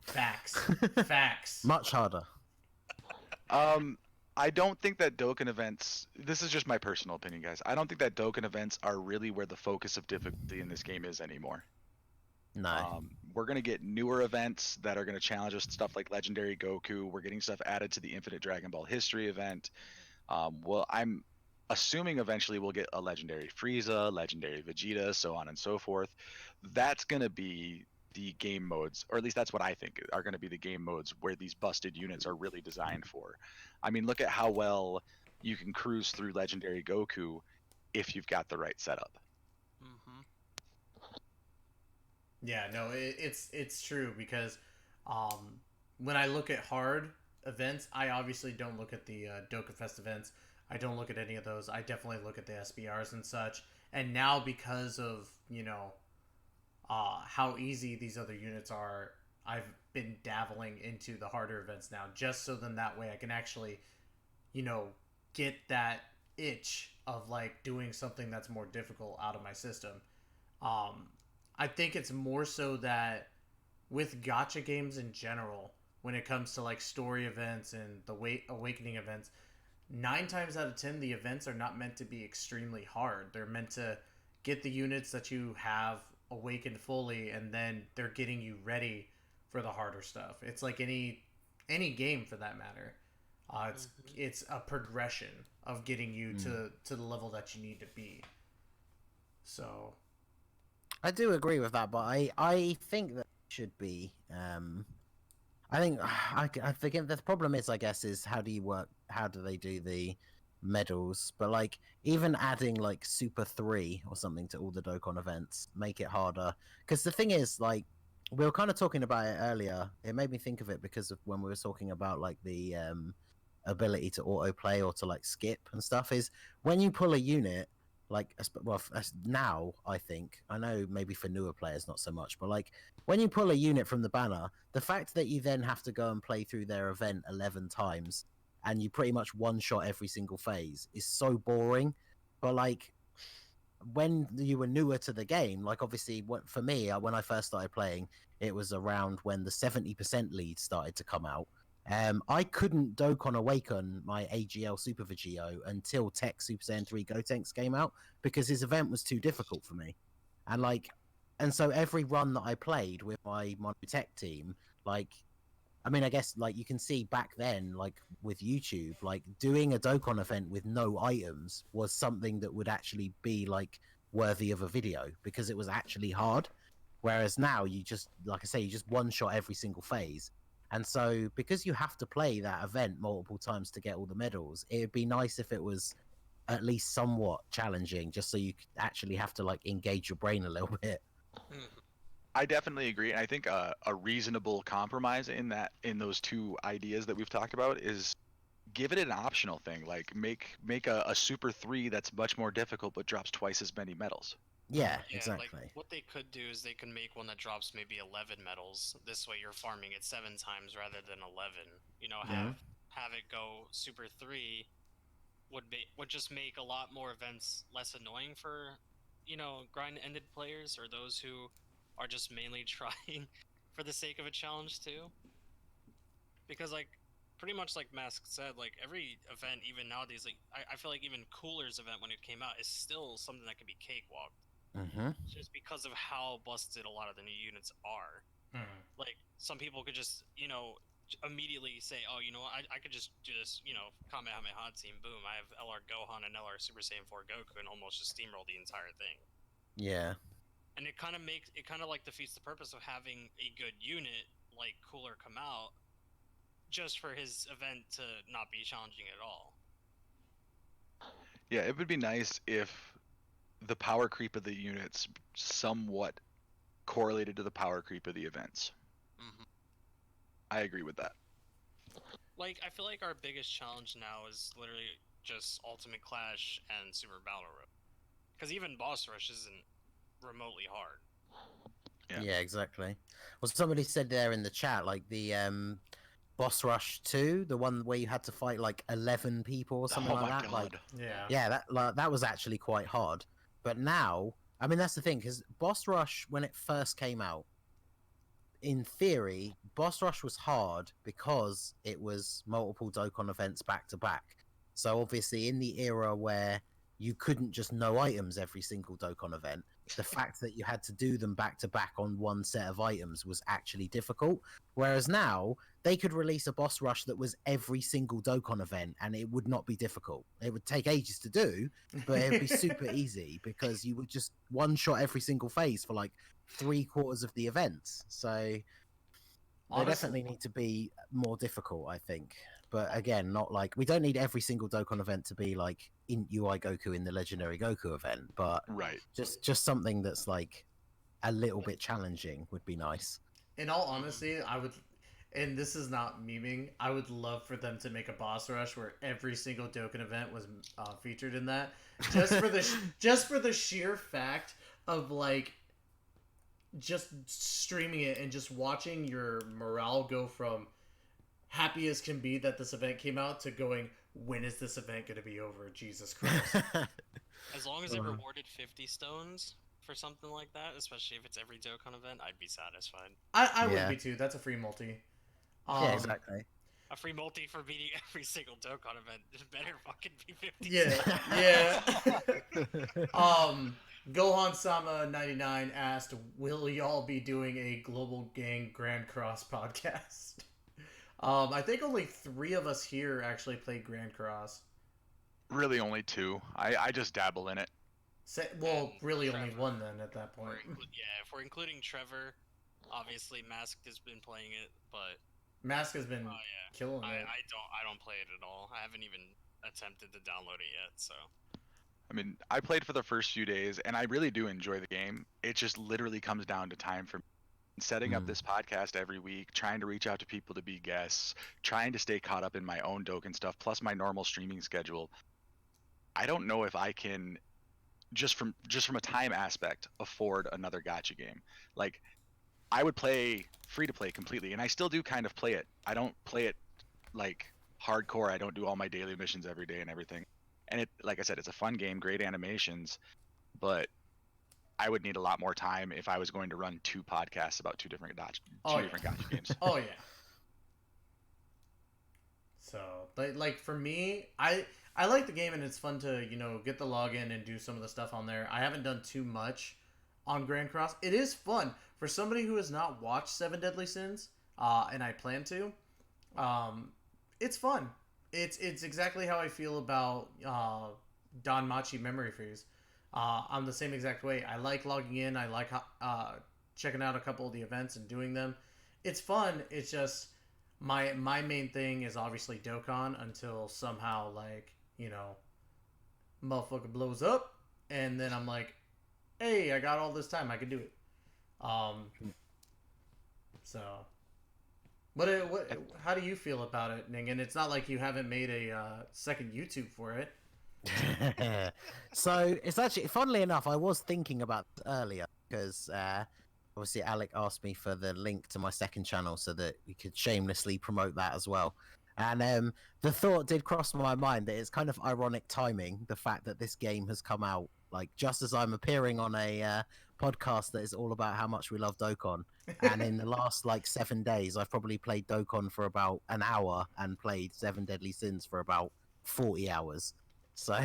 Facts. Facts. Much harder. I don't think that Dokkan events. This is just my personal opinion, guys. I don't think that Dokkan events are really where the focus of difficulty in this game is anymore. No. We're gonna get newer events that are gonna challenge us, stuff like Legendary Goku. We're getting stuff added to the Infinite Dragon Ball History event. Well, I'm assuming eventually we'll get a Legendary Frieza, Legendary Vegeta, so on and so forth. That's gonna be the game modes, or at least that's what I think are going to be the game modes where these busted units are really designed for. I mean, look at how well you can cruise through Legendary Goku if you've got the right setup. Mm-hmm. Yeah, no, it's true because when I look at hard events, I obviously don't look at the Dokkan Fest events. I don't look at any of those. I definitely look at the SBRs and such. And now because of, how easy these other units are, I've been dabbling into the harder events now, just so then that way I can actually, get that itch of like doing something that's more difficult out of my system. I think it's more so that with gacha games in general, when it comes to like story events and the awakening events, 9 times out of 10 the events are not meant to be extremely hard. They're meant to get the units that you have awakened fully, and then they're getting you ready for the harder stuff. It's like any game for that matter. It's a progression of getting you to the level that you need to be. So I do agree with that, but I think that should be. I think I forget. The problem is, I guess, is how do they do the medals? But like even adding like Super 3 or something to all the Dokkan events make it harder. Because the thing is, like we were kind of talking about it earlier. It made me think of it because of when we were talking about like the ability to autoplay or to like skip and stuff. Is when you pull a unit. Like, well, now I think I know maybe for newer players not so much, but like when you pull a unit from the banner, the fact that you then have to go and play through their event 11 times and you pretty much one shot every single phase is so boring. But like when you were newer to the game, like obviously for me when I first started playing, it was around when the 70% lead started to come out. I couldn't Dokkan Awaken my AGL Super Vegito until Tech Super Saiyan 3 Gotenks came out because his event was too difficult for me. And so every run that I played with my Monotech team, like, I mean, I guess like you can see back then, like with YouTube, like doing a Dokkan event with no items was something that would actually be like worthy of a video because it was actually hard. Whereas now you just, like I say, you just one shot every single phase. And so, because you have to play that event multiple times to get all the medals, it would be nice if it was at least somewhat challenging, just so you actually have to like engage your brain a little bit. I definitely agree. I think a reasonable compromise in those two ideas that we've talked about is give it an optional thing. Like make a Super 3 that's much more difficult but drops twice as many medals. Yeah, exactly. Like, what they could do is they could make one that drops maybe 11 medals. This way you're farming it 7 times rather than 11. Have it go Super 3 would just make a lot more events less annoying for, grind-ended players or those who are just mainly trying for the sake of a challenge too. Because like pretty much like Mask said, like every event, even nowadays, like I feel like even Cooler's event when it came out is still something that can be cakewalked. Just because of how busted a lot of the new units are. Like some people could just, immediately say, oh, you know what, I could just do this, Kamehameha team, boom, I have LR Gohan and LR Super Saiyan 4 Goku and almost just steamroll the entire thing. Yeah. And it kind of like defeats the purpose of having a good unit like Cooler come out just for his event to not be challenging at all. Yeah, it would be nice if the power creep of the units somewhat correlated to the power creep of the events. I agree with that. Like, I feel like our biggest challenge now is literally just Ultimate Clash and Super Battle Royale. Because even Boss Rush isn't remotely hard. Yeah, exactly. Well, somebody said there in the chat, like the Boss Rush 2, the one where you had to fight like 11 people or something like that. God. Like, yeah, that was actually quite hard. But now, I mean, that's the thing, because Boss Rush, when it first came out, in theory, Boss Rush was hard because it was multiple Dokkan events back to back. So obviously, in the era where you couldn't just no items every single Dokkan event, the fact that you had to do them back to back on one set of items was actually difficult. Whereas now, they could release a boss rush that was every single Dokkan event and it would not be difficult. It would take ages to do, but it would be super easy because you would just one shot every single phase for like 3/4 of the events. So they definitely need to be more difficult, I think. But again, not like we don't need every single Dokkan event to be like in UI Goku in the Legendary Goku event, but right, just something that's like a little bit challenging would be nice. In all honesty, I would, and this is not memeing, I would love for them to make a boss rush where every single Dokkan event was featured in that, just for the just for the sheer fact of like just streaming it and just watching your morale go from happy as can be that this event came out to going, when is this event going to be over? Jesus Christ. As long as it rewarded 50 stones for something like that, especially if it's every Dokkan event, I'd be satisfied. I would be too. That's a free multi. Yeah, exactly. A free multi for beating every single Dokkan event. It better fucking be 50 Yeah, yeah. Gohan Sama 99 asked, will y'all be doing a Global Gang Grand Cross podcast? I think only 3 of us here actually played Grand Cross. Really only 2. I just dabble in it. Well, really Trevor, only 1 then at that point. If we're including Trevor, obviously Masked has been playing it, but Mask has been killing it. I don't play it at all. I haven't even attempted to download it yet, so. I mean, I played for the first few days, and I really do enjoy the game. It just literally comes down to time for me. Setting up this podcast every week, trying to reach out to people to be guests, trying to stay caught up in my own Dokkan stuff, plus my normal streaming schedule. I don't know if I can, just from a time aspect, afford another gacha game. Like, I would play free to play completely, and I still do kind of play it. I don't play it like hardcore. I don't do all my daily missions every day and everything. And it, like I said, it's a fun game, great animations, but I would need a lot more time if I was going to run 2 podcasts about 2 different gacha games. Oh yeah. So, like for me, I like the game and it's fun to get the login and do some of the stuff on there. I haven't done too much on Grand Cross. It is fun for somebody who has not watched 7 Deadly Sins, and I plan to. It's fun. It's exactly how I feel about Don Machi Memory Freeze. I'm the same exact way. I like logging in. I like checking out a couple of the events and doing them. It's fun. It's just my main thing is obviously Dokkan until somehow motherfucker blows up, and then I'm like, hey, I got all this time. I can do it. So, how do you feel about it, Ningen? It's not like you haven't made a second YouTube for it. So it's actually, funnily enough, I was thinking about this earlier because obviously Alec asked me for the link to my second channel so that we could shamelessly promote that as well. And the thought did cross my mind that it's kind of ironic timing, the fact that this game has come out like just as I'm appearing on a podcast that is all about how much we love Dokkan. And in the last like 7 days, I've probably played Dokkan for about an hour and played Seven Deadly Sins for about 40 hours. So,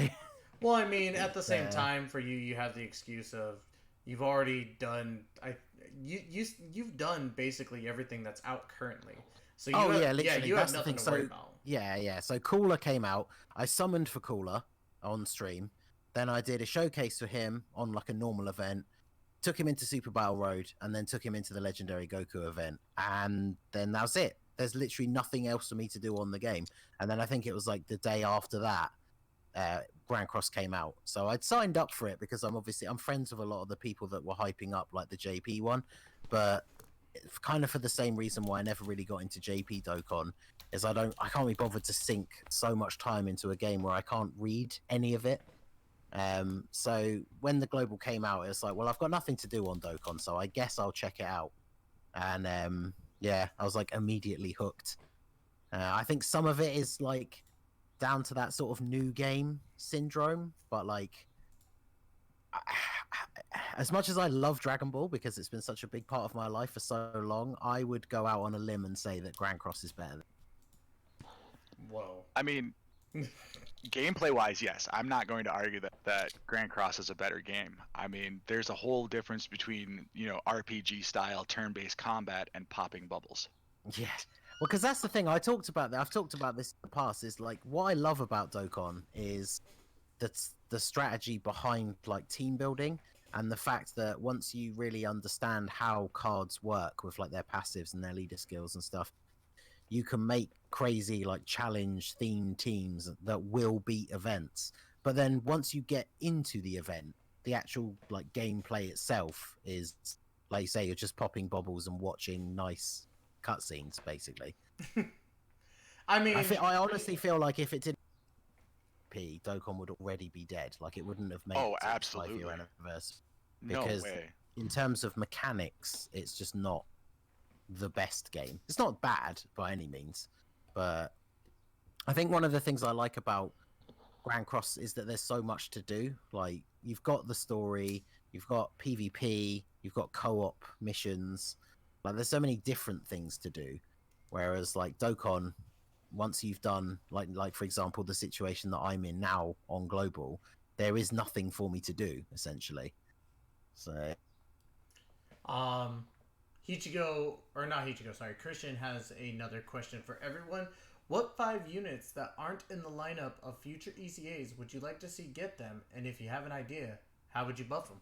Well, I mean, at the same Yeah. time, for you, you have the excuse of you've already done. You've done basically everything that's out currently. So you have, literally. you have That's the nothing thing. to worry So, about. yeah. So Cooler came out. I summoned for Cooler on stream. Then I did a showcase for him on like a normal event. Took him into Super Battle Road, and then took him into the Legendary Goku event. And then that was it. There's literally nothing else for me to do on the game. And then I think it was like the day after that, Grand Cross came out. So I'd signed up for it because I'm friends with a lot of the people that were hyping up like the JP one, but kind of for the same reason why I never really got into JP Dokkan is I can't be bothered to sink so much time into a game where I can't read any of it. So when the global came out, it's like, well, I've got nothing to do on Dokkan, so I guess I'll check it out. And I was like immediately hooked. I think some of it is like down to that sort of new game syndrome, but like as much as I love Dragon Ball because it's been such a big part of my life for so long, I would go out on a limb and say that Grand Cross is better. Whoa. I mean, gameplay-wise, yes. I'm not going to argue that Grand Cross is a better game. I mean, there's a whole difference between, RPG-style turn-based combat and popping bubbles. Yeah. Well, because that's the thing I've talked about this in the past, is like what I love about Dokkan is the strategy behind like team building, and the fact that once you really understand how cards work with like their passives and their leader skills and stuff, you can make crazy like challenge themed teams that will beat events. But then once you get into the event, the actual like gameplay itself is, like you say, you're just popping bubbles and watching nice cutscenes basically. I mean, I honestly feel like if it didn't Dokkan would already be dead. Like it wouldn't have made Oh, it to its absolutely. 5-year anniversary. No Because way. in terms of mechanics, it's just not the best game. It's not bad by any means, but I think one of the things I like about Grand Cross is that there's so much to do. Like you've got the story, you've got PvP, you've got co-op missions. Like there's so many different things to do. Whereas like Dokkan, once you've done like for example the situation that I'm in now on global, there is nothing for me to do essentially. So Hichigo, or not Hichigo, sorry, Christian has another question for everyone. What 5 units that aren't in the lineup of future ECAs would you like to see get them? And if you have an idea, how would you buff them?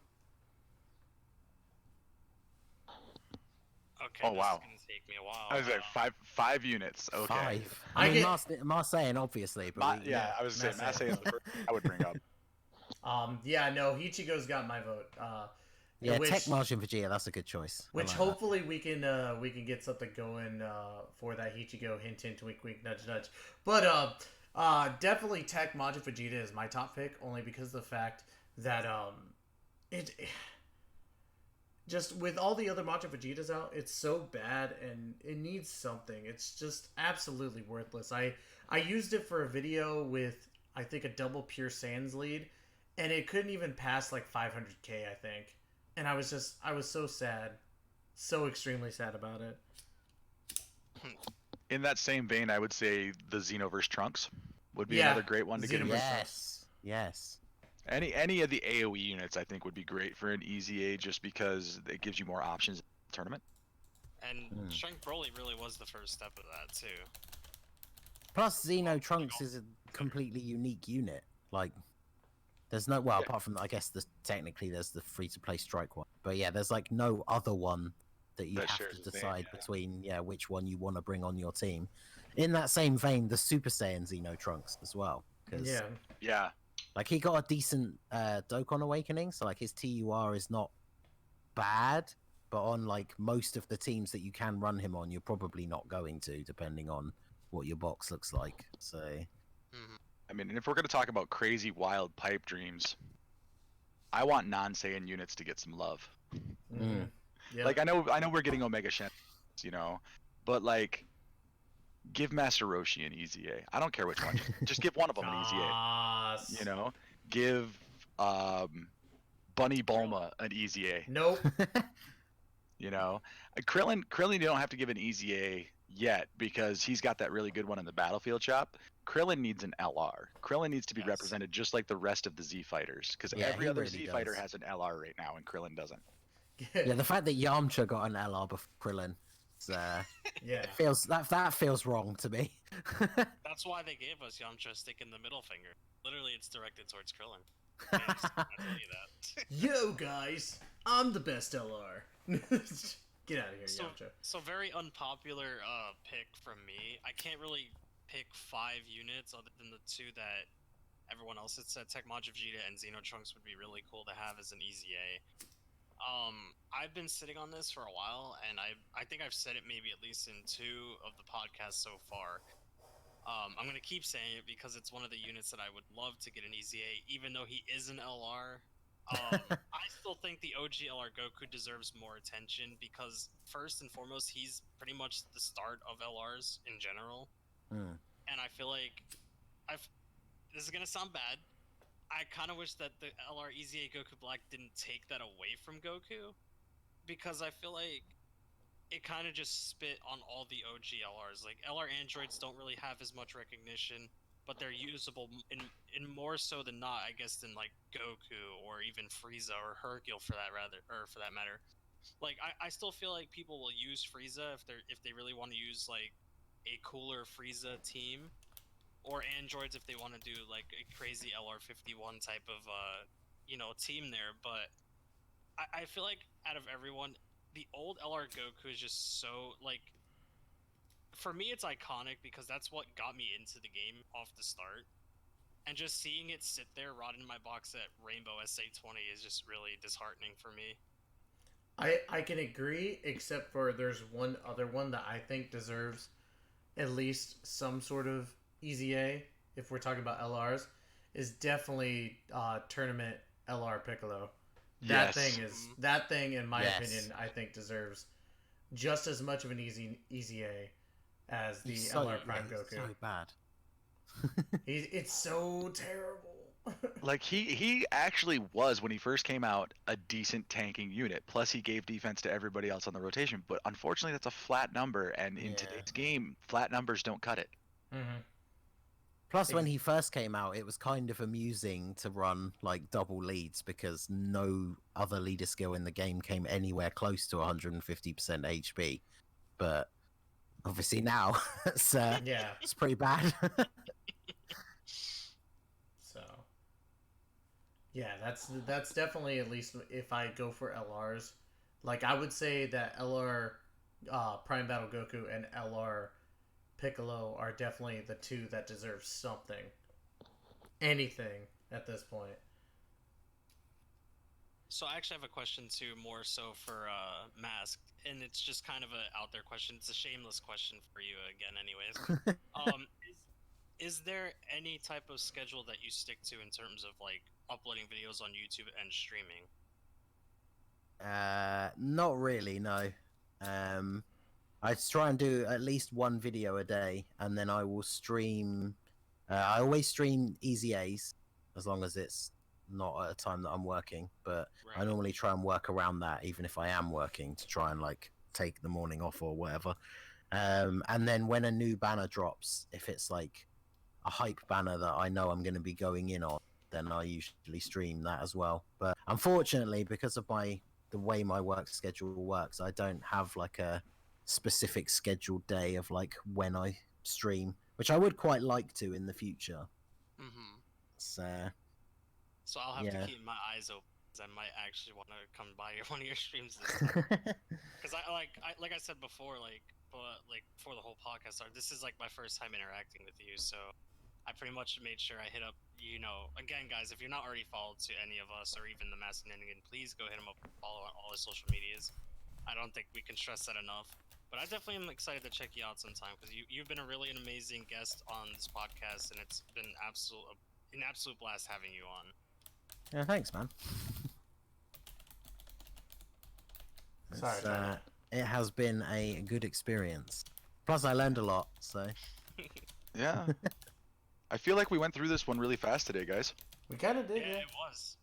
Okay, Oh, wow. This is gonna take me a while. I was like five units. Okay. 5. I I mean, get- Marseille obviously, but I was saying Massey. Massey is the first I would bring up. Yeah, no, Hichigo's got my vote. yeah, which, Tech Margin Vegeta, that's a good choice. I Which like hopefully we can get something going for that Hichigo, hint hint, wink wink, nudge nudge. But definitely Tech Majin Vegeta is my top pick, only because of the fact that it just with all the other Majin Vegetas out, it's so bad and it needs something. It's just absolutely worthless. I used it for a video with I think a double Pure Sans lead, and it couldn't even pass like 500k, I think. And I was so sad. So extremely sad about it. In that same vein, I would say the Xenoverse Trunks would be Yeah, another great one to get Xenoverse him. that. Yes. Any of the AoE units I think would be great for an easy A, just because it gives you more options in the tournament. And Strength Broly really was the first step of that too. Plus, Xeno Trunks is a completely unique unit. Like, there's no apart from I guess technically there's the free-to-play Strike one, but yeah, there's like no other one that you That have shares to the same, decide yeah. between which one you want to bring on your team. In that same vein, the Super Saiyan Xeno Trunks as well, because Yeah. like he got a decent Dokkan Awakening, so like his TUR is not bad, but on like most of the teams that you can run him on, you're probably not going to, depending on what your box looks like. So I mean, and if we're going to talk about crazy wild pipe dreams, I want non-Saiyan units to get some love. Mm-hmm. Yep. Like I know we're getting Omega Shen, but like give Master Roshi an easy A. I don't care which one. Just give one of them an easy A. Goss. Give Bunny Bulma an easy A. Nope. You know, Krillin you don't have to give an easy A yet because he's got that really good one in the battlefield shop. Krillin needs an LR. Krillin needs to be Yes. represented just like the rest of the Z fighters because Yeah, every he other really Z fighter does. has an LR right now and Krillin doesn't. Yeah, the fact that Yamcha got an LR before Krillin, Yeah. feels that feels wrong to me. That's why they gave us Yamcha sticking the middle finger. Literally, it's directed towards Krillin. Yes, I tell you that. Yo, guys, I'm the best LR. Get out of here, Yamcha. So very unpopular pick from me. I can't really pick 5 units other than the 2 that everyone else had said. Tecmo Vegeta and Xenotrunks would be really cool to have as an easy A. I've been sitting on this for a while, and I think I've said it maybe at least in 2 of the podcasts so far. I'm gonna keep saying it because it's one of the units that I would love to get an easy A, even though he is an LR. I still think the OG LR Goku deserves more attention because first and foremost, he's pretty much the start of LRs in general. And I feel like this is gonna sound bad. I kind of wish that the LR EZA Goku Black didn't take that away from Goku, because I feel like it kind of just spit on all the OG LRs. Like, LR androids don't really have as much recognition, but they're usable in more so than not, I guess, than like Goku or even Frieza or Hercule for that matter. Like, I still feel like people will use Frieza if they really want to use like a cooler Frieza team, or androids if they want to do like a crazy LR51 type of team there. But I feel like out of everyone, the old LR Goku is just so, like, for me it's iconic because that's what got me into the game off the start. And just seeing it sit there rotting in my box at Rainbow SA20 is just really disheartening for me. I can agree, except for there's one other one that I think deserves at least some sort of easy A, if we're talking about LRs, is definitely tournament LR Piccolo. That thing in my opinion, I think deserves just as much of an easy A as the LR Prime Goku. So bad. It's so terrible. Like he actually was, when he first came out, a decent tanking unit. Plus he gave defense to everybody else on the rotation. But unfortunately, that's a flat number, and in today's game, flat numbers don't cut it. Mm-hmm. Plus, when he first came out, it was kind of amusing to run like double leads because no other leader skill in the game came anywhere close to 150% HP. But obviously now, it's pretty bad. So, yeah, that's definitely, at least if I go for LRs, like I would say that LR Prime Battle Goku and LR Piccolo are definitely the 2 that deserve something. Anything at this point. So I actually have a question too, more so for Masked, and it's just kind of a out there question. It's a shameless question for you again, anyways. Is there any type of schedule that you stick to in terms of like uploading videos on YouTube and streaming? Not really, no. I try and do at least one video a day, and then I will stream. I always stream easy A's, as long as it's not at a time that I'm working. But I normally try and work around that, even if I am working, to try and like take the morning off or whatever. And then when a new banner drops, if it's like a hype banner that I know I'm going to be going in on, then I usually stream that as well. But unfortunately, because of the way my work schedule works, I don't have like a specific scheduled day of like when I stream, which I would quite like to in the future. So I'll have to keep my eyes open, because I might actually want to come by one of your streams this time. Because like I said before, before the whole podcast started, this is like my first time interacting with you, so I pretty much made sure I hit up, again, guys, if you're not already followed to any of us or even the Masked Ningen, please go hit him up and follow on all his social medias. I don't think we can stress that enough. But I definitely am excited to check you out sometime, because you've been an amazing guest on this podcast, and it's been an absolute blast having you on. Yeah, thanks, man. Sorry, it has been a good experience. Plus, I learned a lot, so... Yeah. I feel like we went through this one really fast today, guys. We kind of did, yeah. It was.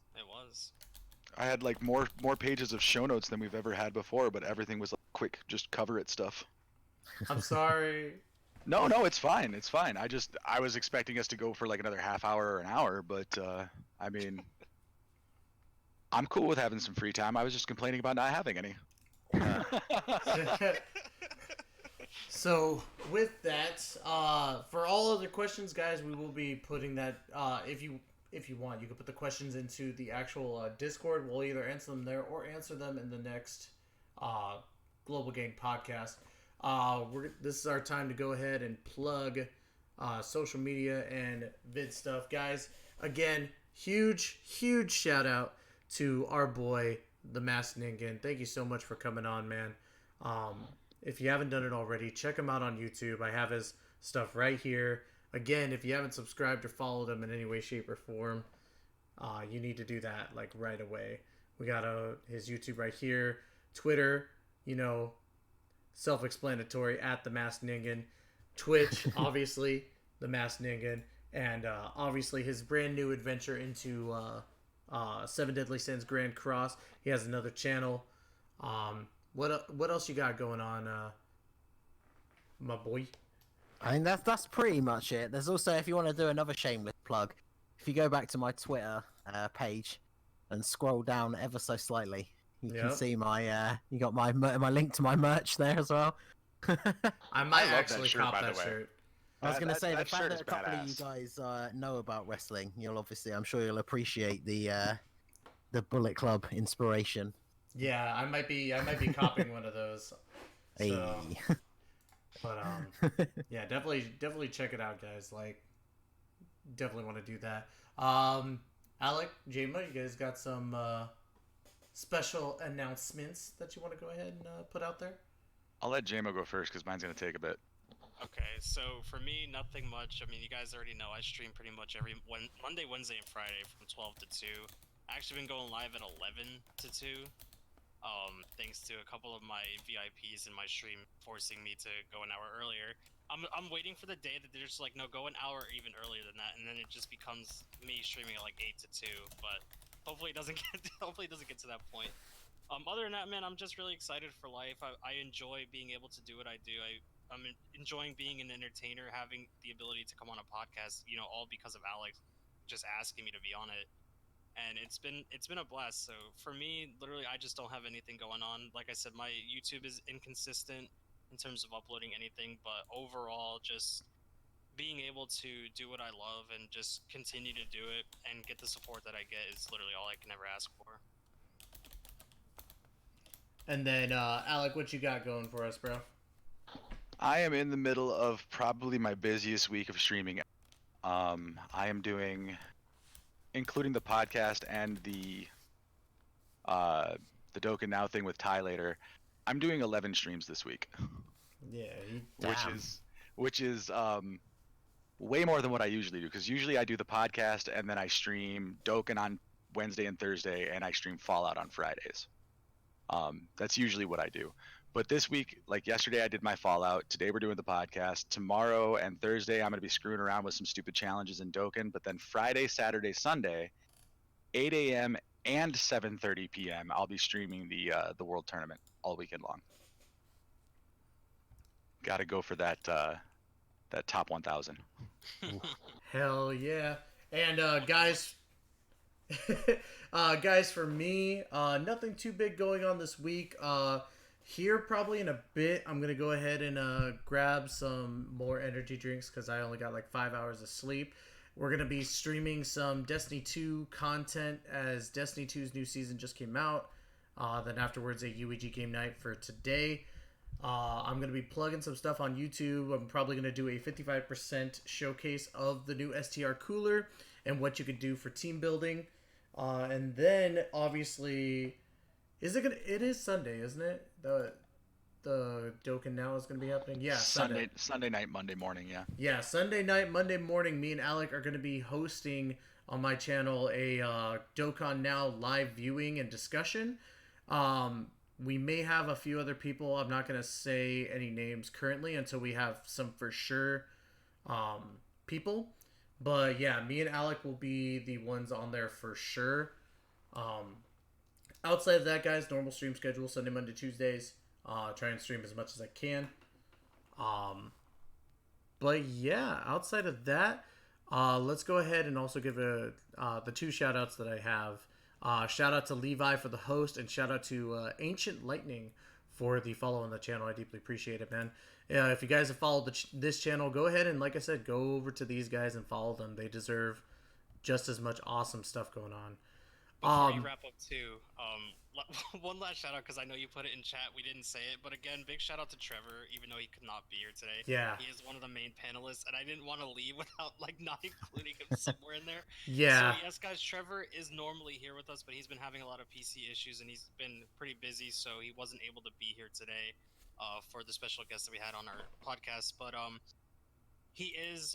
I had like more pages of show notes than we've ever had before, but everything was like quick, just cover it stuff. I'm sorry. No, it's fine. It's fine. I was expecting us to go for like another half hour or an hour, but I mean, I'm cool with having some free time. I was just complaining about not having any. So with that, for all other questions, guys, we will be putting that. If you want, you can put the questions into the actual Discord. We'll either answer them there or answer them in the next Global Gang podcast. This is our time to go ahead and plug social media and vid stuff, guys. Again, huge shout out to our boy, the Masked Ningen. Thank you so much for coming on, man. If you haven't done it already, check him out on YouTube. I have his stuff right here. Again, if you haven't subscribed or followed him in any way, shape, or form, you need to do that like right away. We got his YouTube right here. Twitter, self-explanatory, at the Masked Ningen. Twitch, obviously, the Masked Ningen. And obviously his brand new adventure into Seven Deadly Sins Grand Cross. He has another channel. What else you got going on, my boy? I mean, that's pretty much it. There's also, if you want to do another shameless plug, if you go back to my Twitter page and scroll down ever so slightly, you can see my you got my link to my merch there as well. I might love actually that shirt, cop by the that way. shirt. I was going to say, the that fact shirt that is a couple of you badass. guys know about wrestling, I'm sure you'll appreciate the Bullet Club inspiration. Yeah, I might be copying one of those. So, but yeah, definitely check it out, guys. Like, definitely want to do that. Alec, Jama, you guys got some special announcements that you want to go ahead and put out there? I'll let JMO go first because mine's gonna take a bit. Okay, so for me, nothing much. I mean, you guys already know I stream pretty much every Monday, Wednesday, and Friday from 12 to 2. I actually been going live at 11 to 2. Thanks to a couple of my VIPs in my stream forcing me to go an hour earlier. I'm waiting for the day that they're just like, no, go an hour or even earlier than that, and then it just becomes me streaming at like 8 to 2. But hopefully it doesn't get to that point. Other than that, man, I'm just really excited for life. I enjoy being able to do what I do. I'm enjoying being an entertainer, having the ability to come on a podcast, all because of Alex just asking me to be on it. And it's been a blast. So for me, literally, I just don't have anything going on. Like I said, my YouTube is inconsistent in terms of uploading anything, but overall, just being able to do what I love and just continue to do it and get the support that I get is literally all I can ever ask for. And then, Alec, what you got going for us, bro? I am in the middle of probably my busiest week of streaming. I am doing, including the podcast and the Dokkan Now thing with Ty later. I'm doing 11 streams this week. Yeah, which is way more than what I usually do, because usually I do the podcast and then I stream Dokkan on Wednesday and Thursday, and I stream Fallout on Fridays. That's usually what I do. But this week, like yesterday, I did my Fallout. Today, we're doing the podcast. Tomorrow and Thursday, I'm going to be screwing around with some stupid challenges in Dokkan. But then Friday, Saturday, Sunday, 8 a.m. and 7:30 p.m., I'll be streaming the World Tournament all weekend long. Got to go for that top 1,000. Hell yeah! And guys, guys, for me, nothing too big going on this week. Here, probably in a bit, I'm gonna go ahead and grab some more energy drinks because I only got like 5 hours of sleep. We're gonna be streaming some Destiny 2 content as Destiny 2's new season just came out. Then afterwards, a UEG game night for today. I'm gonna be plugging some stuff on YouTube. I'm probably gonna do a 55% showcase of the new STR cooler and what you could do for team building. And then obviously, it is Sunday, isn't it? The Dokkan Now is gonna be happening. Yeah, Sunday night, Monday morning. Yeah, Sunday night, Monday morning. Me and Alec are gonna be hosting on my channel a Dokkan Now live viewing and discussion. We may have a few other people. I'm not gonna say any names currently until we have some for sure people. But yeah, me and Alec will be the ones on there for sure. outside of that, guys, normal stream schedule, Sunday, Monday, Tuesdays. Try and stream as much as I can. But yeah, outside of that, let's go ahead and also give the two shout outs that I have. Shout out to Levi for the host, and shout out to Ancient Lightning for the follow on the channel. I deeply appreciate it, man. If you guys have followed this channel, go ahead and, like I said, go over to these guys and follow them. They deserve just as much awesome stuff going on. Before you wrap up too, one last shout out, because I know you put it in chat, we didn't say it, but again, big shout out to Trevor, even though he could not be here today. Yeah. He is one of the main panelists, and I didn't want to leave without not including him somewhere in there. Yeah. So yes, guys, Trevor is normally here with us, but he's been having a lot of PC issues, and he's been pretty busy, so he wasn't able to be here today for the special guest that we had on our podcast. But he is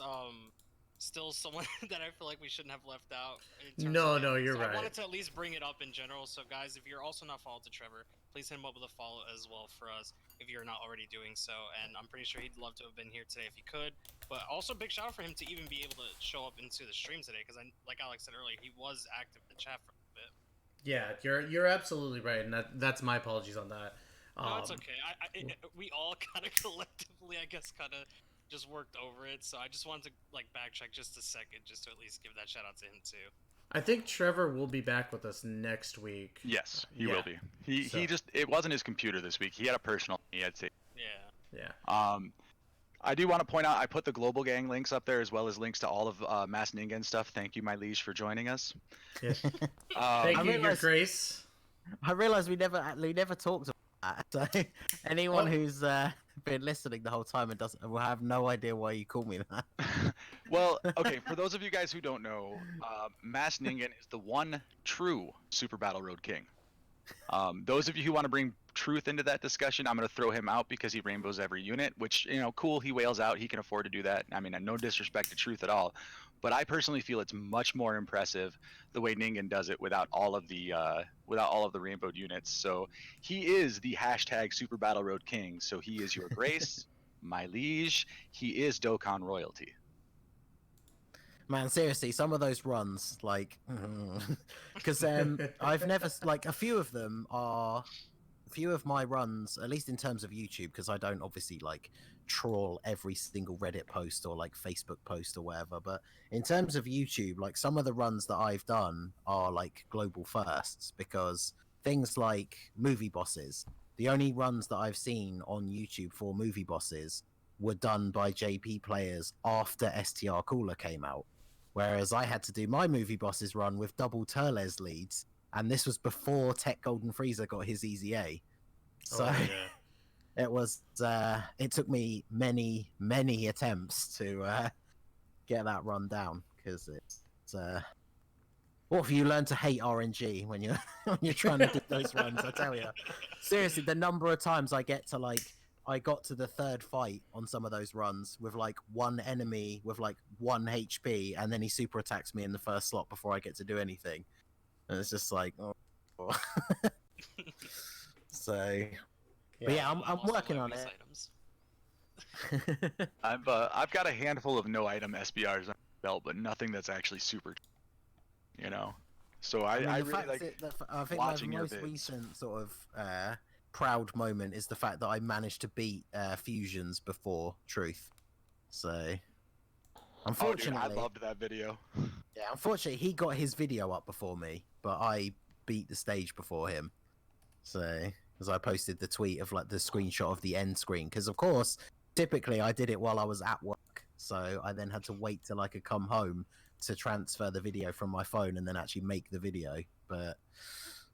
still someone that I feel like we shouldn't have left out. No, you're right. I wanted to at least bring it up in general. So guys, if you're also not followed to Trevor, please hit him up with a follow as well for us if you're not already doing so. And I'm pretty sure he'd love to have been here today if he could. But also big shout out for him to even be able to show up into the stream today, because like Alex said earlier, he was active in the chat for a bit. Yeah, you're absolutely right, and that's my apologies on that. No, it's okay. We all kind of collectively, I guess, kind of just worked over it, so I just wanted to backtrack just a second, just to at least give that shout out to him too. I think Trevor will be back with us next week. Yes, he will be. He just, it wasn't his computer this week. He had a personal. He had to. Yeah. I do want to point out, I put the Global Gang links up there, as well as links to all of Masked Ningen stuff. Thank you, my liege, for joining us. Yeah. Thank you, Your Grace. I realized we never talked about that. So anyone who's been listening the whole time and will have no idea why you call me that. Well, okay, for those of you guys who don't know, Masked Ningen is the one true Super Battle Road King. Those of you who want to bring Truth into that discussion, I'm going to throw him out because he rainbows every unit, which, cool, he whales out, he can afford to do that. I mean, no disrespect to Truth at all, but I personally feel it's much more impressive the way Ningen does it without all of the rainbowed units. So he is the hashtag Super Battle Road King. So he is your grace, my liege. He is Dokkan royalty. Man, seriously, some of those runs, because I've never, a few of my runs, at least in terms of YouTube, because I don't obviously trawl every single Reddit post or Facebook post or whatever, but in terms of YouTube, some of the runs that I've done are global firsts, because things like movie bosses, the only runs that I've seen on YouTube for movie bosses were done by JP players after STR Cooler came out. Whereas I had to do my movie bosses run with double Turles leads, and this was before Tech Golden Freezer got his Easy A. So it was. It took me many attempts to get that run down, because it's. What if you learn to hate RNG when you're trying to do those runs? I tell you, seriously, the number of times I got to the third fight on some of those runs with one enemy with 1 HP, and then he super attacks me in the first slot before I get to do anything, and it's just oh. So, but yeah, I'm working on it. I've got a handful of no item SBRs on my belt, but nothing that's actually super. So I really like I think watching my your most vids. recent sort of proud moment is the fact that I managed to beat Fusions before Truth. So unfortunately, I loved that video. Yeah, unfortunately he got his video up before me, but I beat the stage before him. So, as I posted the tweet of the screenshot of the end screen, because of course typically I did it while I was at work, so I then had to wait till I could come home to transfer the video from my phone and then actually make the video. But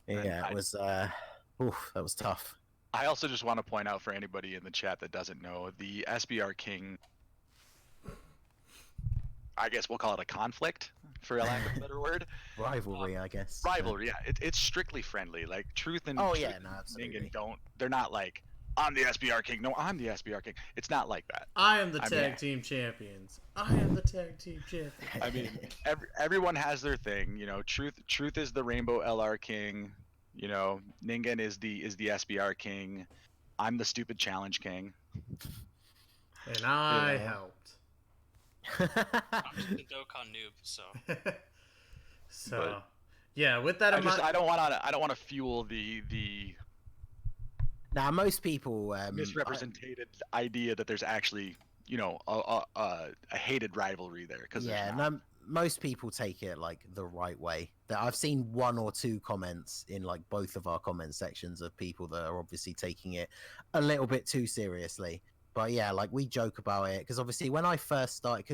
yeah, it was that was tough. I also just want to point out for anybody in the chat that doesn't know, the SBR King, I guess we'll call it a conflict, for a lack of a better word. Rivalry, I guess. Rivalry, yeah. It's strictly friendly. Truth and absolutely. Ningen they're not I'm the SBR King. No, I'm the SBR King. It's not like that. I am the tag team champions. I am the tag team champion. I mean, everyone has their thing. Truth is the Rainbow LR King. Ningen is the SBR King. I'm the stupid challenge king. And I helped. I'm just a Dokkan noob, so. So, Yeah, with that in mind, I don't want to fuel the Now, most people misrepresented idea that there's actually, you know, a hated rivalry there, because yeah, there's not. no, most people take it like the right way. That I've seen one or two comments in like both of our comment sections of people that are obviously taking it a little bit too seriously. But yeah, like we joke about it because obviously when I first started,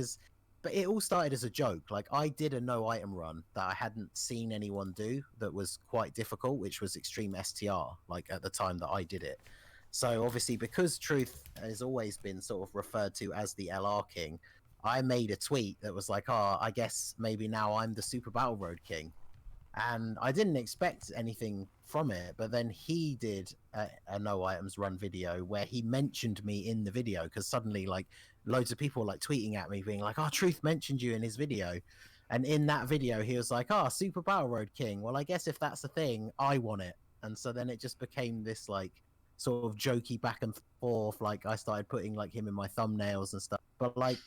but it all started as a joke. Like I did a no item run that I hadn't seen anyone do that was quite difficult, which was Extreme STR. Like at the time that I did it. So obviously because Truth has always been sort of referred to as the LR King, I made a tweet that was like, "Oh, I guess maybe now I'm the Super Battle Road King," and I didn't expect anything from it. But then he did a no items run video where he mentioned me in the video because suddenly, like, loads of people were, like tweeting at me, being like, "Oh, Truth mentioned you in his video," and in that video, he was like, "Oh, Super Battle Road King. Well, I guess if that's the thing, I want it." And so then it just became this like sort of jokey back and forth. Like I started putting like him in my thumbnails and stuff, but like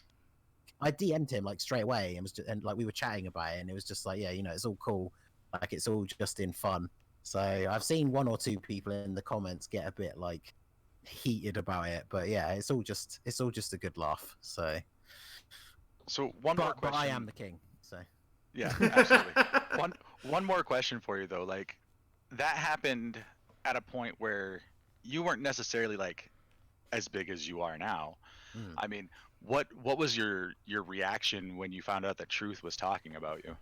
I DM'd him like straight away and and like we were chatting about it and it was just like, yeah, you know, it's all cool. Like it's all just in fun. So I've seen one or two people in the comments get a bit like heated about it, but yeah, it's all just a good laugh. So So one more question. But I am the king. So yeah, absolutely. one more question for you though. Like that happened at a point where you weren't necessarily like as big as you are now. I mean, what was your reaction when you found out that Truth was talking about you?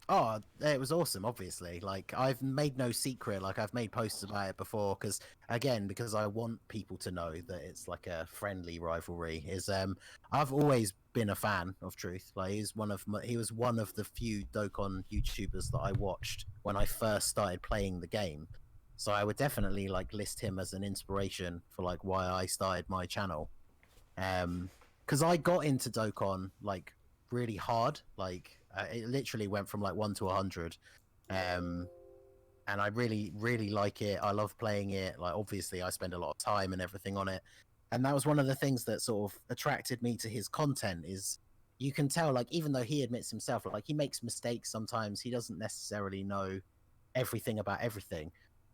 Oh, it was awesome, obviously. Like, I've made no secret. Like, I've made posts about it before because, again, because I want people to know that it's like a friendly rivalry. I've always been a fan of Truth. Like, he was one of the few Dokkan YouTubers that I watched when I first started playing the game. So I would definitely, like, list him as an inspiration for, like, why I started my channel. Because I got into Dokkan, like, really hard. Like, it literally went from like 1 to 100, and I really like it. I love playing it. Like obviously I spend a lot of time and everything on it, and that was one of the things that sort of attracted me to his content. Is you can tell, like, even though he admits himself, like he makes mistakes sometimes, he doesn't necessarily know everything about everything,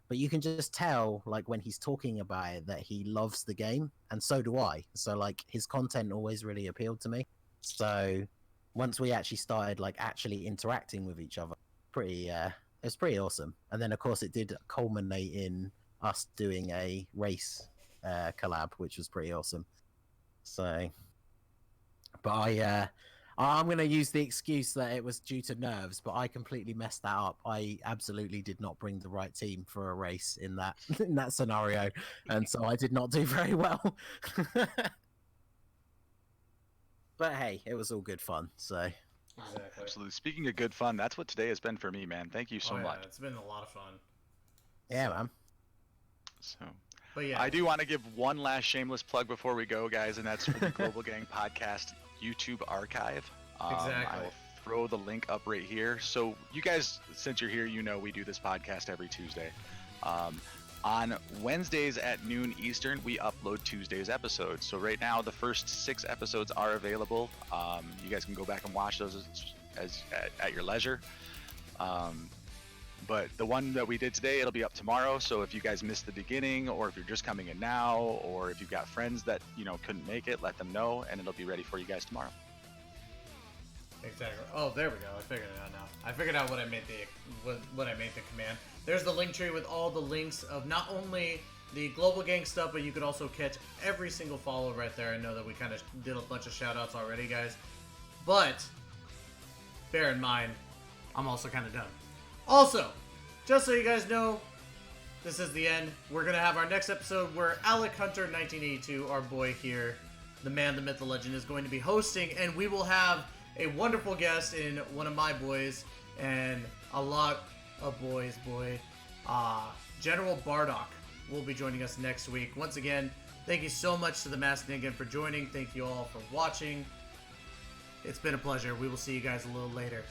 but you can just tell, like, when he's talking about it, that he loves the game, and so do I. So like his content always really appealed to me. So once we actually started like actually interacting with each other, it was pretty awesome. And then of course it did culminate in us doing a race collab, which was pretty awesome. So, but I'm gonna use the excuse that it was due to nerves, but I completely messed that up. I absolutely did not bring the right team for a race in that in that scenario, and so I did not do very well. But hey, it was all good fun. So exactly. Absolutely. Speaking of good fun, that's what today has been for me, man. Thank you so much. It's been a lot of fun. yeah, man. So, But yeah, I do want to give one last shameless plug before we go, guys, and that's for the Global Gang Podcast YouTube archive. Exactly. I will throw the link up right here. So you guys, since you're here, you know we do this podcast every Tuesday. On Wednesdays at noon Eastern, we upload Tuesday's episodes. So right now, the first 6 episodes are available. You guys can go back and watch those at your leisure. But the one that we did today, it'll be up tomorrow. So if you guys missed the beginning, or if you're just coming in now, or if you've got friends that couldn't make it, let them know, and it'll be ready for you guys tomorrow. exactly. Oh, there we go. I figured it out now. I figured out what I made the command. There's the link tree with all the links of not only the Global Gang stuff, but you could also catch every single follow right there. I know that we kind of did a bunch of shout outs already, guys. But bear in mind, I'm also kind of done. Also, just so you guys know, this is the end. We're going to have our next episode where Alec Hunter 1982, our boy here, the man, the myth, the legend, is going to be hosting, and we will have a wonderful guest in one of my boys, and a lot of boys, General Bardock will be joining us next week. Once again, thank you so much to the Masked Ningen for joining. Thank you all for watching. It's been a pleasure. We will see you guys a little later.